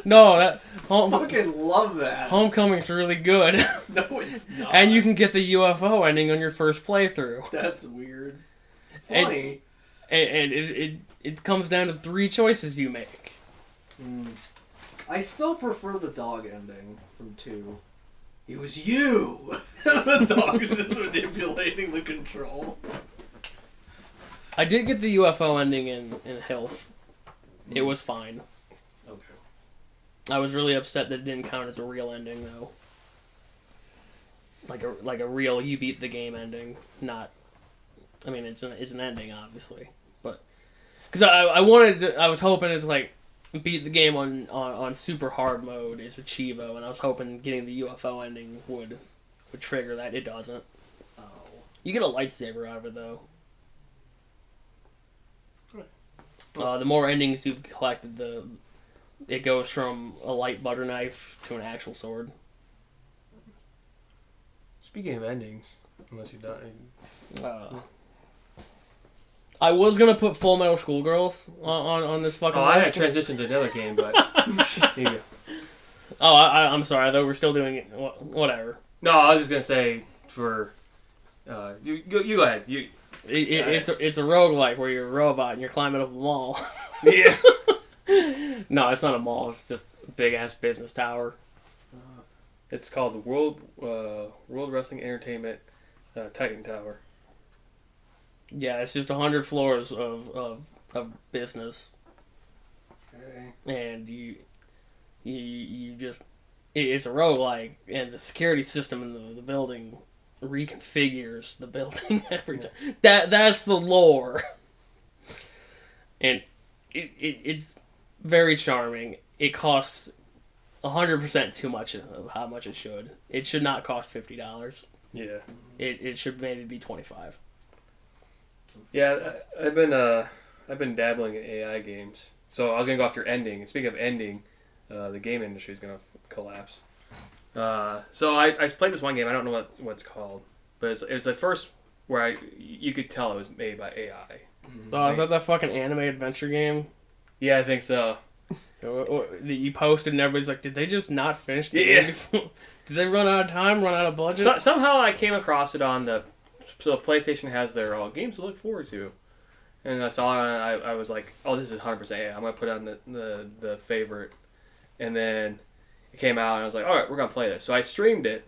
No, I Home, fucking love that. Homecoming's really good. No, it's not. And you can get the UFO ending on your first playthrough. That's weird. And- Funny. And it comes down to 3 choices you make. I still prefer the dog ending from 2. It was you! The dog's just manipulating the controls. I did get the UFO ending in Health. It was fine. Okay. I was really upset that it didn't count as a real ending, though. Like a real you beat the game ending, not. I mean, it's an ending, obviously, but because I was hoping it's like beat the game on super hard mode is a Chivo, and I was hoping getting the UFO ending would trigger that. It doesn't. Oh. You get a lightsaber out of it though. The more endings you've collected, it goes from a light butter knife to an actual sword. Speaking of endings, unless you die. I was gonna put Full Metal Schoolgirls on this fucking. Oh, I had list. transitioned to another game, but here you go. Oh, I'm sorry. I thought we were still doing it. Whatever. No, I was just gonna say for you go ahead. It's a roguelike where you're a robot and you're climbing up a mall. Yeah. No, it's not a mall. It's just a big ass business tower. It's called the World Wrestling Entertainment Titan Tower. Yeah, it's just 100 floors of business, Okay. and you just it's a roguelike, and the security system in the building reconfigures the building every time. That's the lore, and it's very charming. It costs 100% too much of how much it should. It should not cost $50. Yeah. It should maybe be $25. Yeah, I've been dabbling in AI games. So I was gonna go off your ending. And speaking of ending, the game industry is gonna collapse. So I played this one game. I don't know what it's called, but it was the first where you could tell it was made by AI. Oh, is that fucking anime adventure game? Yeah, I think so. You posted and everybody's like, did they just not finish the Yeah. game before? Did they run out of time, run out of budget? Somehow I came across it on so PlayStation has their games to look forward to. And I saw it, I was like, oh, this is 100% AI. I'm going to put it on the favorite. And then it came out, and I was like, all right, we're going to play this. So I streamed it,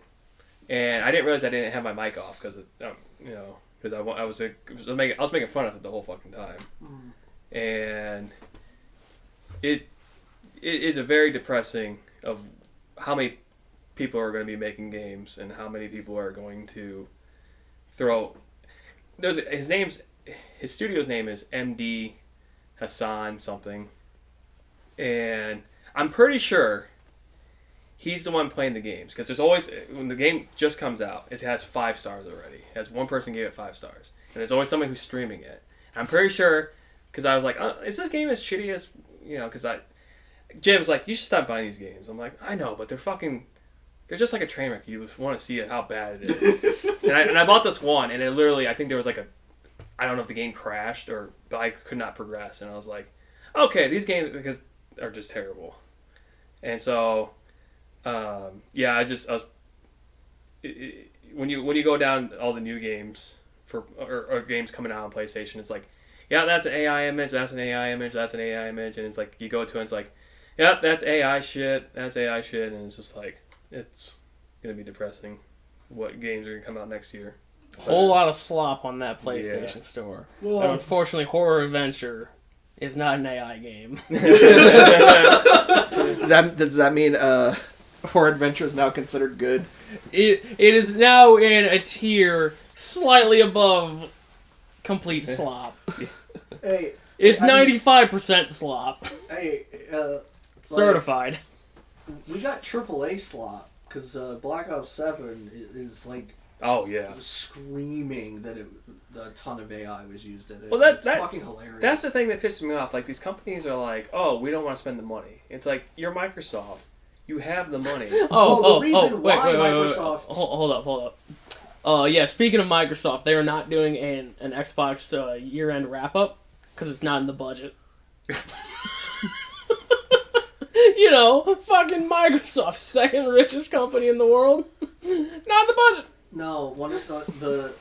and I didn't realize I didn't have my mic off because, because I was making fun of it the whole fucking time. And it is a very depressing of how many people are going to be making games and how many people are going to throw. His studio's name is MD Hassan something, and I'm pretty sure he's the one playing the games, because there's always, when the game just comes out, it has 5 stars already. It has one person gave it 5 stars, and there's always someone who's streaming it. I'm pretty sure, because I was like, is this game as shitty as, because Jim's like, you should stop buying these games. I'm like, I know, but they're just like a train wreck. You just want to see how bad it is. and I bought this one, and it literally, I think there was like I don't know if the game crashed but I could not progress, and I was like, okay, these games are just terrible. And so, yeah, when you go down all the new games or games coming out on PlayStation, it's like, yeah, that's an AI image, that's an AI image, that's an AI image, and it's like you go to it, and it's like, yeah, that's AI shit, and it's just like, it's gonna be depressing. What games are gonna come out next year? Whole lot of slop on that PlayStation store. Well, And unfortunately, Horror Adventure is not an AI game. Does that mean Horror Adventure is now considered good? It is now in a tier slightly above complete slop. Hey, It's 95% slop. Hey, Certified. we got AAA slop because Black Ops 7 is like Oh yeah. screaming that a ton of AI was used in it. Well, It's fucking hilarious. That's the thing that pisses me off. Like, these companies are like, oh, we don't want to spend the money. It's like, you're Microsoft. You have the money. Wait, Microsoft. Hold up. Yeah, speaking of Microsoft, they are not doing an Xbox year-end wrap-up because it's not in the budget. You know, fucking Microsoft, second richest company in the world, not in the budget. No, one of the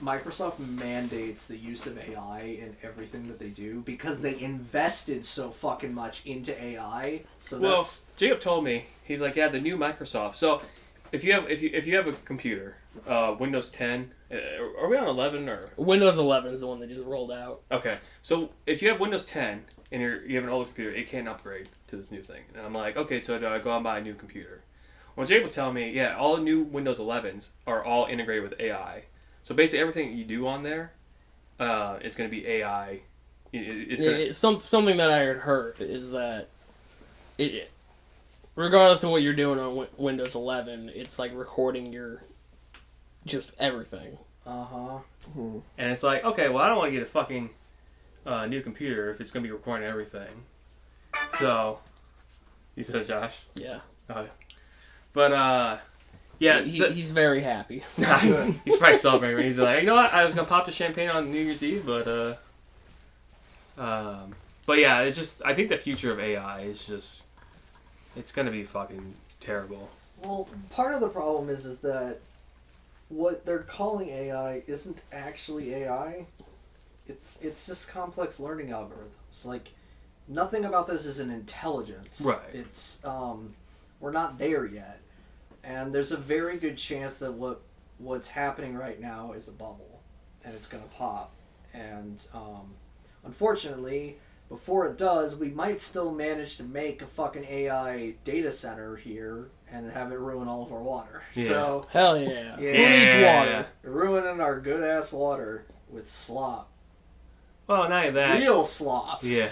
Microsoft mandates the use of AI in everything that they do because they invested so fucking much into AI. So Well, that's Jacob told me, he's like, yeah, the new Microsoft. So if you have a computer, Windows 10, are we on 11 or? Windows 11 is the one that just rolled out. Okay, so if you have Windows 10 and you have an older computer, it can't upgrade to this new thing. And I'm like, okay, so do I go out and buy a new computer? Well, Jacob was telling me, yeah, all new Windows 11s are all integrated with AI. So basically everything that you do on there, it's going to be AI. Something that I had heard is that regardless of what you're doing on Windows 11, it's like recording your just everything. And it's like, okay, well, I don't want to get a fucking new computer if it's going to be recording everything. So, he says, Josh. Yeah. But, yeah. He's very happy. He's probably celebrating. He's like, you know what? I was going to pop the champagne on New Year's Eve, but yeah, it's just, I think the future of AI is just, it's going to be fucking terrible. well, part of the problem is that what they're calling AI isn't actually AI. It's just complex learning algorithms. Like, nothing about this is an intelligence. Right. It's we're not there yet, and there's a very good chance that what's happening right now is a bubble, and it's gonna pop. And unfortunately, before it does, we might still manage to make a fucking AI data center here and have it ruin all of our water. Yeah. So Hell yeah. Yeah. Who needs water? ruining our good ass water with slop. Well, not even that. Real slop. Yeah.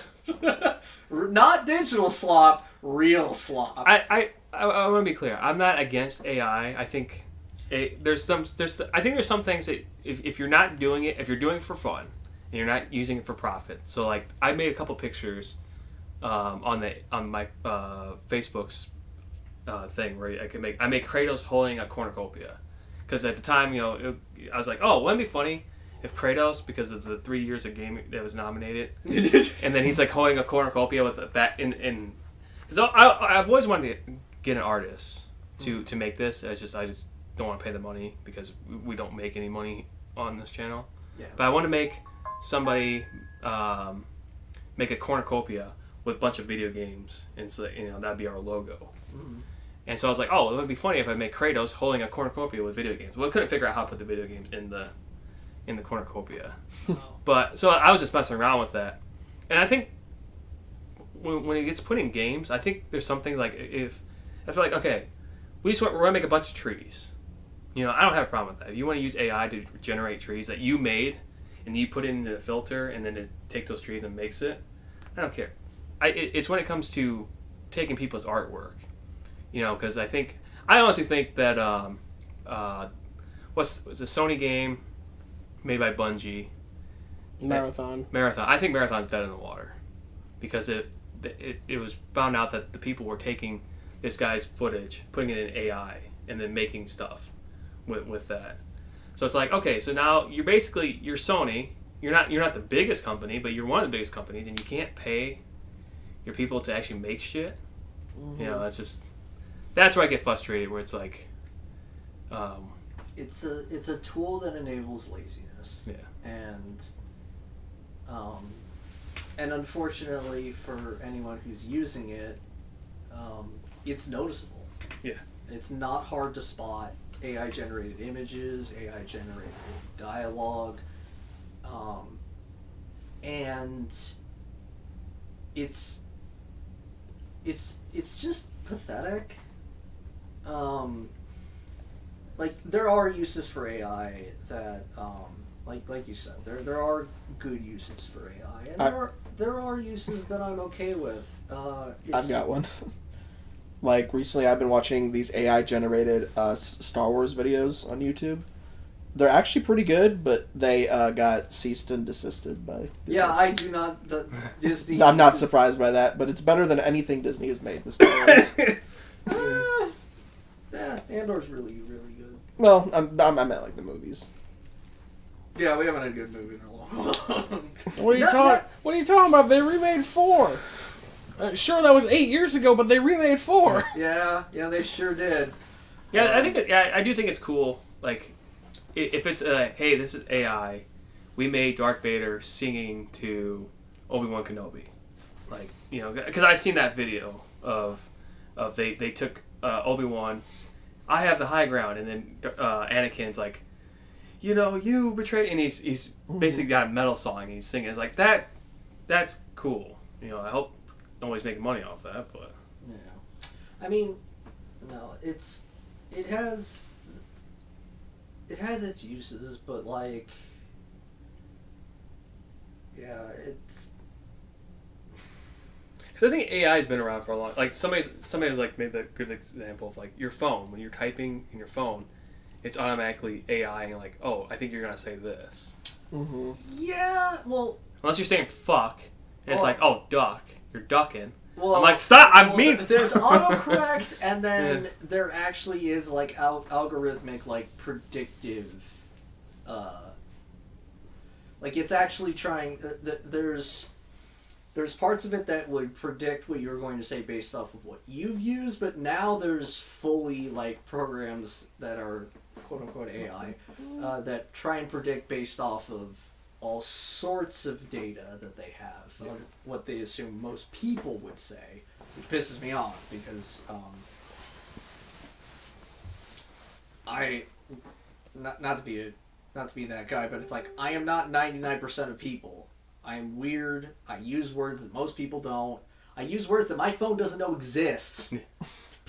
Not digital slop, real slop. I want to be clear. I'm not against AI. I think there's some things that if you're not doing it, if you're doing it for fun and you're not using it for profit. So like I made a couple pictures on my Facebook's thing where I made Kratos holding a cornucopia because at the time I was like, oh, wouldn't it be funny if Kratos, because of the 3 years of game that was nominated, and then he's like holding a cornucopia with a bat in. Because I've always wanted to get an artist to make this. I just don't want to pay the money because we don't make any money on this channel. Yeah. But I want to make somebody make a cornucopia with a bunch of video games, and so that'd be our logo. Mm-hmm. And so I was like, oh, it would be funny if I make Kratos holding a cornucopia with video games. Well, I couldn't figure out how to put the video games in the cornucopia. But so I was just messing around with that, and I think when it gets put in games, I think there's something like if I feel like, okay, we're gonna make a bunch of trees. I don't have a problem with that. If you want to use AI to generate trees that you made and you put it into a filter and then it takes those trees and makes it, I don't care. It's when it comes to taking people's artwork, because I honestly think that what's a Sony game made by Bungie, Marathon. I think Marathon's dead in the water because it was found out that the people were taking this guy's footage, putting it in AI, and then making stuff with that. So it's like, okay, so now you're Sony. You're not the biggest company, but you're one of the biggest companies, and you can't pay your people to actually make shit. Mm-hmm. You know, that's where I get frustrated. Where it's like, it's a tool that enables laziness. Yeah. And unfortunately for anyone who's using it, it's noticeable. Yeah. It's not hard to spot AI generated images, AI generated dialogue, and it's just pathetic. Like there are uses for AI that, like you said, there are good uses for AI, and there are uses that I'm okay with. I've got one. Like recently, I've been watching these AI generated Star Wars videos on YouTube. They're actually pretty good, but they got ceased and desisted by Disney. Yeah, I do not. The Disney. I'm not surprised by that, but it's better than anything Disney has made with Star Wars. Yeah, Andor's really good. Well, I meant like the movies. Yeah, we haven't had a good movie in a long time. What are you talking about? They remade 4. Sure, that was 8 years ago, but they remade 4. Yeah, they sure did. Yeah, I do think it's cool. Like, if it's hey, this is AI, we made Darth Vader singing to Obi-Wan Kenobi, like, you know, because I seen that video of they took Obi-Wan, I have the high ground, and then Anakin's like, you know, you betrayed, and he's basically got a metal song, and he's singing. It's like that's cool. You know, I hope nobody's making money off that, but yeah, I mean, no, it has its uses, but like, yeah, it's. Because I think AI has been around for a long. Like somebody's like made the good example of like your phone, when you're typing in your phone, it's automatically AI and like, oh, I think you're gonna say this. Mm-hmm. Yeah, well. Unless you're saying fuck, and it's like, oh, duck, you're ducking. Well, I'm like, stop! There's autocorrects, and then there actually is like algorithmic, like predictive, like it's actually trying. There's parts of it that would predict what you're going to say based off of what you've used, but now there's fully like programs that are quote unquote AI that try and predict based off of all sorts of data that they have, what they assume most people would say, which pisses me off because I not to be that guy, but it's like I am not 99% of people. I am weird. I use words that most people don't. I use words that my phone doesn't know exists.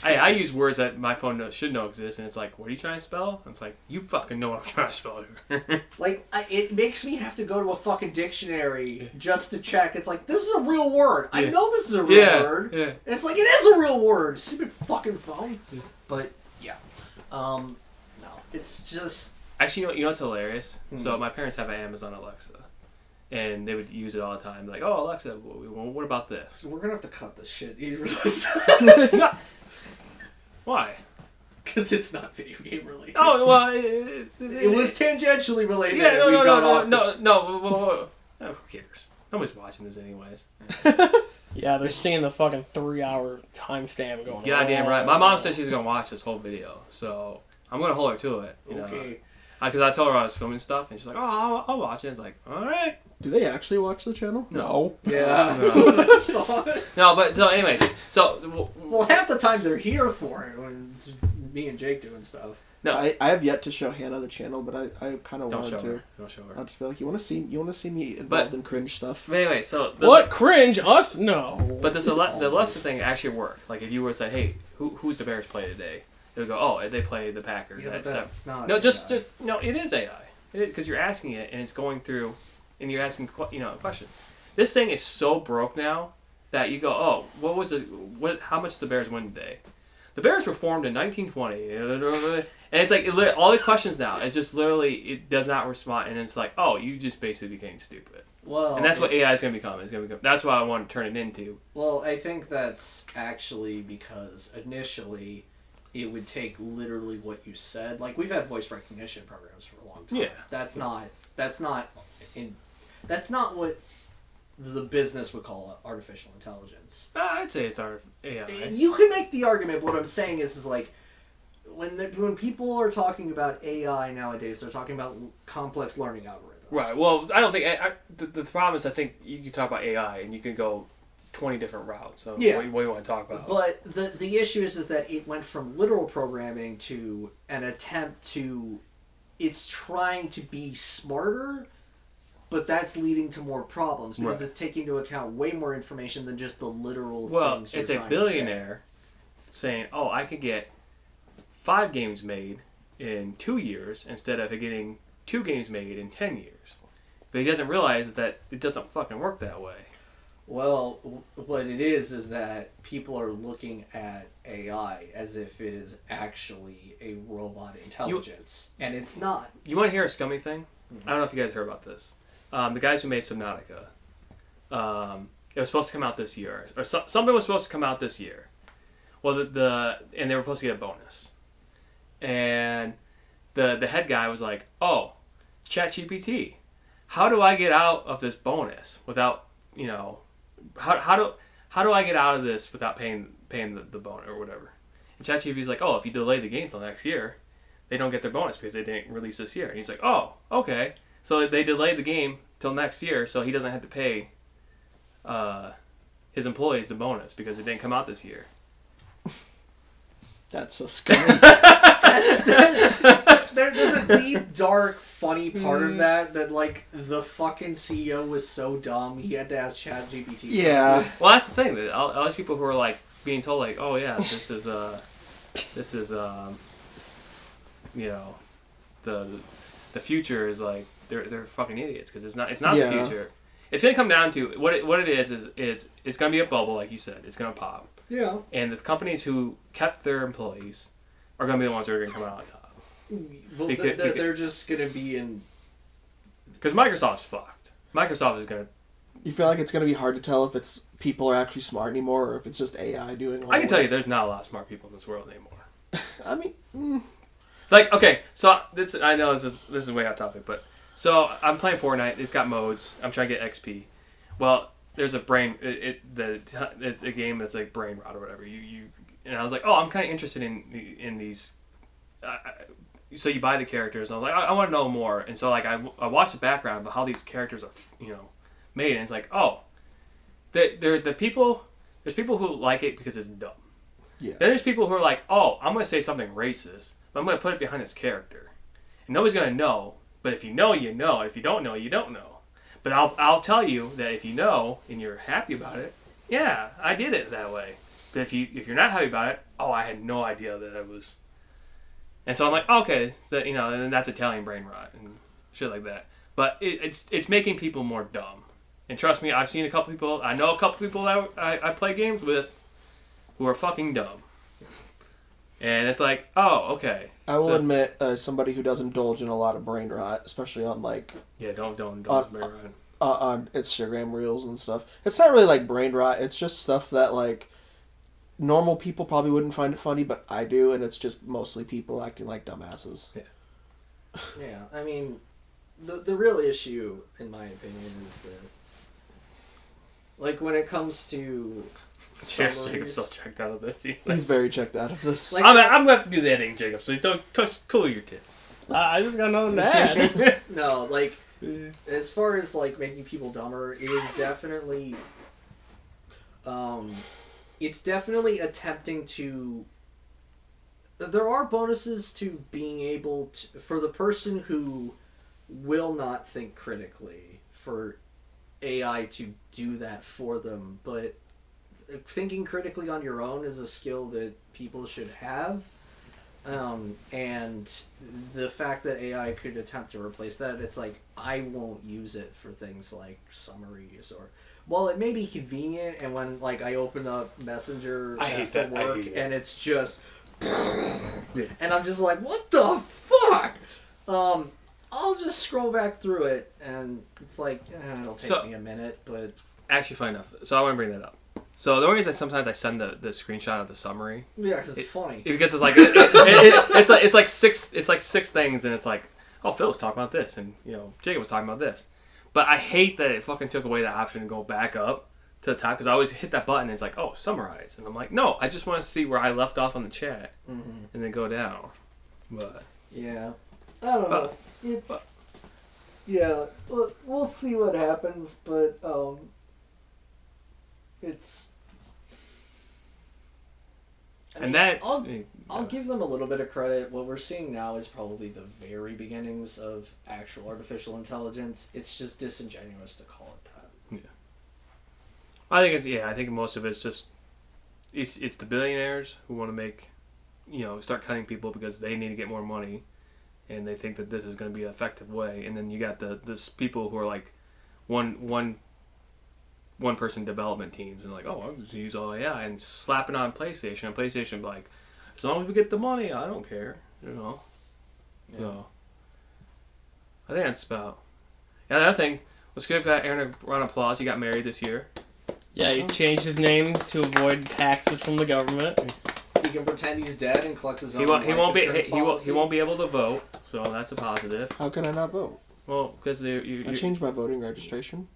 I use words that my phone should know exist, and it's like, what are you trying to spell? And it's like, you fucking know what I'm trying to spell here. Like, it makes me have to go to a fucking dictionary just to check. It's like, this is a real word. I know this is a real word. Yeah. And it's like, it is a real word. Stupid fucking phone. Yeah. But, yeah. No, it's just... Actually, you know what's hilarious? So my parents have an Amazon Alexa. And they would use it all the time. Like, oh, Alexa, what about this? We're gonna have to cut this shit. You realize that? Why? Because it's not video game related. Oh, well... It was tangentially related. Yeah, No. Who cares? Nobody's watching this anyways. Yeah, they're seeing the fucking 3-hour timestamp going on. Goddamn right. My mom said she's going to watch this whole video. So, I'm going to hold her to it. You know? Because I told her I was filming stuff, and she's like, oh, I'll watch it. It's like, all right. Do they actually watch the channel? No. Yeah. That's what I thought. No, but so anyways, so... Well, half the time they're here for it when it's me and Jake doing stuff. No, I have yet to show Hannah the channel, but I kind of wanted to. Don't show her. I'll just be like, you want to see me involved in cringe stuff? But anyway, so... What? Cringe? Us? No. But the Alexa thing actually worked. Like, if you were to say, hey, who's the Bears play today? They would go, oh, they play the Packers. Yeah, that's not No, AI. no, it is AI. It is, because you're asking it, and it's going through, and you're asking, a question. This thing is so broke now that you go, oh, how much did the Bears win today? The Bears were formed in 1920, and it's like, all the questions now, it's just literally, it does not respond, and it's like, oh, you just basically became stupid. Well, and that's what AI is going to become. That's what I want to turn it into. Well, I think that's actually because initially it would take literally what you said. Like, we've had voice recognition programs for a long time. Yeah. That's not what the business would call artificial intelligence. I'd say it's our AI. You can make the argument, but what I'm saying is like, when people are talking about AI nowadays, they're talking about complex learning algorithms. Right. Well, I don't think the problem is I think you can talk about AI and you can go 20 different routes. So what do you want to talk about? But the issue is that it went from literal programming to an attempt to, it's trying to be smarter, but that's leading to more problems because it's taking into account way more information than just the literal things you're it's a billionaire saying, "Oh, I could get 5 games made in 2 years instead of getting 2 games made in 10 years." But he doesn't realize that it doesn't fucking work that way. Well, what it is that people are looking at AI as if it is actually a robot intelligence, and it's not. You want to hear a scummy thing? I don't know if you guys heard about this. The guys who made Subnautica, it was supposed to come out this year, or something was supposed to come out this year. Well, and they were supposed to get a bonus, and the head guy was like, "Oh, ChatGPT, how do I get out of this bonus without how do I get out of this without paying the bonus or whatever?" And ChatGPT's like, "Oh, if you delay the game till next year, they don't get their bonus because they didn't release this year." And he's like, "Oh, okay." So they delayed the game till next year, so he doesn't have to pay his employees the bonus because it didn't come out this year. That's so scary. There's a deep, dark, funny part of that like the fucking CEO was so dumb he had to ask ChatGPT. Yeah. Well, that's the thing. That all these people who are like being told like, "Oh yeah, this is the future is like." They're fucking idiots because it's not the future. It's gonna come down to what it is it's gonna be a bubble, like you said. It's gonna pop. Yeah. And the companies who kept their employees are gonna be the ones that are gonna come out on top. Well, they're just gonna be in. Because Microsoft's fucked. Microsoft is gonna. You feel like it's gonna be hard to tell if it's people are actually smart anymore or if it's just AI doing all I can tell you, there's not a lot of smart people in this world anymore. I mean, like, okay, so I know this is way off topic, but. So I'm playing Fortnite. It's got modes. I'm trying to get XP. Well, there's a it's a game that's like brain rot or whatever. And I was like, oh, I'm kind of interested in these. So you buy the characters. And I'm like, I want to know more. And so like I watched the background of how these characters are made, and it's like, oh, the people. There's people who like it because it's dumb. Yeah. Then there's people who are like, oh, I'm gonna say something racist, but I'm gonna put it behind this character, and nobody's gonna know. But if you know, you know. If you don't know, you don't know. But I'll tell you that if you know and you're happy about it, yeah, I did it that way. But if you're not happy about it, oh, I had no idea that it was. And so I'm like, okay, so, and then that's Italian brain rot and shit like that. But it's making people more dumb. And trust me, I've seen a couple people. I know a couple people that I play games with who are fucking dumb. And it's like, oh, okay. I will admit, somebody who does indulge in a lot of brain rot, especially on like don't brain rot on Instagram reels and stuff. It's not really like brain rot. It's just stuff that like normal people probably wouldn't find it funny, but I do, and it's just mostly people acting like dumbasses. Yeah. Yeah, I mean, the real issue, in my opinion, is that like when it comes to. Jacob's so checked out of this. He's very checked out of this. Like, I'm going to have to do the editing, Jacob, so you don't cool your tits. I just got nothing to add. No, like, as far as, like, making people dumber, it is definitely, it's definitely attempting to, there are bonuses to being able to, for the person who will not think critically, for AI to do that for them, but thinking critically on your own is a skill that people should have, and the fact that AI could attempt to replace that, it's like, I won't use it for things like summaries or, well, it may be convenient, and when like I open up Messenger after work and it's just and I'm just like, what the fuck? I'll just scroll back through it, and it's like, it'll take me a minute, but actually, fine enough. So I want to bring that up. So the only reason sometimes I send the screenshot of the summary. Yeah, because it's funny. Because it's like it's like six things, and it's like, oh, Phil was talking about this, and Jacob was talking about this. But I hate that it fucking took away the option to go back up to the top, because I always hit that button and it's like, oh, summarize, and I'm like, no, I just want to see where I left off on the chat, and then go down. But yeah, I don't know. Yeah, we'll see what happens, but it's. I'll give them a little bit of credit. What we're seeing now is probably the very beginnings of actual artificial intelligence. It's just disingenuous to call it that. Yeah. I think most of it's just it's the billionaires who want to make, start cutting people because they need to get more money, and they think that this is going to be an effective way. And then you got this people who are like one person development teams, and like, oh, I'll just use all AI and slap it on PlayStation. And PlayStation like, as long as we get the money, I don't care, Yeah. So I think that's about. Yeah, the other thing. Let's give that Aaron a round of applause. He got married this year. Yeah, he changed his name to avoid taxes from the government. He can pretend he's dead and collect his own. He won't be able to vote, so that's a positive. How can I not vote? Well, because I changed my voting registration.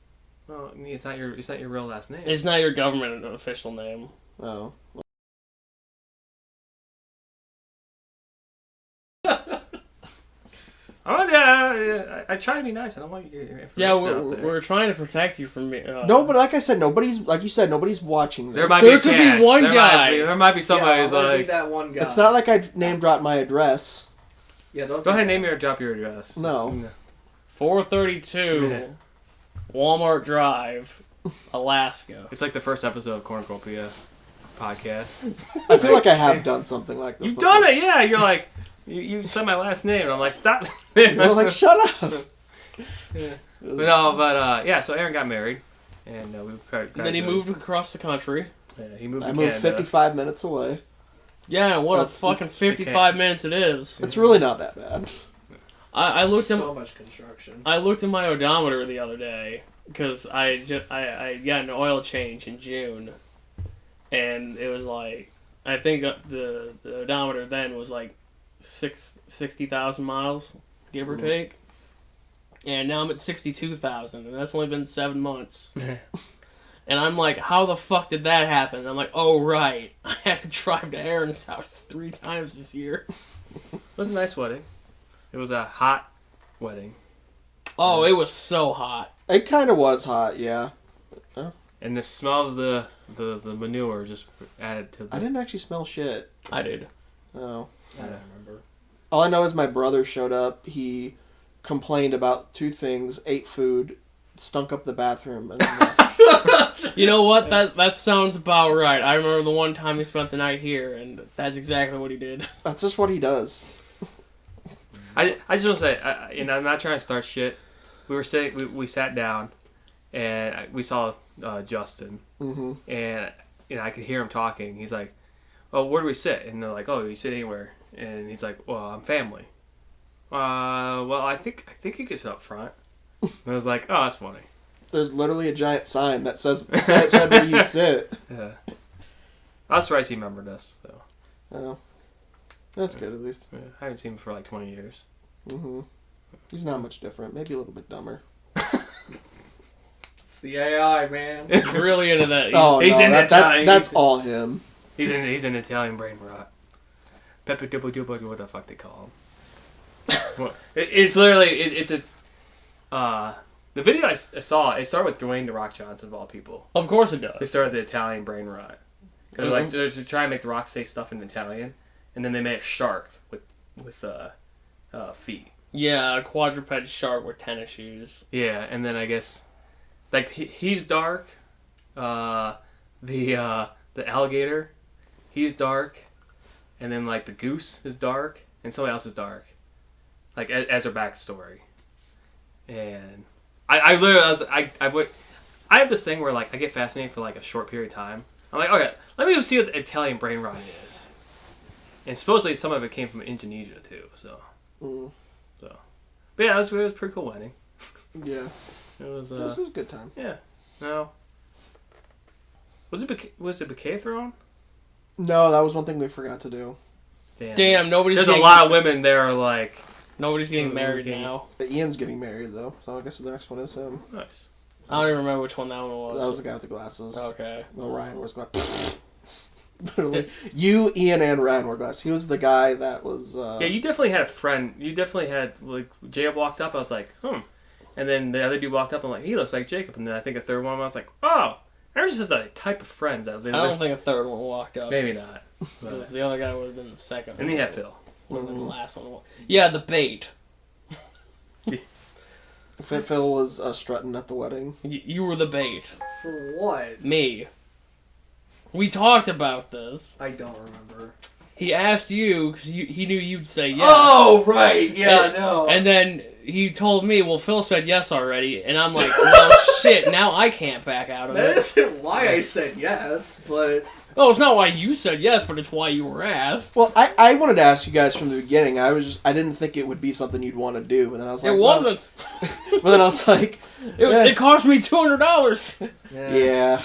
Well, I mean, it's not your real last name. It's not your government official name. Oh. I try to be nice. I don't want your information out there. We're trying to protect you from me. No, but like I said, nobody's watching this. There might There be could be one guy. There might be somebody who's be like. that one guy. It's not like I name dropped my address. Yeah, don't Go ahead, drop your address. No. 432 Walmart Drive, Alaska. It's like the first episode of Cornucopia podcast. I feel like I have done something like this. You've before. done it, yeah. You're like, you said my last name, and I'm like, stop. You're like, shut up. Yeah. But so Aaron got married, and we tried. Then he moved across the country. Yeah, he moved. I to moved Canada. 55 minutes away. Yeah, what That's- a fucking 55 minutes it is. It's really not that bad. I looked at so much construction. I looked at my odometer the other day because I got an oil change in June, and it was like, I think the odometer then was like 60,000 miles, give or take, and now I'm at 62,000, and that's only been 7 months. And I'm like, how the fuck did that happen? And I'm like, oh right, I had to drive to Aaron's house 3 times this year. It was a nice wedding. It was a hot wedding. Oh, it was so hot. It kind of was hot, yeah. And the smell of the manure just added to the... I didn't actually smell shit. I did. Oh. I don't remember. All I know is my brother showed up. He complained about 2 things: ate food, stunk up the bathroom, and then left. You know what? That sounds about right. I remember the one time he spent the night here, and that's exactly what he did. That's just what he does. I just want to say, I'm not trying to start shit. We sat down, and we saw Justin, and I could hear him talking. He's like, "Oh, where do we sit?" And they're like, "Oh, you sit anywhere." And he's like, "Well, I'm family." Well, I think you can sit up front. And I was like, "Oh, that's funny." There's literally a giant sign that said where you sit. Yeah. I was surprised he remembered us, though. Oh. That's good, at least. Yeah, I haven't seen him for like 20 years. He's not much different. Maybe a little bit dumber. It's the AI, man. He's really into that. He's in Italian. That's all him. He's in Italian brain rot. Pepe Dubo Dubo, what the fuck they call him. Well, it's literally, it's a, the video I saw, it started with Dwayne "The Rock" Johnson, of all people. Of course it does. They started the Italian brain rot. Because like, they're trying to make The Rock say stuff in Italian, and then they made a shark with feet. Yeah, a quadruped shark with tennis shoes. Yeah, and then I guess, like, he's dark. The alligator, he's dark. And then, like, the goose is dark, and somebody else is dark. Like, as her backstory. And I literally, I have this thing where, like, I get fascinated for, like, a short period of time. I'm like, okay, let me go see what the Italian brain rot is. And supposedly some of it came from Indonesia, too, so. But yeah, it was a pretty cool wedding. Yeah. It was This was a good time. Yeah. No. Was it bouquet throwing? No, that was one thing we forgot to do. Damn, nobody's. There's a getting, lot of women there like. Nobody's getting married now. Ian's getting married though, so I guess the next one is him. Nice. I don't even remember which one that one was. That was the guy with the glasses. Okay. No, Ryan was glasses. Literally, you, Ian, and Ryan wore glasses. He was the guy that was. Yeah, you definitely had a friend. You definitely had like Jacob walked up. I was like, and then the other dude walked up. I'm like, he looks like Jacob. And then I think a third one. I was like, oh, there's just a type of friends that. I don't think a third one walked up. Maybe not. Because the other guy would have been the second. And he had Phil. Would have been the last one. Yeah, the bait. Phil was strutting at the wedding. You were the bait. For what? Me. We talked about this. I don't remember. He asked you because he knew you'd say yes. Oh, right. Yeah, no. And then he told me, well, Phil said yes already. And I'm like, well, shit, now I can't back out of That it. isn't why I said yes, but... Oh, it's not why you said yes, but it's why you were asked. Well, I wanted to ask you guys from the beginning. I didn't think it would be something you'd want to do, but then I was like, It wasn't. But then I was like, It cost me $200. Yeah.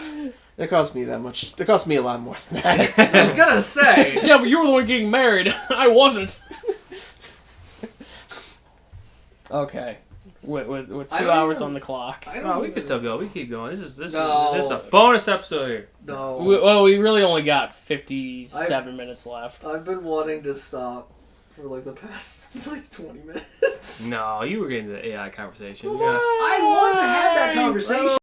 It cost me that much. It cost me a lot more than that. I was gonna say. Yeah, but you were the one getting married. I wasn't. Okay. With 2 hours on the clock. We can still go. We keep going. This is No. a bonus episode here. No. We really only got 57 minutes left. I've been wanting to stop for like the past like 20 minutes. No, you were getting the AI conversation. I want to have that conversation.